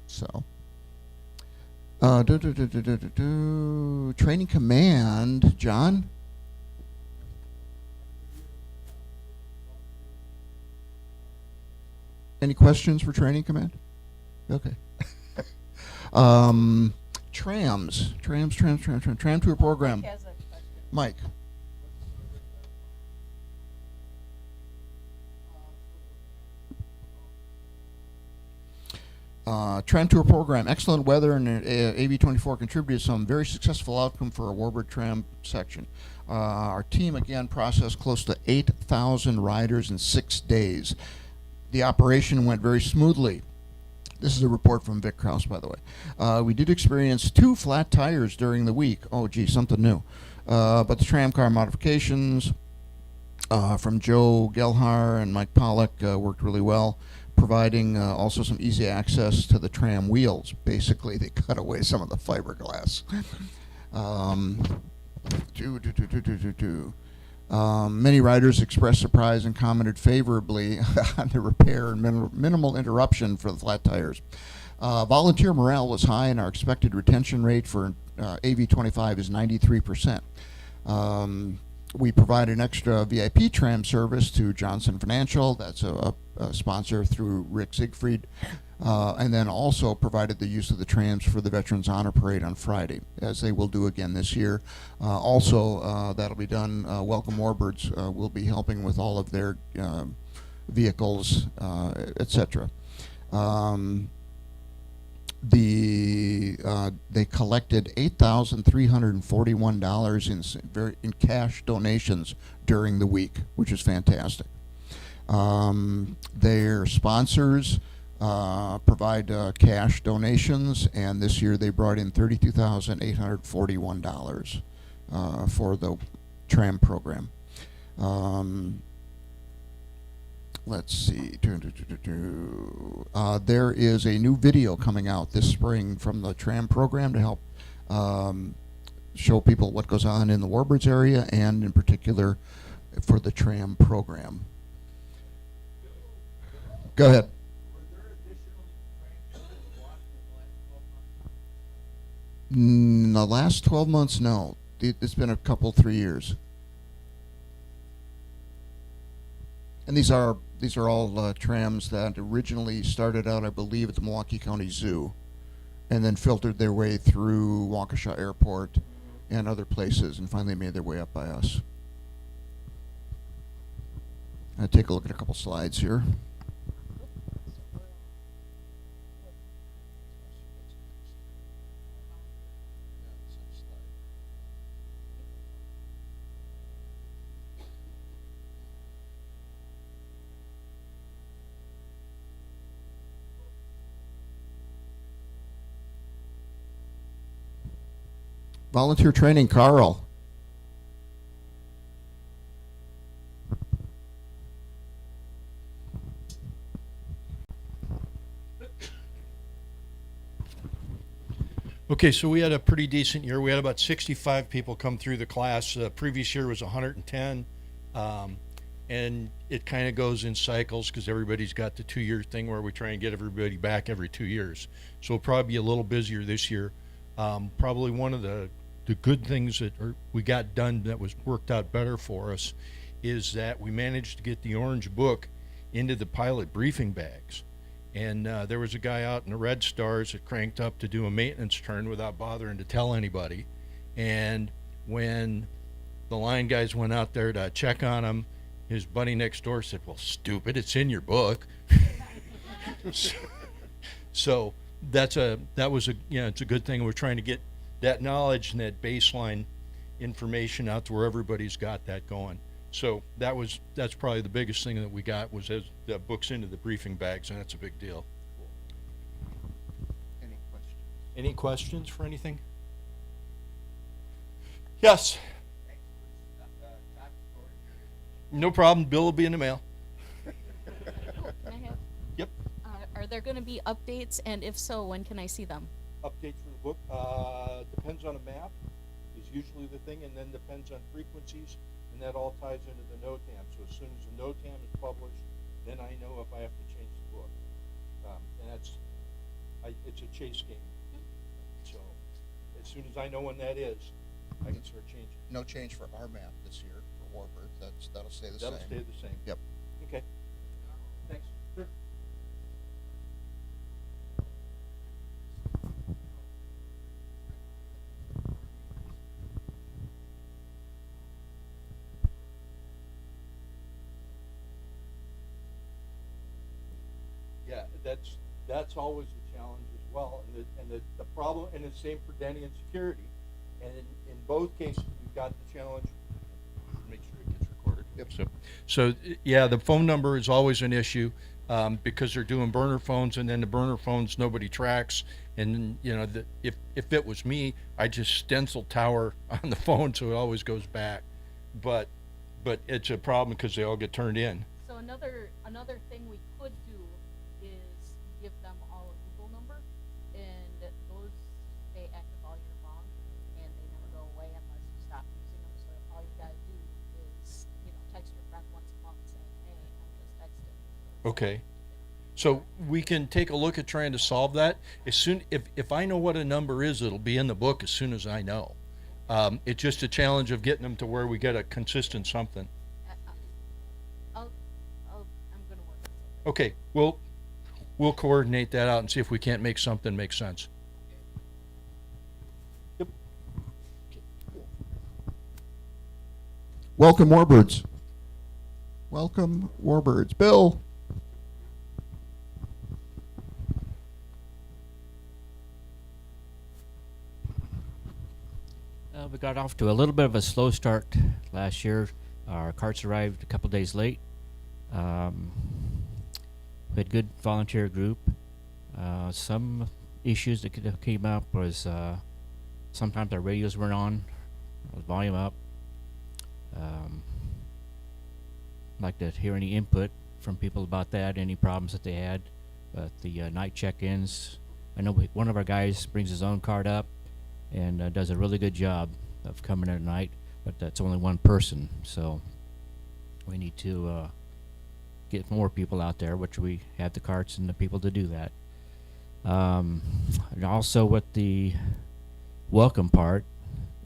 S1: So. Training command, John? Any questions for training command? Okay. Tram tour program. Mike. Tram tour program, excellent weather, and AV24 contributed some very successful outcome for our Warbird tram section. Our team again processed close to 8,000 riders in 6 days. The operation went very smoothly. This is a report from Vic Krause, by the way. We did experience 2 flat tires during the week. Oh, gee, something new. But the tram car modifications from Joe Gelhar and Mike Pollack worked really well, providing also some easy access to the tram wheels. Basically, they cut away some of the fiberglass. Many riders expressed surprise and commented favorably on the repair and minimal interruption for the flat tires. Volunteer morale was high, and our expected retention rate for AV25 is 93%. We provide an extra VIP tram service to Johnson Financial. That's a sponsor through Rick Siegfried. And then also provided the use of the trams for the Veterans Honor Parade on Friday, as they will do again this year. Also, that'll be done. Welcome Warbirds will be helping with all of their vehicles, etc. They collected $8,341 in cash donations during the week, which is fantastic. Their sponsors provide cash donations, and this year they brought in $32,841 for the tram program. Let's see. There is a new video coming out this spring from the tram program to help show people what goes on in the Warbirds area, and in particular for the tram program. Go ahead. In the last 12 months, no. It's been a couple, 3 years. And these are all trams that originally started out, I believe, at the Milwaukee County Zoo, and then filtered their way through Waukesha Airport and other places, and finally made their way up by us. I'll take a look at a couple slides here. Volunteer training, Carl.
S6: Okay, so we had a pretty decent year. We had about 65 people come through the class. Previous year was 110. And it kind of goes in cycles because everybody's got the 2-year thing where we try and get everybody back every 2 years. So we'll probably be a little busier this year. Probably one of the good things that we got done that was worked out better for us is that we managed to get the orange book into the pilot briefing bags. And there was a guy out in the Red Stars that cranked up to do a maintenance turn without bothering to tell anybody. And when the line guys went out there to check on him, his buddy next door said, "Well, stupid, it's in your book." So it's a good thing. We're trying to get that knowledge and that baseline information out to where everybody's got that going. So that's probably the biggest thing that we got was as the books into the briefing bags, and that's a big deal. Any questions for anything? Yes. No problem. Bill will be in the mail.
S2: Can I have?
S6: Yep.
S2: Are there going to be updates, and if so, when can I see them?
S6: Updates for the book depends on a map is usually the thing, and then depends on frequencies, and that all ties into the NOTAM. So as soon as the NOTAM is published, then I know if I have to change the book, and it's a chase game. So as soon as I know when that is, I can start changing.
S1: No change for our map this year for Warbird. That'll stay the same.
S6: That'll stay the same.
S1: Yep.
S6: Okay. Thanks. Sure. Yeah, that's always a challenge as well, and the problem, and the same for Denny and security, and in both cases we've got the challenge. Make sure it gets recorded. Yep. So yeah, the phone number is always an issue because they're doing burner phones, and then the burner phones nobody tracks, and if it was me, I just stencil tower on the phone so it always goes back, but it's a problem because they all get turned in.
S2: So another thing we could do is give them all a Google number, and those stay active all year long, and they never go away unless you stop using them. So all you gotta do is text your friend once a month saying, "Hey, I'm just texting."
S6: Okay. So we can take a look at trying to solve that. As soon if I know what a number is, it'll be in the book as soon as I know. It's just a challenge of getting them to where we get a consistent something.
S2: I'm gonna work on something.
S6: Okay, we'll coordinate that out and see if we can't make something make sense. Yep.
S1: Welcome, Warbirds. Welcome, Warbirds. Bill.
S7: We got off to a little bit of a slow start last year. Our carts arrived a couple days late. We had good volunteer group. Some issues that came up was sometimes our radios weren't on, volume up. like to hear any input from people about that, any problems that they had. But the night check-ins, I know one of our guys brings his own cart up and does a really good job of coming at night, but that's only one person, so we need to get more people out there, which we have the carts and the people to do that. And also with the welcome part,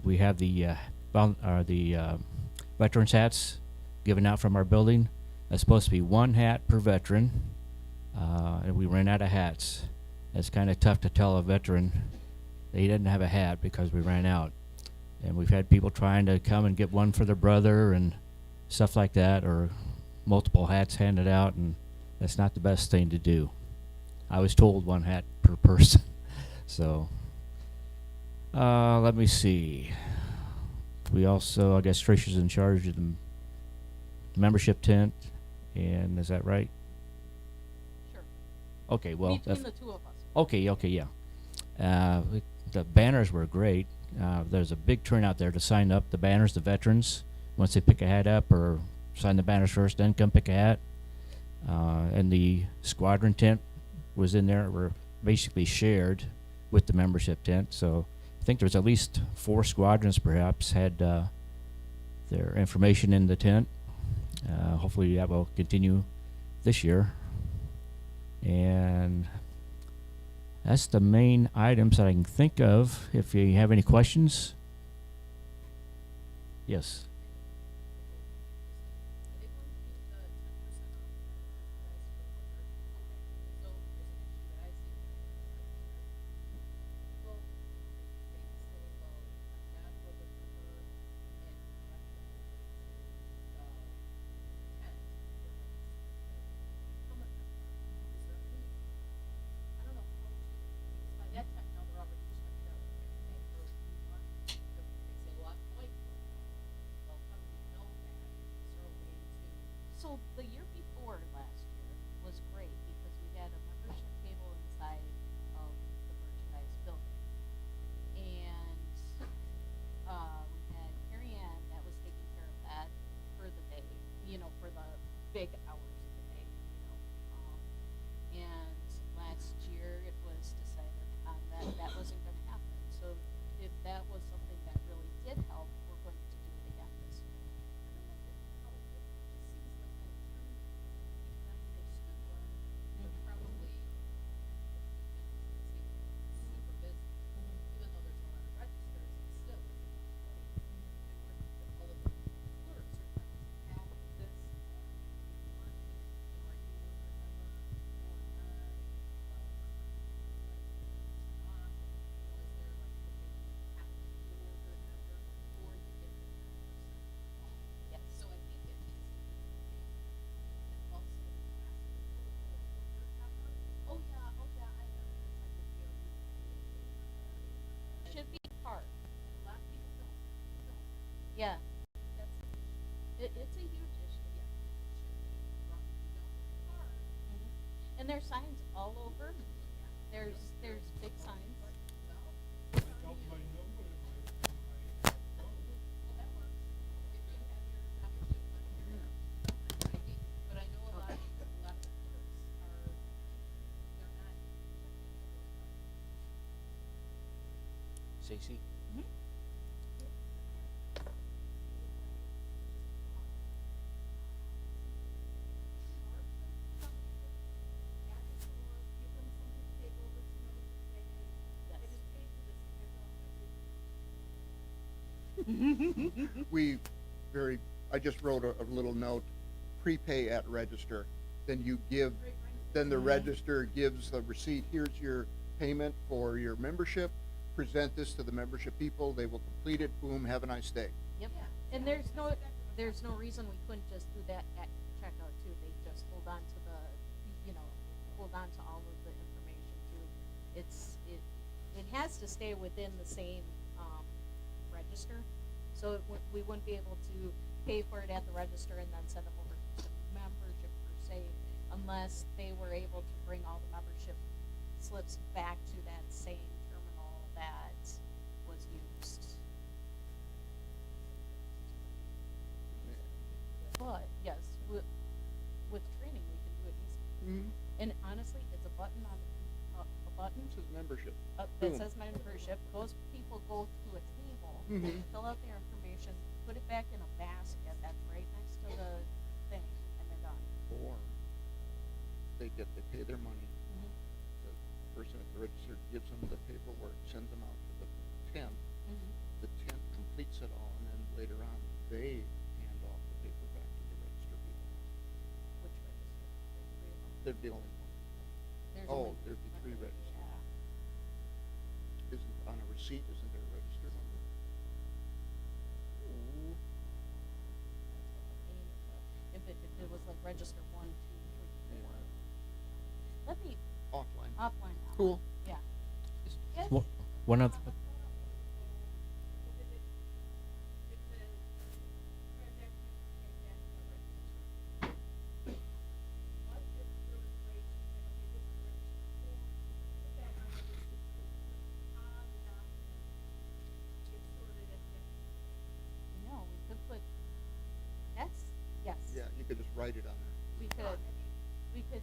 S7: we have the veterans hats given out from our building. That's supposed to be one hat per veteran, and we ran out of hats. It's kind of tough to tell a veteran that he didn't have a hat because we ran out. And we've had people trying to come and get one for their brother and stuff like that, or multiple hats handed out, and that's not the best thing to do. I was told one hat per person. So let me see. We also, I guess Tricia's in charge of the membership tent, and is that right?
S2: Sure.
S7: Okay, well,
S2: Between the two of us.
S7: Okay, yeah. The banners were great. There's a big turnout there to sign up the banners, the veterans, once they pick a hat up, or sign the banners first, then come pick a hat. And the squadron tent was in there. We're basically shared with the membership tent. So I think there's at least 4 squadrons perhaps had their information in the tent. Hopefully that will continue this year. And that's the main items that I can think of. If you have any questions. Yes.
S2: So the year before last year was great because we had a membership table inside of the merchandise building. And we had Carrie Ann that was taking care of that for the day, for the big hours of the day, and last year it was decided on that that wasn't going to happen. So if that was something that really did help, we're going to do it again this year. Should be hard. A lot of people don't. Yeah. It's a huge issue, yeah. And there's signs all over. There's big signs. But I know a lot of clerks are, they're not.
S7: Stacy?
S1: I just wrote a little note, prepay at register. Then the register gives the receipt, here's your payment for your membership, present this to the membership people, they will complete it, boom, have a nice day.
S2: Yep. And there's no reason we couldn't just do that at checkout too. They just hold on to hold on to all of the information too. It has to stay within the same register. So we wouldn't be able to pay for it at the register and then send them over to membership per se, unless they were able to bring all the membership slips back to that same terminal that was used. But yes, that says membership. Those people go to a table,
S1: Mhm.
S2: fill out their information, put it back in a basket that's right next to the thing, and they're done.
S1: Or they pay their money.
S2: Mhm.
S1: The person at the register gives them the paperwork, sends them out to the tent.
S2: Mhm.
S1: The tent completes it all, and then later on, they hand off the paper back to the register people.
S2: Which register? There's 3 of them.
S1: There'd be only one.
S2: There's
S1: Oh,
S2: only
S1: there'd be 3 registers.
S2: Yeah.
S1: Isn't, on a receipt, isn't there a register number?
S2: Ooh. If it was like register 1, 2, 3, 4. Let me
S1: Offline.
S2: offline.
S1: Cool.
S2: Yeah.
S7: One of
S2: No, we could put X. Yes.
S1: Yeah, you could just write it on there.
S2: We could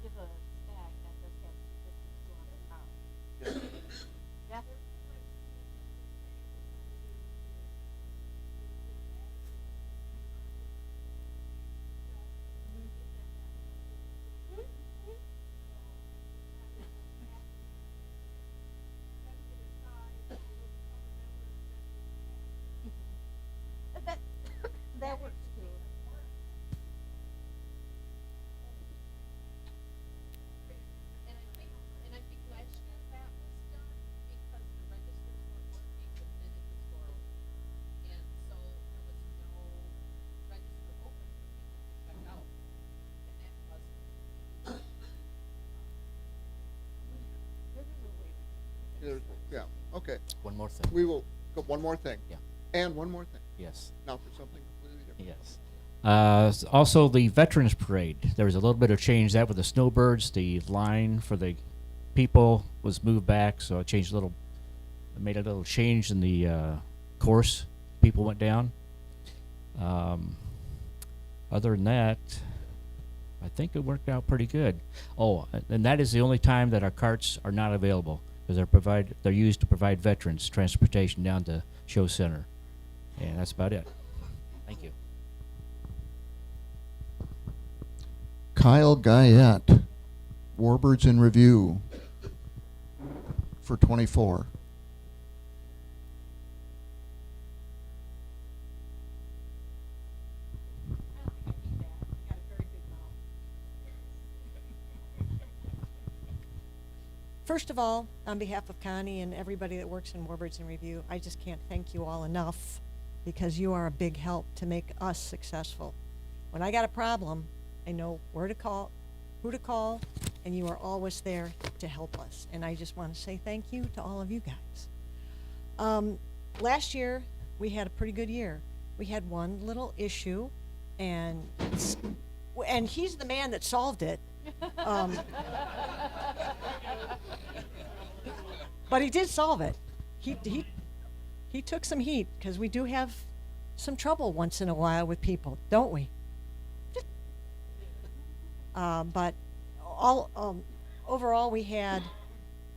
S2: give a stack that just has 250, 200 pounds. Yeah. That that works too.
S8: And I think last year that was done because the registers weren't working the minute the store opened. And so there was no register open for people to check out. And that was.
S1: Yeah, okay.
S7: One more thing.
S1: We will, go one more thing.
S7: Yeah.
S1: And one more thing.
S7: Yes.
S1: Now for something completely different.
S7: Yes. Also, the Veterans Parade. There was a little bit of change that with the snowbirds. The line for the people was moved back, so I changed a little. I made a little change in the course people went down. Other than that, I think it worked out pretty good. Oh, and that is the only time that our carts are not available because they're used to provide veterans transportation down to Show Center, and that's about it. Thank you.
S1: Kyle Guyette, Warbirds in Review for 24.
S9: First of all, on behalf of Connie and everybody that works in Warbirds in Review, I just can't thank you all enough because you are a big help to make us successful. When I got a problem, I know where to call, who to call, and you are always there to help us. And I just want to say thank you to all of you guys. Last year, we had a pretty good year. We had one little issue, and he's the man that solved it. But he did solve it. He took some heat because we do have some trouble once in a while with people, don't we? But overall, we had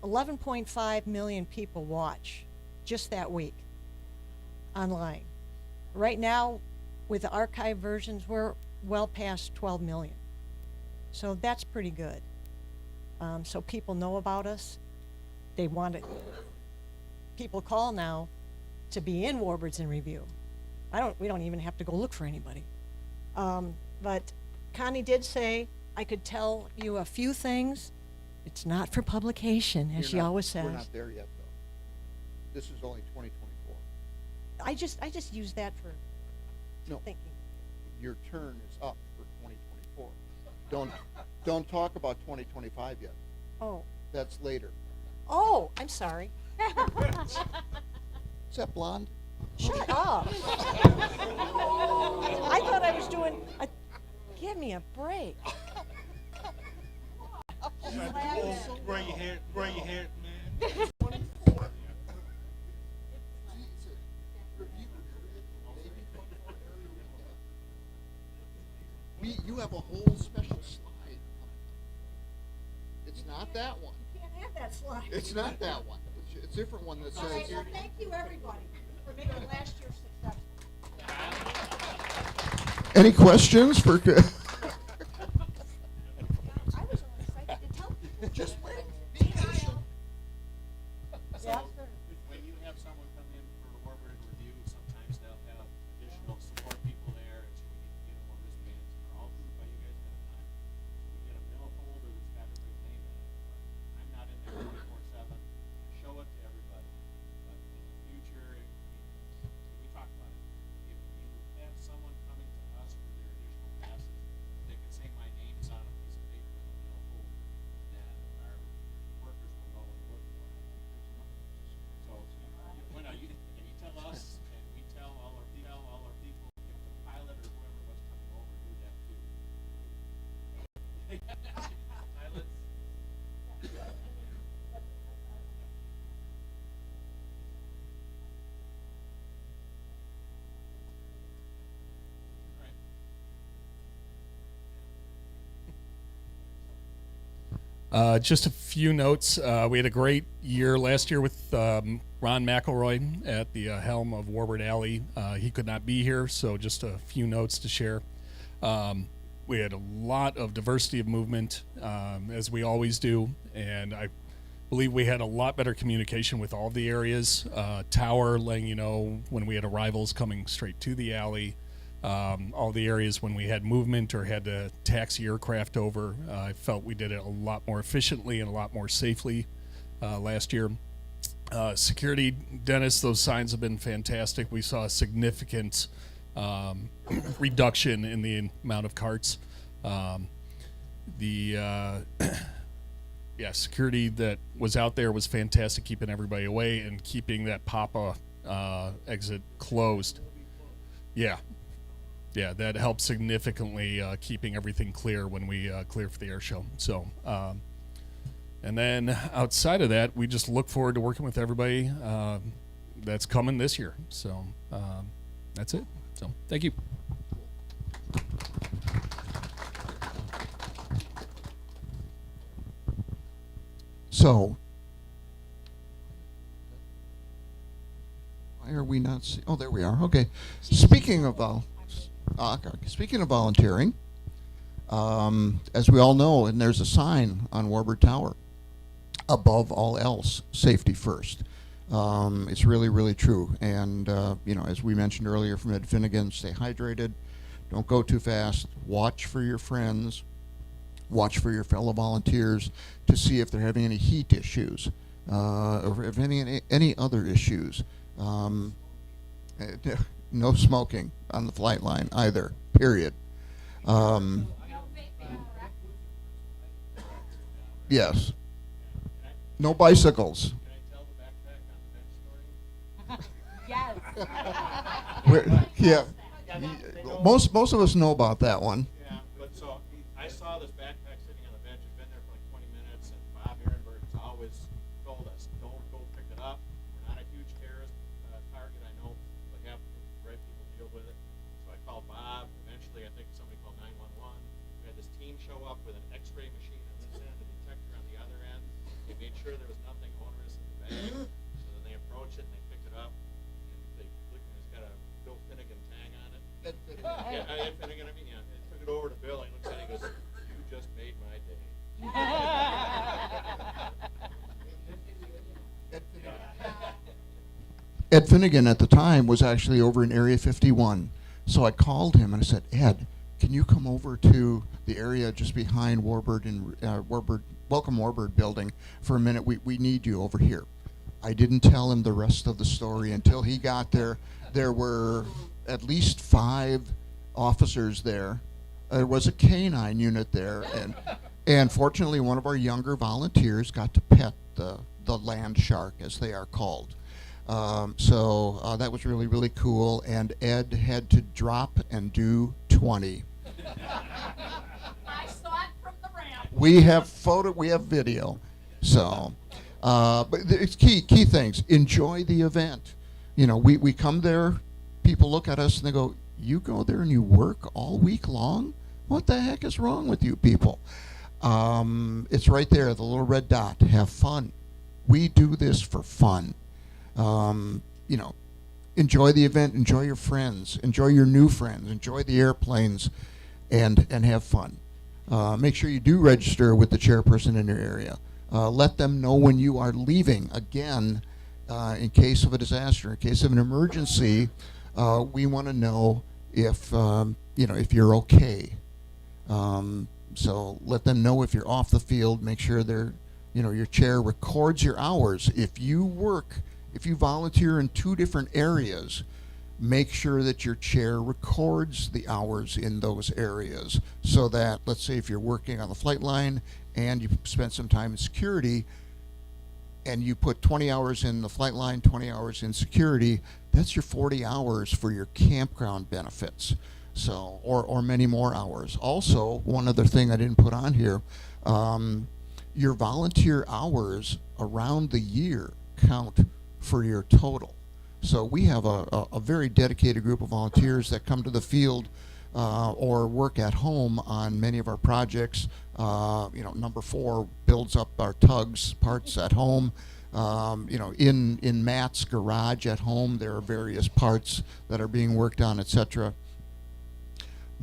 S9: 11.5 million people watch just that week online. Right now, with the archive versions, we're well past 12 million. So that's pretty good. So people know about us. They want it. People call now to be in Warbirds in Review. We don't even have to go look for anybody. But Connie did say I could tell you a few things. It's not for publication, as she always says.
S1: We're not there yet, though. This is only 2024.
S9: I just use that for thinking.
S1: Your turn is up for 2024. Don't talk about 2025 yet.
S9: Oh.
S1: That's later.
S9: Oh, I'm sorry.
S1: Is that blonde?
S9: Shut up. I thought I was doing give me a break.
S18: Gray your hair, man.
S1: You have a whole special slide. It's not that one.
S9: You can't have that slide.
S1: It's not that one. a different one that
S9: All right,
S1: says.
S9: well, thank you, everybody, for making last year successful.
S1: Any questions for?
S9: I was only excited to tell people.
S1: Just wait.
S9: Yeah.
S14: When you have someone come in for a Warbird review, sometimes they'll have additional support people there, and so we need to get them more wristbands. And they're all approved by you guys at a time. We get a mail folder that's got everybody's name in it. But I'm not in there 24/7. I show it to everybody. But in the future, we talked about it. If you have someone coming to us for their additional passes, they can say my name's on a piece of paper in a mail folder. Then our workers will know what to look for. So you tell us, and we tell all our people, if the pilot or whoever was coming over do that too. Pilots.
S10: Just a few notes. We had a great year last year with Ron McElroy at the helm of Warbird Alley. He could not be here, so just a few notes to share. We had a lot of diversity of movement, as we always do, and I believe we had a lot better communication with all of the areas. Tower letting you know when we had arrivals coming straight to the alley. All the areas when we had movement or had to taxi aircraft over. I felt we did it a lot more efficiently and a lot more safely last year. Security, Dennis, those signs have been fantastic. We saw a significant reduction in the amount of carts. Security that was out there was fantastic, keeping everybody away and keeping that Papa exit closed. Yeah, that helped significantly keeping everything clear when we clear for the air show. So, and then outside of that, we just look forward to working with everybody that's coming this year. So that's it. So thank you.
S1: So, why are we not? Oh, there we are. Okay. Speaking of volunteering, as we all know, and there's a sign on Warbird Tower, above all else, safety first. It's really, really true. And, as we mentioned earlier from Ed Finnegan, stay hydrated, don't go too fast, watch for your friends, watch for your fellow volunteers to see if they're having any heat issues, or if any other issues. No smoking on the flight line either, period. Yes. No bicycles.
S8: Yes.
S1: Yeah. Most of us know about that one.
S14: Yeah, but so I saw this backpack sitting on the bench. It's been there for like 20 minutes, and Bob Ehrenberg's always told us, don't go pick it up. We're not a huge terrorist target, I know, but have the right people deal with it. So I called Bob. Eventually, I think somebody called 911. We had this team show up with an X-ray machine on this end, a detector on the other end. They made sure there was nothing onerous in the bag. So then they approach it and they pick it up, and they click, and it's got a Bill Finnegan tag on it. Yeah, Ed Finnegan. I mean, yeah. They took it over to Bill. He looks at it. He goes, "You just made my day."
S1: Ed Finnegan at the time was actually over in Area 51. So I called him and I said, Ed, can you come over to the area just behind Warbird and Welcome Warbird building for a minute? We need you over here. I didn't tell him the rest of the story until he got there. There were at least 5 officers there. There was a canine unit there, and fortunately one of our younger volunteers got to pet the land shark, as they are called. So that was really, really cool, and Ed had to drop and do 20.
S8: I saw it from the ramp.
S1: We have video. So, but it's key things. Enjoy the event. We come there, people look at us and they go, you go there and you work all week long? What the heck is wrong with you people? It's right there, the little red dot. Have fun. We do this for fun. You know, enjoy the event, enjoy your friends, enjoy your new friends, enjoy the airplanes, and have fun. Make sure you do register with the chairperson in your area. Let them know when you are leaving. Again, in case of a disaster, in case of an emergency, we want to know if you know, if you're okay. So let them know if you're off the field. Make sure they're, you know, your chair records your hours. If you volunteer in 2 different areas, make sure that your chair records the hours in those areas, so that, let's say if you're working on the flight line and you spent some time in security and you put 20 hours in the flight line, 20 hours in security, that's your 40 hours for your campground benefits. So, or many more hours. Also, one other thing I didn't put on here, your volunteer hours around the year count for your total. So we have a very dedicated group of volunteers that come to the field or work at home on many of our projects. You know, number 4 builds up our tugs parts at home. You know, in Matt's garage at home, there are various parts that are being worked on, etc.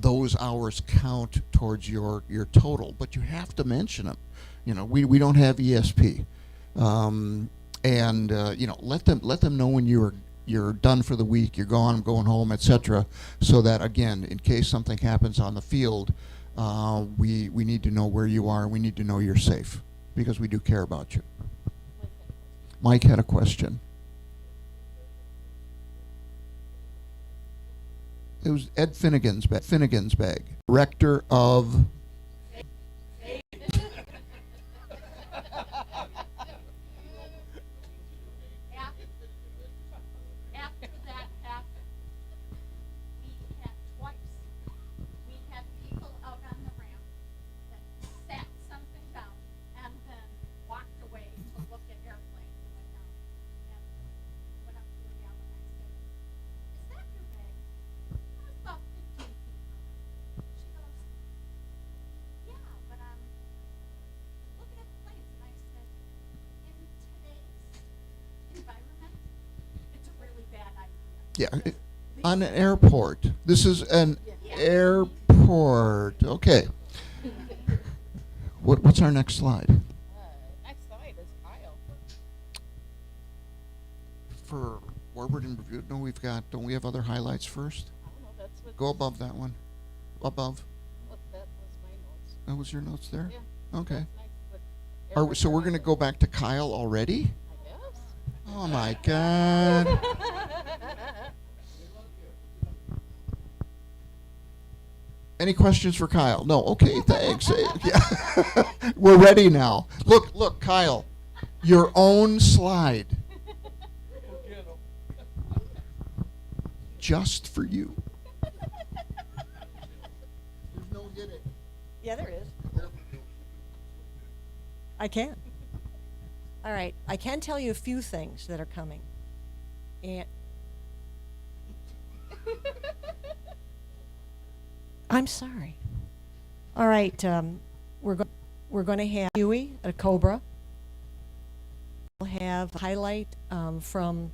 S1: Those hours count towards your total, but you have to mention them. You know, we don't have ESP, and you know, let them know when you're done for the week, you're gone, I'm going home, etc. So that, again, in case something happens on the field, we need to know where you are. We need to know you're safe, because we do care about you. Mike had a question. It was Ed Finnegan's bag. Director of
S8: After that happened, we had twice. We had people out on the ramp that sat something down and then walked away to look at airplanes and went down and went up to the gal and I said, "Is that your bag?" It was about 15 feet from her. She goes, "Yeah, but I'm looking at the planes." And I said, "In today's environment, it's a really bad idea."
S1: Yeah, on an airport. This is an airport. Okay. What's our next slide?
S8: Next slide is Kyle.
S1: For Warbird and review. No, don't we have other highlights first?
S8: I don't know, that's what.
S1: Go above that one. Above.
S8: That was my notes.
S1: That was your notes there?
S8: Yeah.
S1: Okay.
S8: That's nice, but
S1: So we're going to go back to Kyle already?
S8: I guess.
S1: Oh my God. Any questions for Kyle? No. Okay, thanks. Yeah. We're ready now. Look, Kyle, your own slide. Just for you. There's no get it.
S9: Yeah, there is. I can. All right, I can tell you a few things that are coming. And I'm sorry. All right, we're going to have Huey at a Cobra. We'll have a highlight from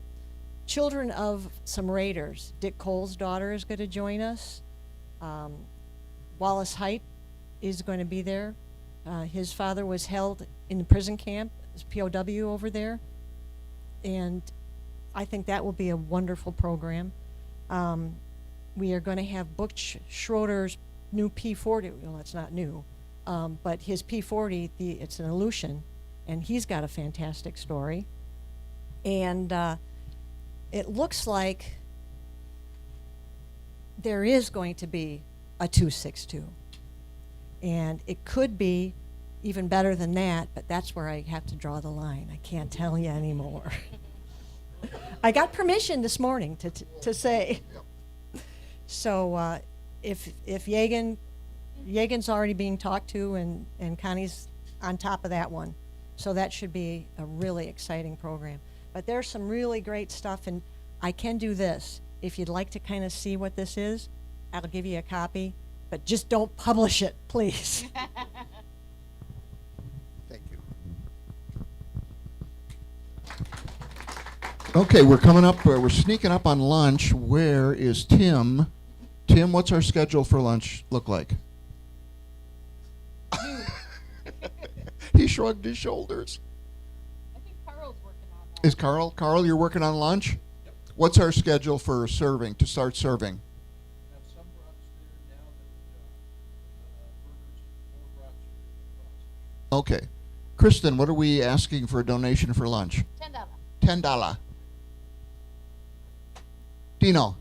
S9: children of some Raiders. Dick Cole's daughter is going to join us. Wallace Height is going to be there. His father was held in the prison camp as POW over there, and I think that will be a wonderful program. We are going to have Butch Schroeder's new P40. Well, it's not new, but his P40, it's an Aleutian, and he's got a fantastic story. And it looks like there is going to be a 262. And it could be even better than that, but that's where I have to draw the line. I can't tell you anymore. I got permission this morning to say. So if Yegan's already being talked to, and Connie's on top of that one. So that should be a really exciting program. But there's some really great stuff, and I can do this. If you'd like to kind of see what this is, I'll give you a copy, but just don't publish it, please.
S1: Thank you. Okay, we're coming up, we're sneaking up on lunch. Where is Tim? Tim, what's our schedule for lunch look like? He shrugged his shoulders.
S8: I think Carl's working on that.
S1: Is Carl, you're working on lunch? Yep. What's our schedule for serving, to start serving? Okay. Kristen, what are we asking for a donation for lunch?
S8: $10.
S1: $10. Dino?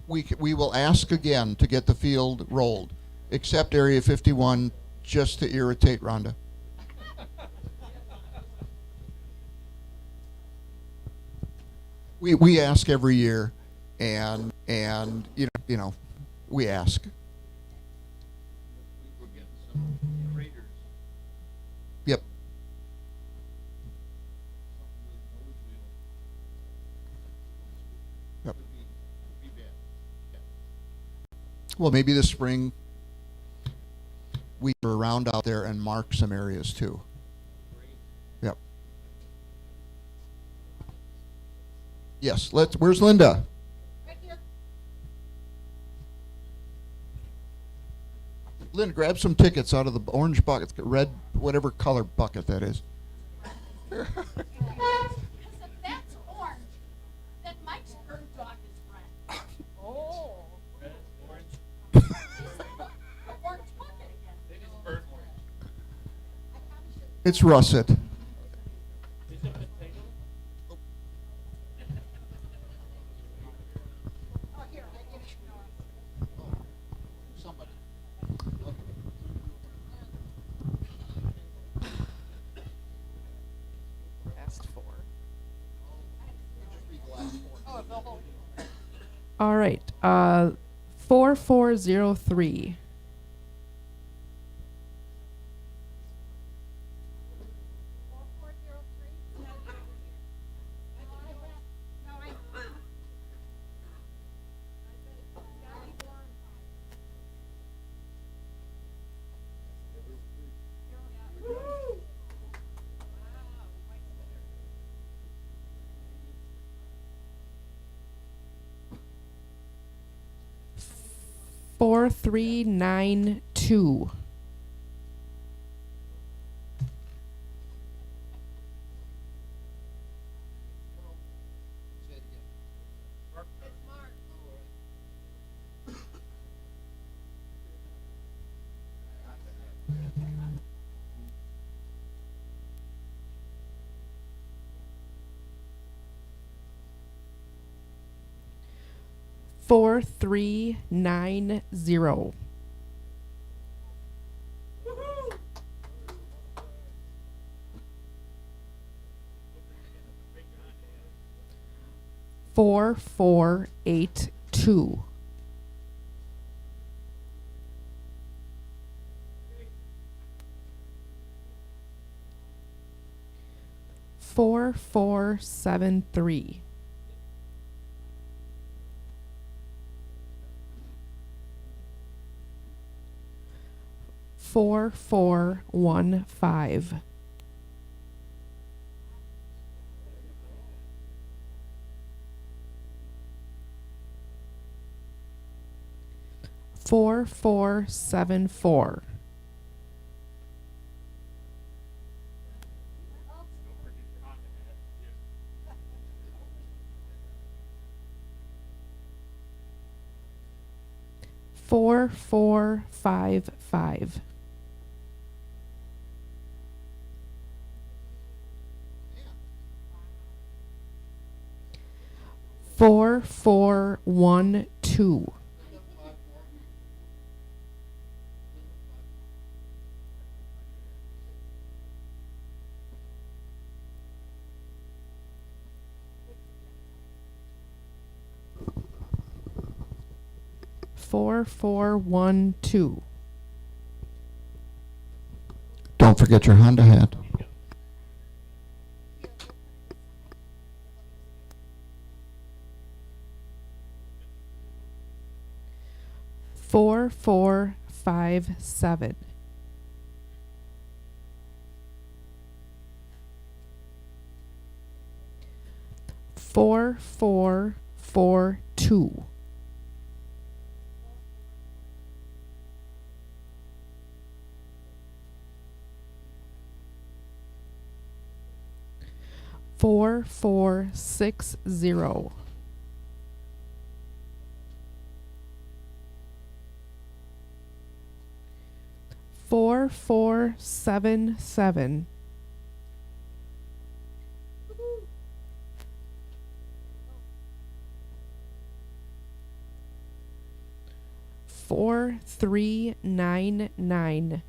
S1: We will ask again to get the field rolled, except Area 51, just to irritate Rhonda. We ask every year, and you know, we ask. Yep. Yep. Well, maybe this spring we are around out there and mark some areas too. Yep. Yes. Where's Linda?
S8: Right here.
S1: Linda, grab some tickets out of the orange bucket, red, whatever color bucket that is.
S8: That's orange. That Mike's bird dog is red. Oh. Red, orange. Orange bucket again. It is bird orange.
S1: It's russet.
S19: All right. 4403. Four, 392. Four, 390. Four, 482. Four, 473. 4415. 4474. 4455. 4412. 4412.
S1: Don't forget your Honda hat.
S19: Four, 457. 4442. 4460. 4477. 4399.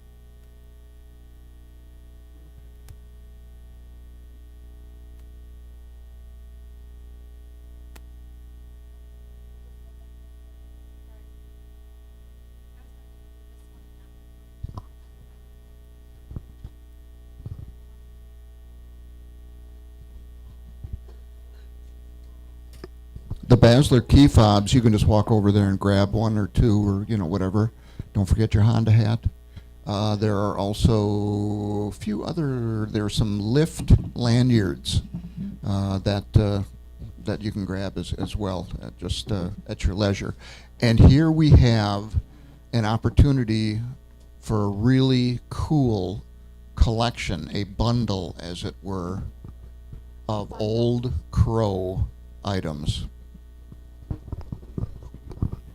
S1: 'The Basler key fobs, you can just walk over there and grab one or two or, whatever. Don't forget your Honda hat. There are also a few other, there are some lift lanyards that you can grab as well, just at your leisure. And here we have an opportunity for a really cool collection, a bundle, as it were, of Old Crow items.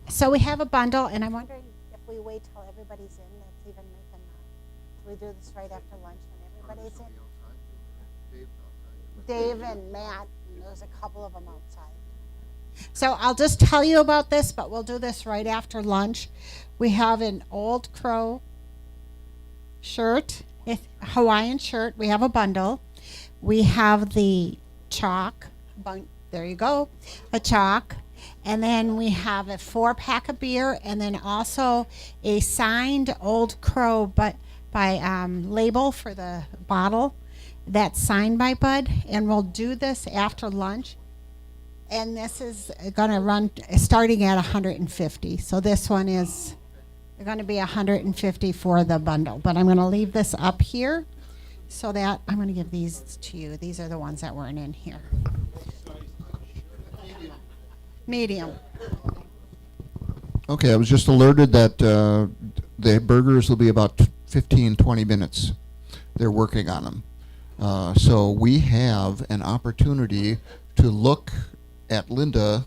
S13: So we have a bundle, and I'm wondering if we wait till everybody's in, that's even making, we do this right after lunch when everybody's in? Dave and Matt, and there's a couple of them outside. So I'll just tell you about this, but we'll do this right after lunch. We have an Old Crow shirt, Hawaiian shirt. We have a bundle. We have the chalk, there you go, a chalk. And then we have a 4-pack of beer, and then also a signed Old Crow, but by label for the bottle that's signed by Bud. And we'll do this after lunch. And this is going to run starting at 150. So this one is going to be 150 for the bundle. But I'm going to leave this up here so that I'm going to give these to you. These are the ones that weren't in here. Medium.
S1: Okay, I was just alerted that the burgers will be about 15, 20 minutes. They're working on them. So we have an opportunity to look at Linda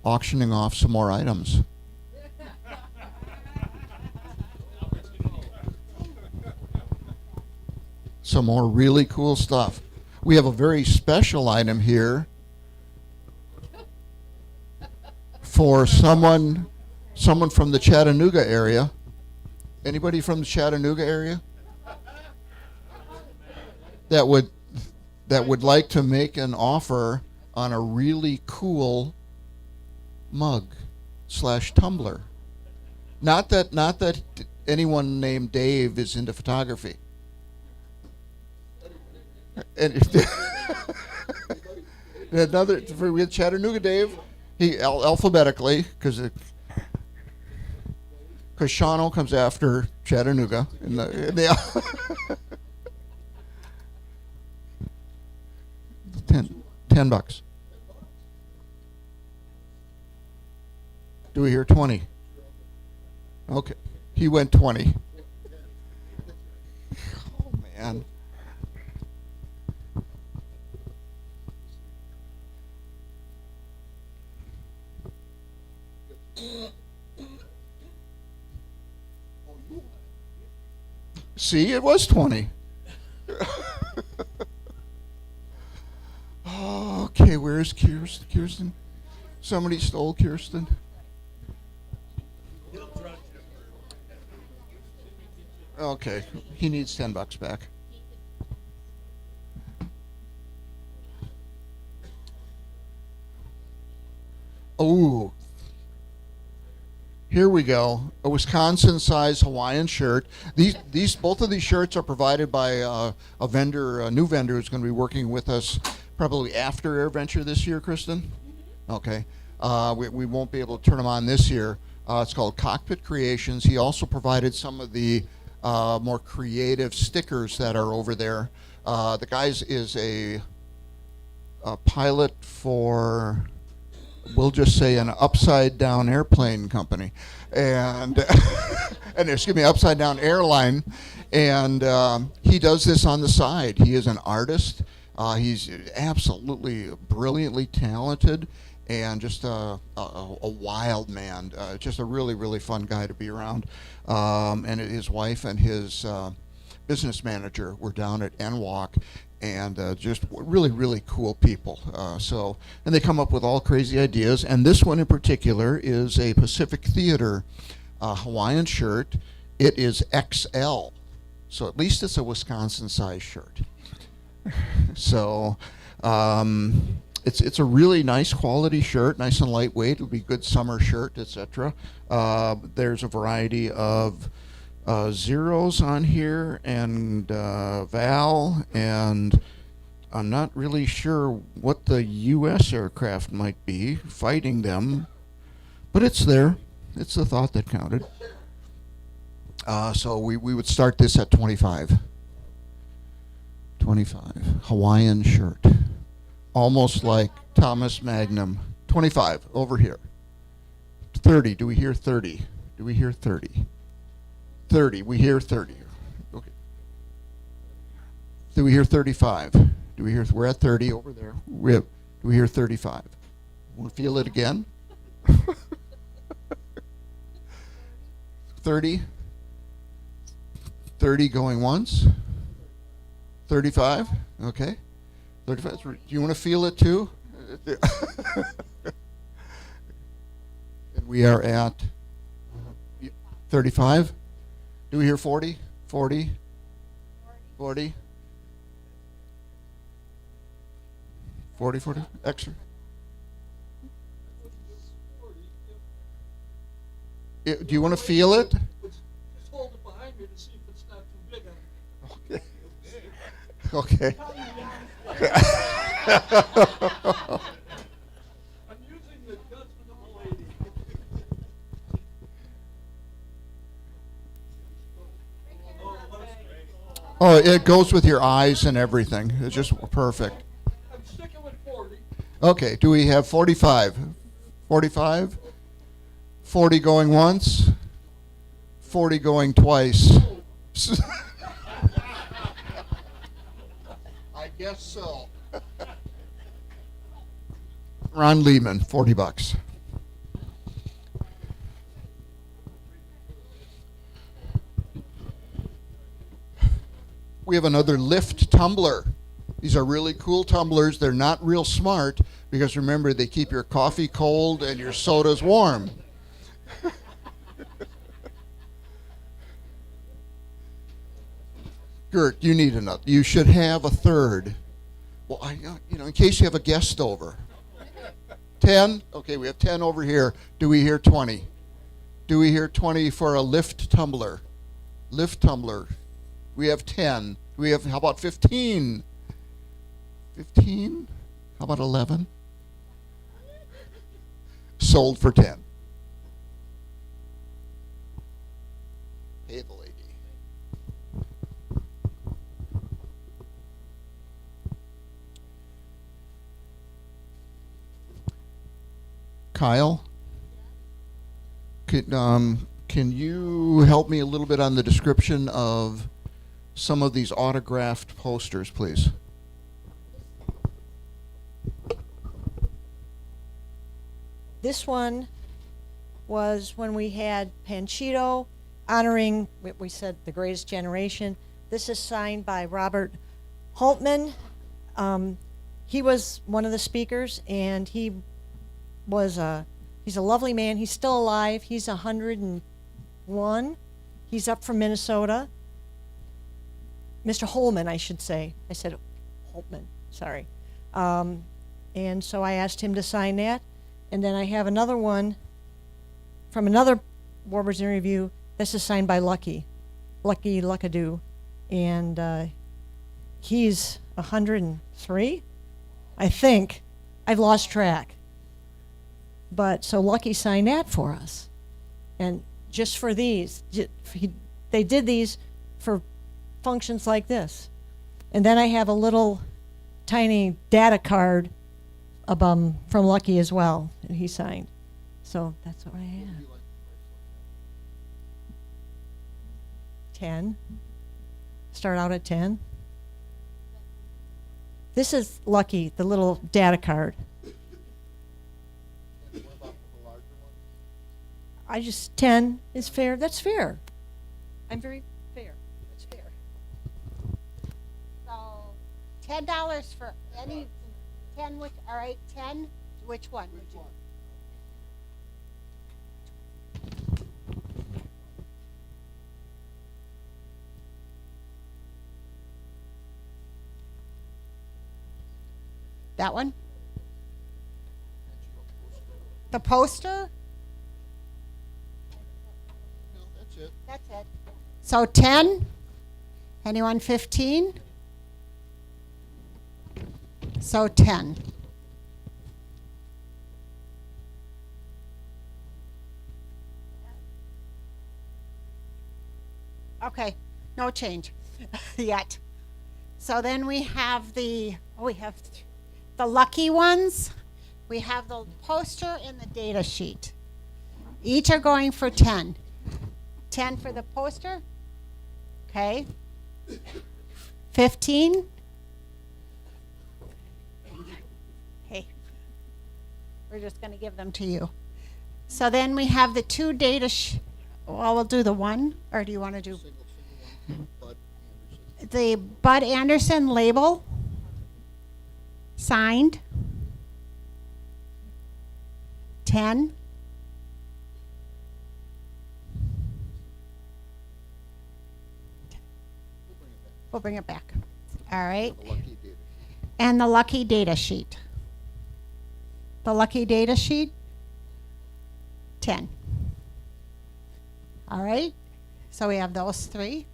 S1: auctioning off some more items. Some more really cool stuff. We have a very special item here for someone from the Chattanooga area. Anybody from the Chattanooga area that would like to make an offer on a really cool mug/tumbler? Not that anyone named Dave is into photography. And another for Chattanooga Dave. He alphabetically, because Shawano comes after Chattanooga in the $10. Do we hear 20? Okay, he went 20. Oh man. See, it was 20. Okay, where's Kirsten? Somebody stole Kirsten. Okay, he needs $10 back. Oh, here we go. A Wisconsin-sized Hawaiian shirt. Both of these shirts are provided by a vendor, a new vendor who's going to be working with us probably after AirVenture this year, Kristen? Okay. We won't be able to turn them on this year. It's called Cockpit Creations. He also provided some of the more creative stickers that are over there. The guy is a a pilot for, we'll just say, an upside down airplane company, and and excuse me, upside down airline, and he does this on the side. He is an artist. He's absolutely brilliantly talented, and just a wild man. Just a really, really fun guy to be around. And his wife and his business manager were down at NWalk, and just really, really cool people. And they come up with all crazy ideas. And this one in particular is a Pacific Theater Hawaiian shirt. It is XL, so at least it's a Wisconsin size shirt. So it's a really nice quality shirt, nice and lightweight. It'll be a good summer shirt, etc. There's a variety of zeros on here, and Val, and I'm not really sure what the U.S. aircraft might be fighting them, but it's there. It's the thought that counted. So we would start this at 25. 25. Hawaiian shirt. Almost like Thomas Magnum. 25, over here. 30, do we hear 30? Do we hear 30? 30, we hear 30. Okay. Do we hear 35? Do we hear, we're at 30 over there. Do we hear 35? Want to feel it again? 30? 30 going once? 35? Okay. 35. Do you want to feel it too? And we are at 35. Do we hear 40? 40? 40? 40, 40? Extra? Do you want to feel it?
S18: Just hold it behind me to see if it's not too big.
S1: Okay.
S18: I'm using the judgment of a lady.
S1: Oh, it goes with your eyes and everything. It's just perfect.
S18: I'm sticking with 40.
S1: Okay, do we have 45? 45? 40 going once? 40 going twice? I guess so. Ron Lehman, $40. We have another lift tumbler. These are really cool tumblers. They're not real smart because remember, they keep your coffee cold and your sodas warm. Gert, you need another. You should have a third. Well, in case you have a guest over. 10? Okay, we have 10 over here. Do we hear 20? Do we hear 20 for a lift tumbler? Lift tumbler. We have 10. We have, how about 15? 15? How about 11? Sold for 10. Pay the lady. Kyle, can you help me a little bit on the description of some of these autographed posters, please?
S9: This one was when we had Panchito honoring, we said, the greatest generation. This is signed by Robert Holtman. He was one of the speakers, and he's a lovely man. He's still alive. He's 101. He's up from Minnesota. Mr. Holman, I should say. I said Holtman, sorry. And so I asked him to sign that. And then I have another one from another Warbirds interview. This is signed by Lucky Luckadoo. And he's 103, I think. I've lost track. But so Lucky signed that for us. And just for these, they did these for functions like this. And then I have a little tiny data card from Lucky as well, and he signed. So that's what I have. 10. Start out at 10. This is Lucky, the little data card. I just 10 is fair. That's fair. I'm very fair. That's fair.
S13: So $10 for any 10. Which all right? 10. Which one? Would you? That one? The poster?
S1: No, that's it.
S13: That's it. So 10? Anyone 15? So 10. Okay, no change yet. So then we have the lucky ones. We have the poster and the data sheet. Each are going for 10. 10 for the poster. Okay. 15. Hey, we're just going to give them to you. So then we have the two data well, we'll do the one, or do you want to do the Bud Anderson label signed? 10. We'll bring it back. All right. And the lucky data sheet. The lucky data sheet, 10. All right. So we have those three.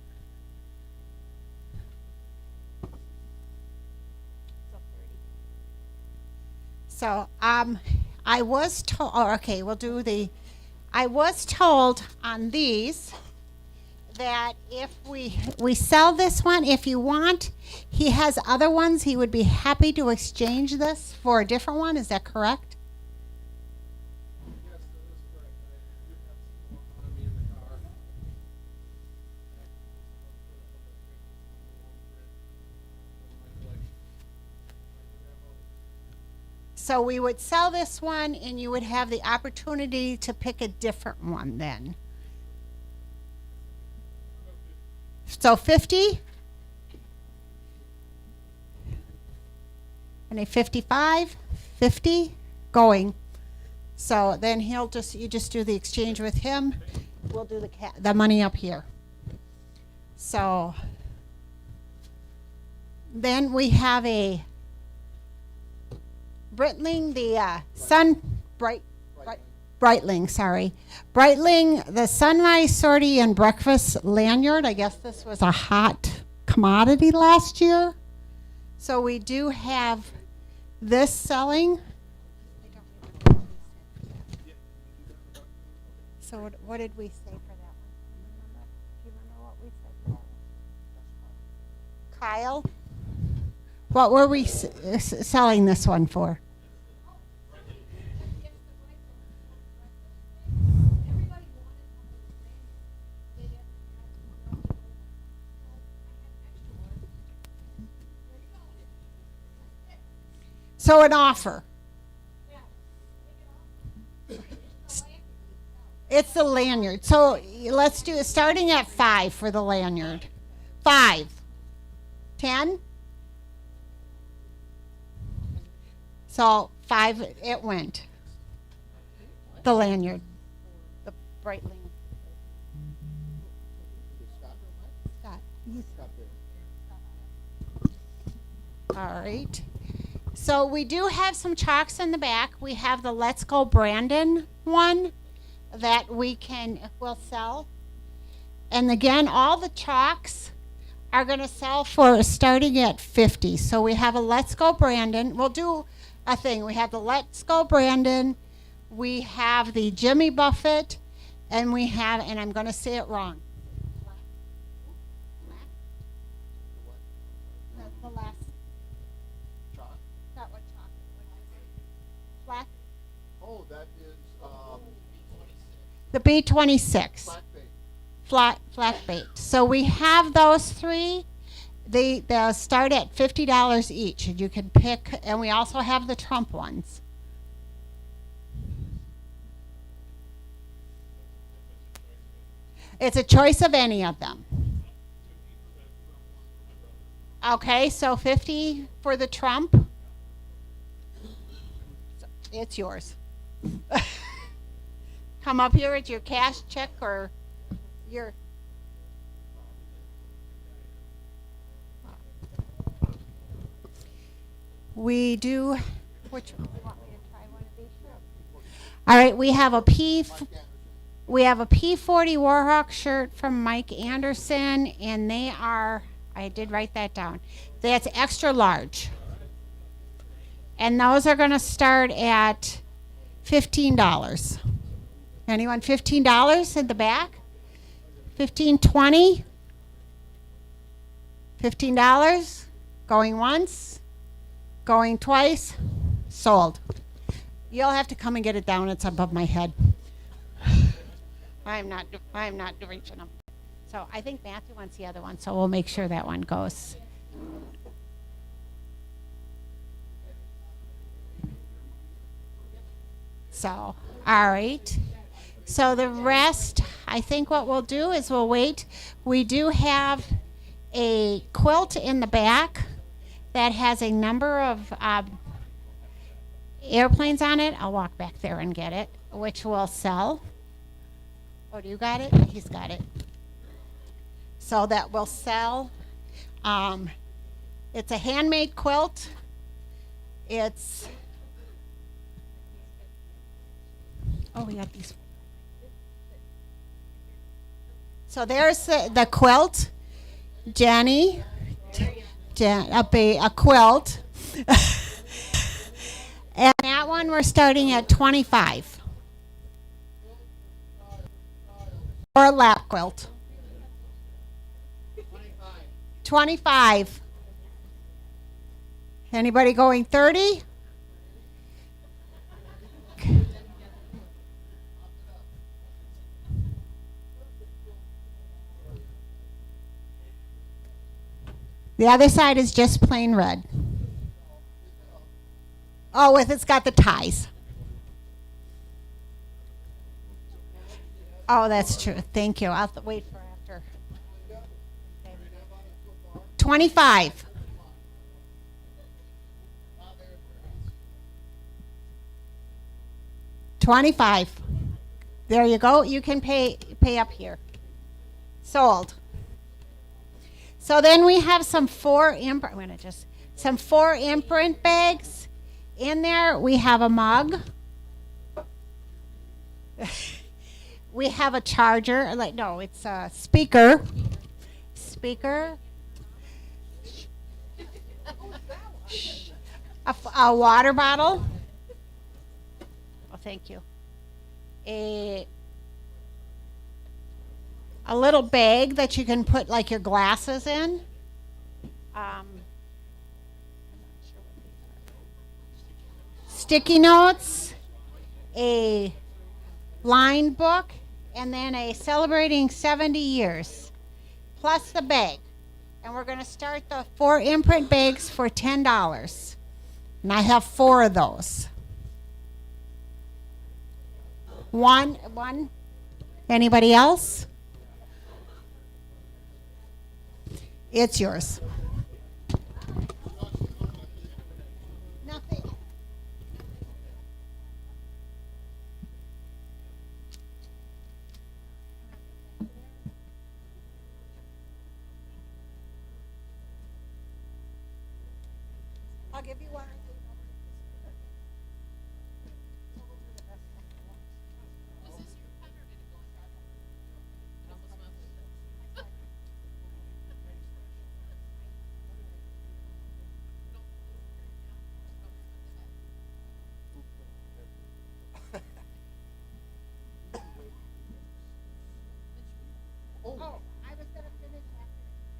S13: So I was told, okay, we'll do I was told on these that if we sell this one, if you want, he has other ones, he would be happy to exchange this for a different one. Is that correct? So we would sell this one and you would have the opportunity to pick a different one then. So 50? And a 55? 50? Going. So then you just do the exchange with him. We'll do the money up here. So then we have a Breitling, the Breitling, the sunrise sortie and breakfast lanyard. I guess this was a hot commodity last year. So we do have this selling. So what did we say for that one? Do you remember what we said for that one? Kyle, what were we selling this one for? So an offer. It's the lanyard. So let's do it starting at 5 for the lanyard. 5. 10. So 5 it went. The lanyard. The Breitling. Scott. All right. So we do have some chalks in the back. We have the Let's Go Brandon one that we'll sell. And again, all the chalks are going to sell for starting at 50. So we have a Let's Go Brandon. We'll do a thing. We have the Let's Go Brandon. We have the Jimmy Buffett. And we have, and I'm going to say it wrong. The last. The B26. Flat bait. So we have those three. They'll start at $50 each, and you can pick. And we also have the Trump ones. It's a choice of any of them. Okay, so 50 for the Trump. It's yours. Come up here with your cash check or your. We do. Which one? You want me to try one of these? All right, we have a P40 Warhawk shirt from Mike Anderson, and they are. I did write that down. That's extra large. And those are going to start at $15. Anyone $15 in the back? $15, $20? $15? Going once? Going twice? Sold. You'll have to come and get it down. It's above my head. I'm not reaching them. So I think Matthew wants the other one, so we'll make sure that one goes. So, all right. So the rest, I think what we'll do is we'll wait. We do have a quilt in the back that has a number of airplanes on it. I'll walk back there and get it, which will sell. Oh, do you got it? He's got it. So that will sell. It's a handmade quilt. It's, oh, we got these. So there's the quilt, Jenny. A quilt. And that one we're starting at $25. Or a lap quilt. $25. Anybody going 30? The other side is just plain red. Oh, it's got the ties. Oh, that's true. Thank you. I'll wait for after. 25. $25. There you go. You can pay up here. Sold. So then we have some 4 imprint bags. In there we have a mug. We have a charger. It's a speaker. A water bottle. Oh, thank you. A little bag that you can put like your glasses in. Sticky notes, a line book, and then a celebrating 70 years, plus the bag. And we're going to start the 4 imprint bags for $10. And I have 4 of those. One. Anybody else? It's yours. Nothing. I'll give you one. Oh, I was going to finish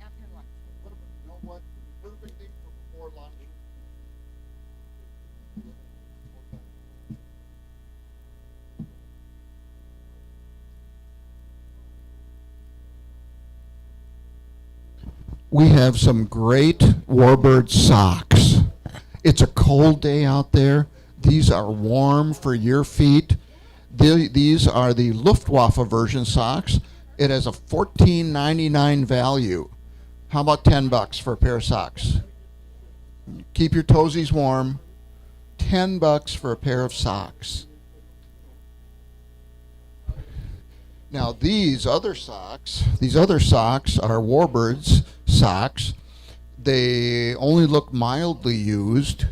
S13: after lunch.
S1: You know what? Perfect thing for before lunch. we have some great Warbird socks. It's a cold day out there. These are warm for your feet. These are the Luftwaffe version socks. It has a $14.99 value. How about $10 for a pair of socks? Keep your toesies warm. $10 for a pair of socks. Now these other socks are Warbirds socks. They only look mildly used.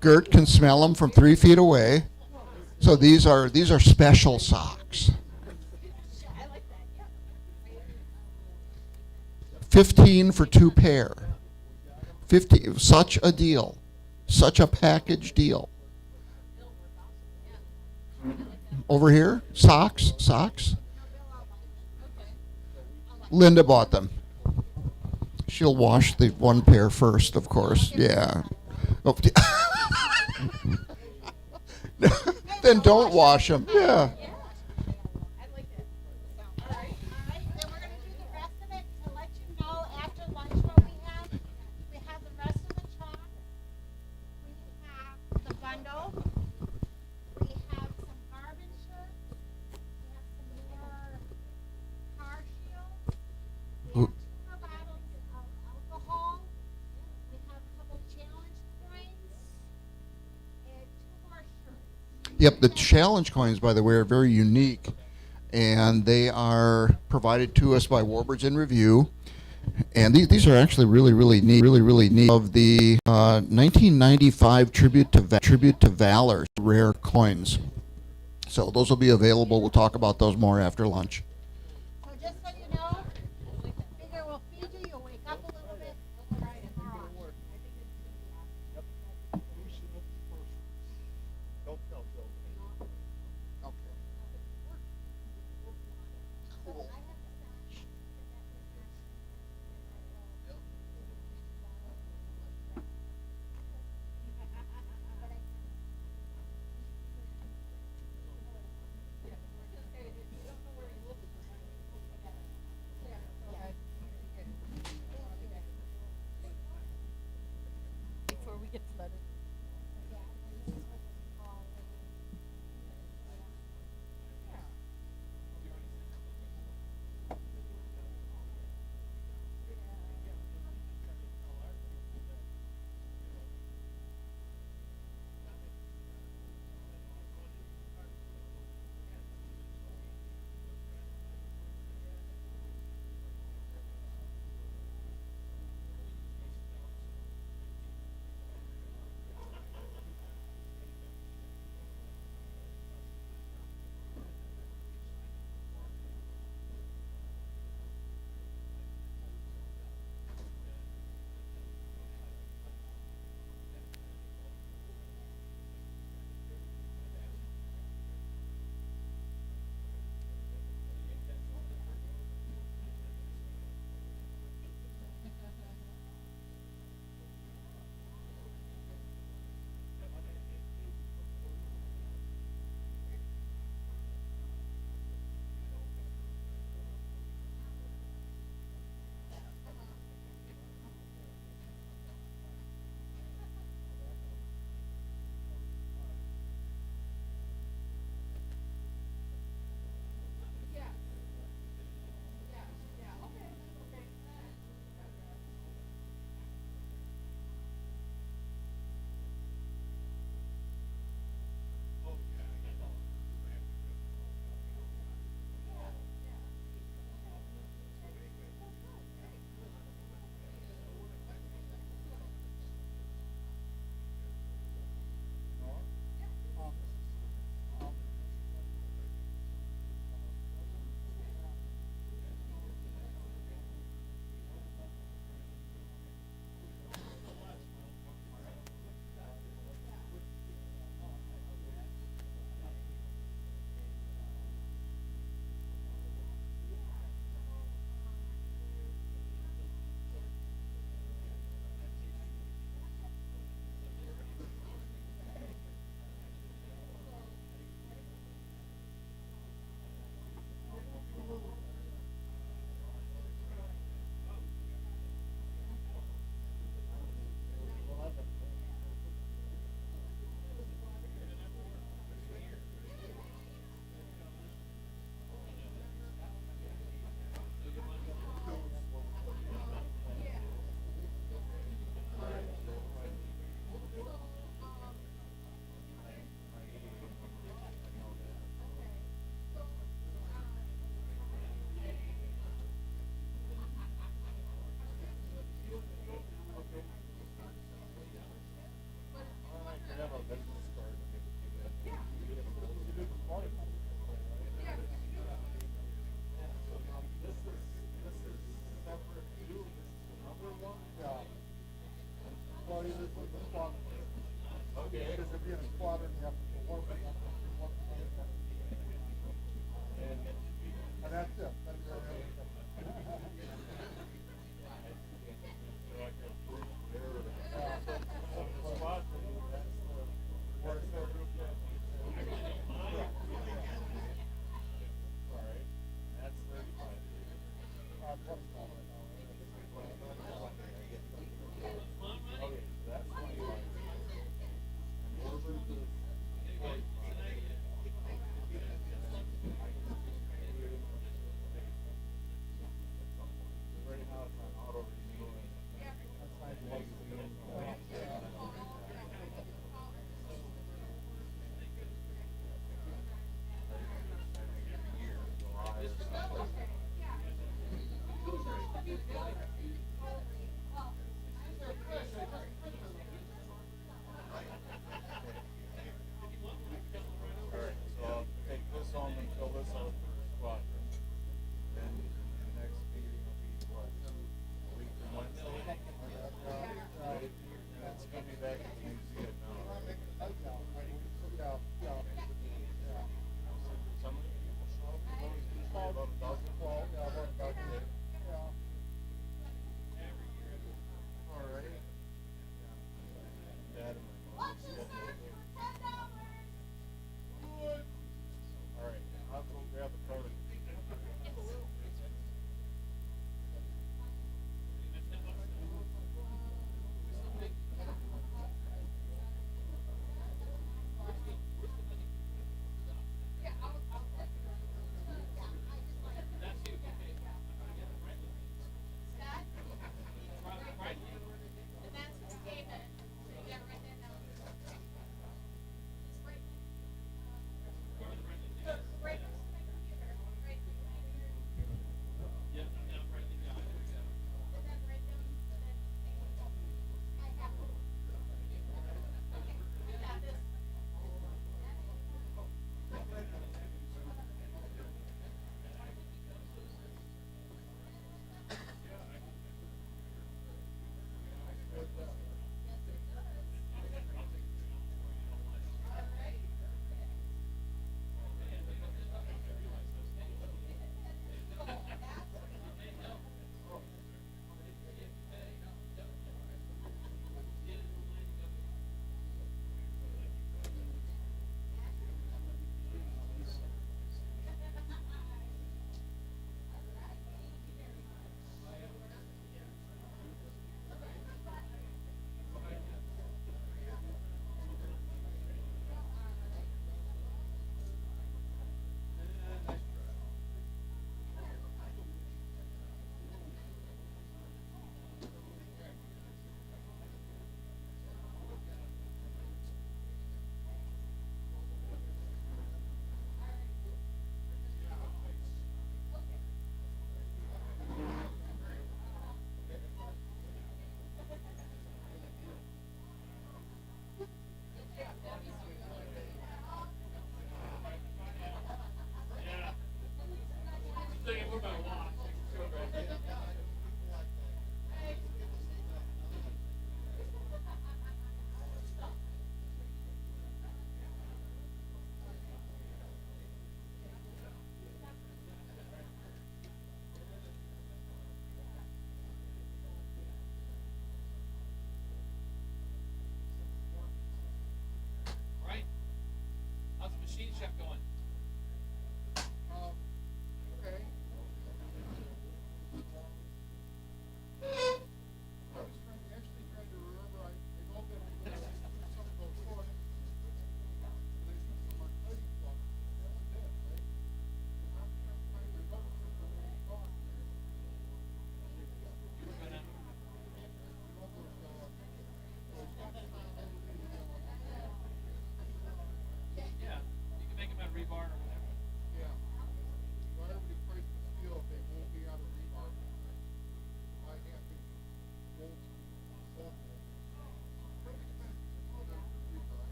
S1: Gert can smell them from 3 feet away. So these are special socks. 15 for 2 pair. 50, such a deal. Such a package deal. Over here, socks. Linda bought them. She'll wash the 1 pair first, of course. Yeah. Oh, then don't wash them. Yeah. Yep, the challenge coins, by the way, are very unique, and they are provided to us by Warbirds in Review. And these are actually really neat. Of the 1995 Tribute to Valor rare coins. So those will be available. We'll talk about those more after lunch.
S13: So just so you know, figure we'll feed you, you'll wake up a little bit, we'll try it tomorrow.
S2: Before we get flooded.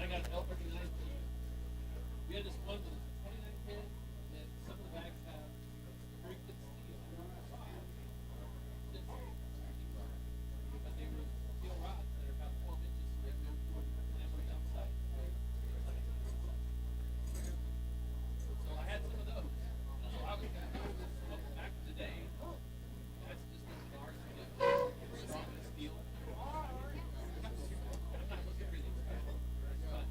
S15: I got an L 39 key. We had this one with 29 pin, and then some of the bags have freaking steel. But they were steel rods that are about 12 inches, so they go through and on the outside. So I had some of those. So I was back in the day. That's just an art. Strong as steel. I'm not looking for anything special, but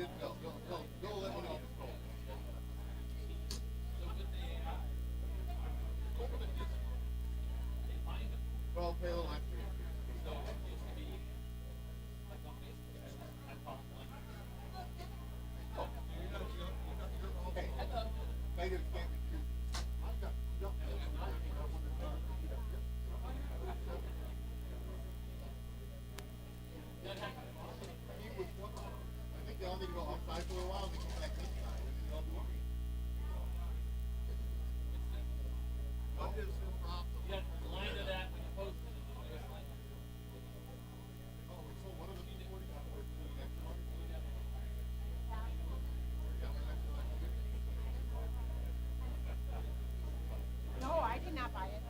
S13: No, I did not buy it.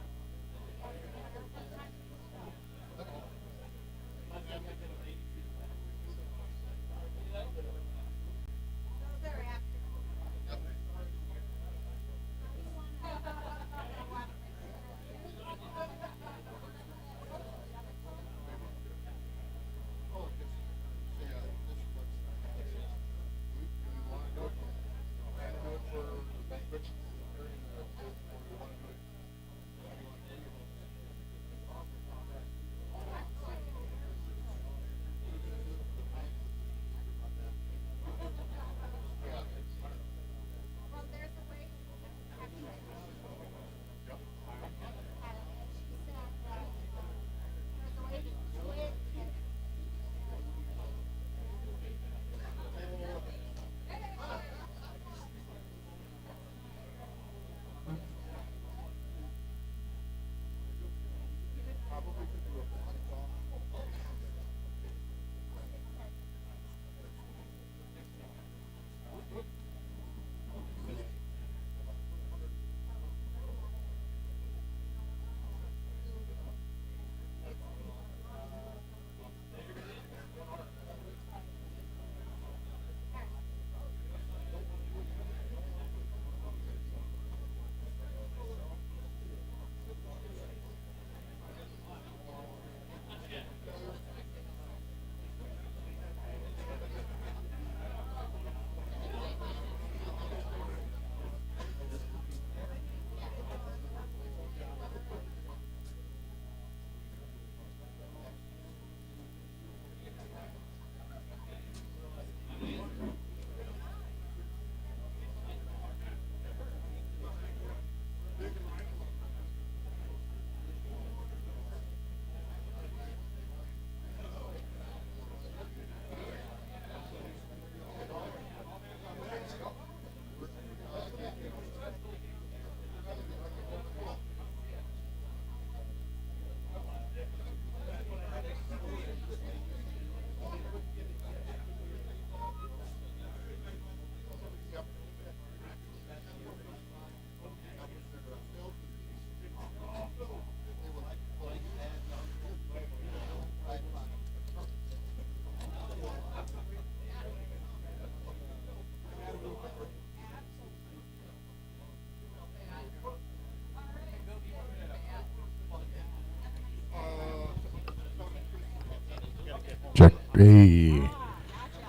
S3: Check. Hey.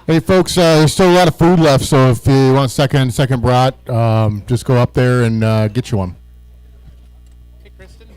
S3: Hey, folks, there's still a lot of food left, so if you want second brat, just go up there and get you one.
S15: Hey, Kristen.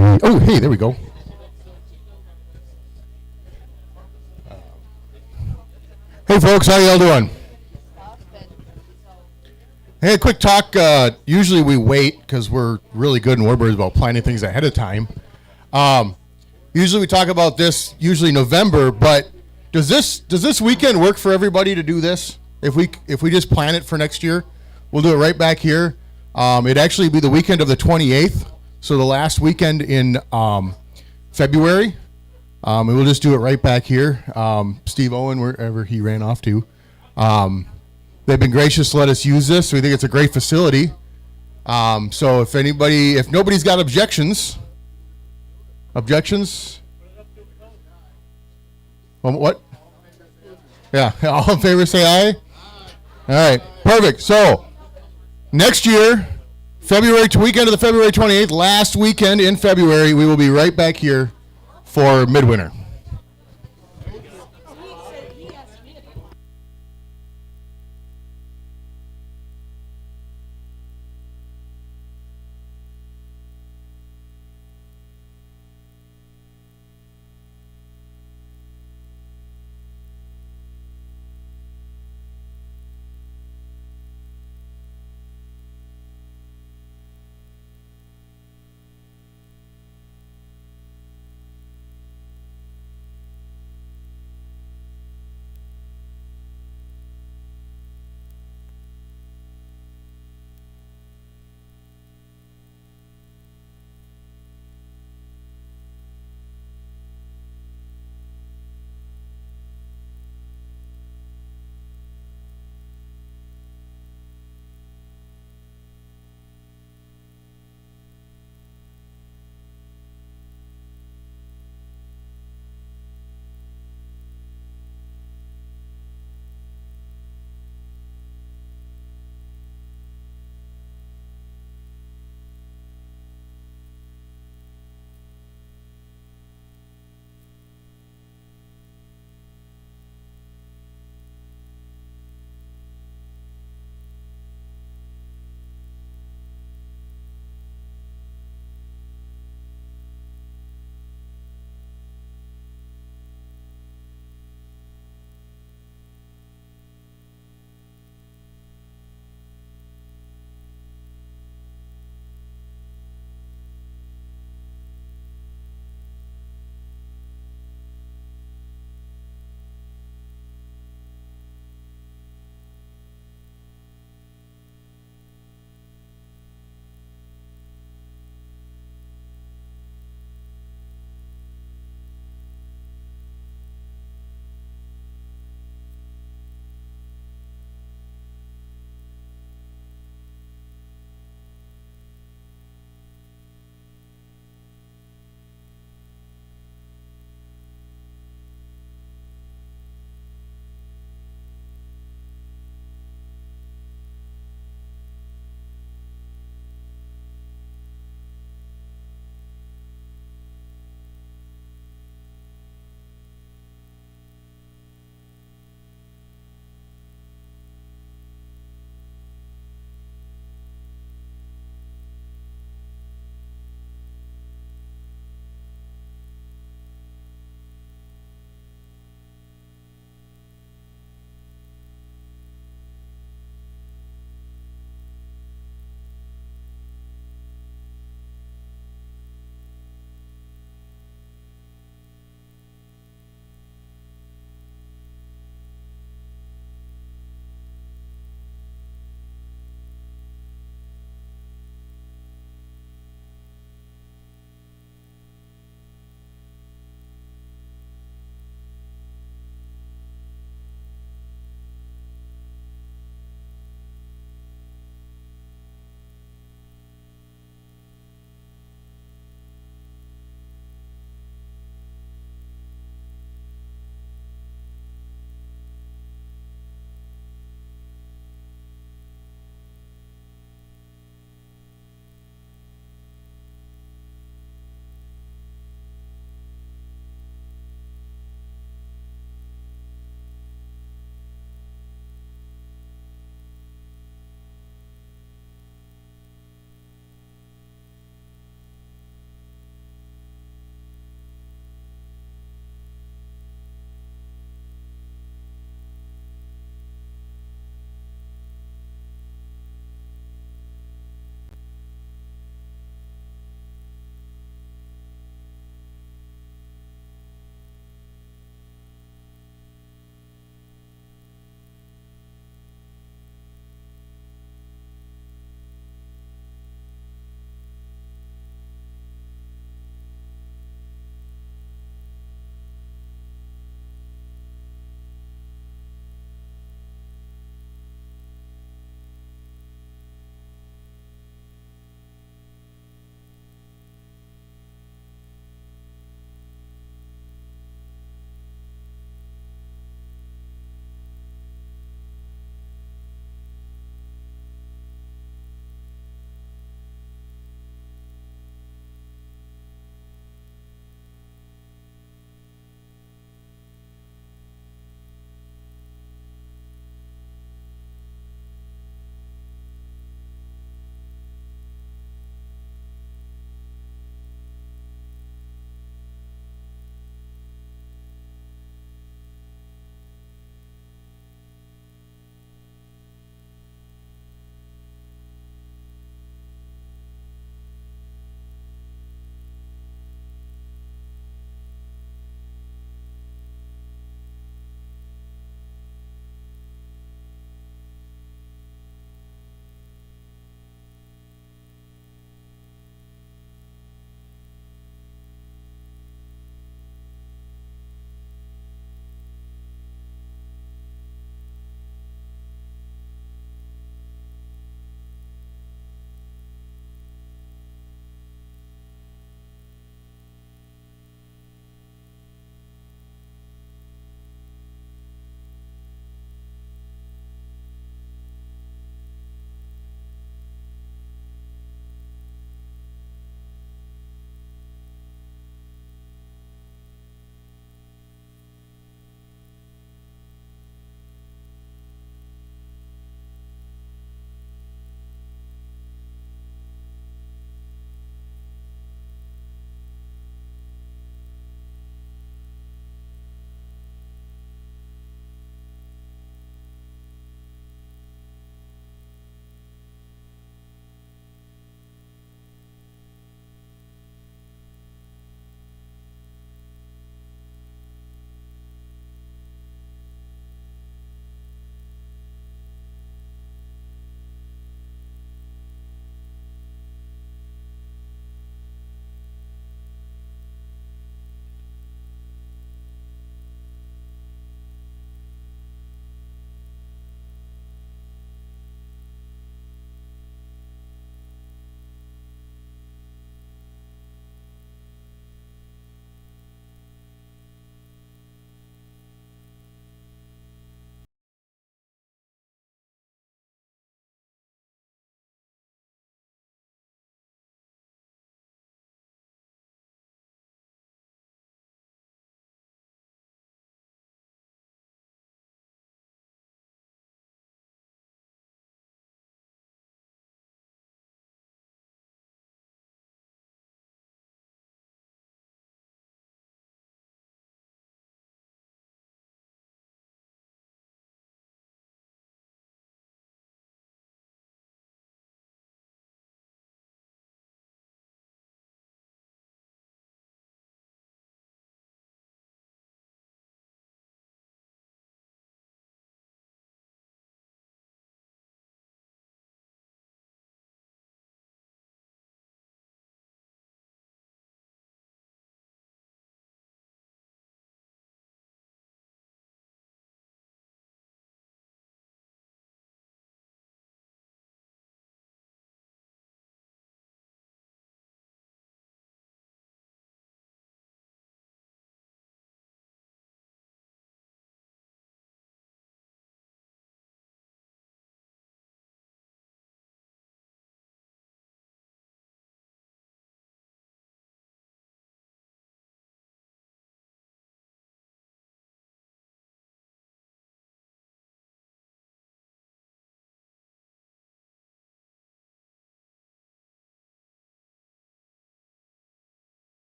S3: Oh, hey, there we go. Hey, folks, how y'all doing? Hey, a quick talk. Usually we wait because we're really good in Warbirds about planning things ahead of time. Usually we talk about this usually November, but does this weekend work for everybody to do this? If we just plan it for next year, we'll do it right back here. It'd actually be the weekend of the 28th, so the last weekend in February. And we'll just do it right back here. Steve Owen, wherever he ran off to. They've been gracious to let us use this. We think it's a great facility. So if nobody's got objections? What? Yeah, all in favor say aye. All right, perfect. So next year, weekend of the February 28th, last weekend in February, we will be right back here for midwinter.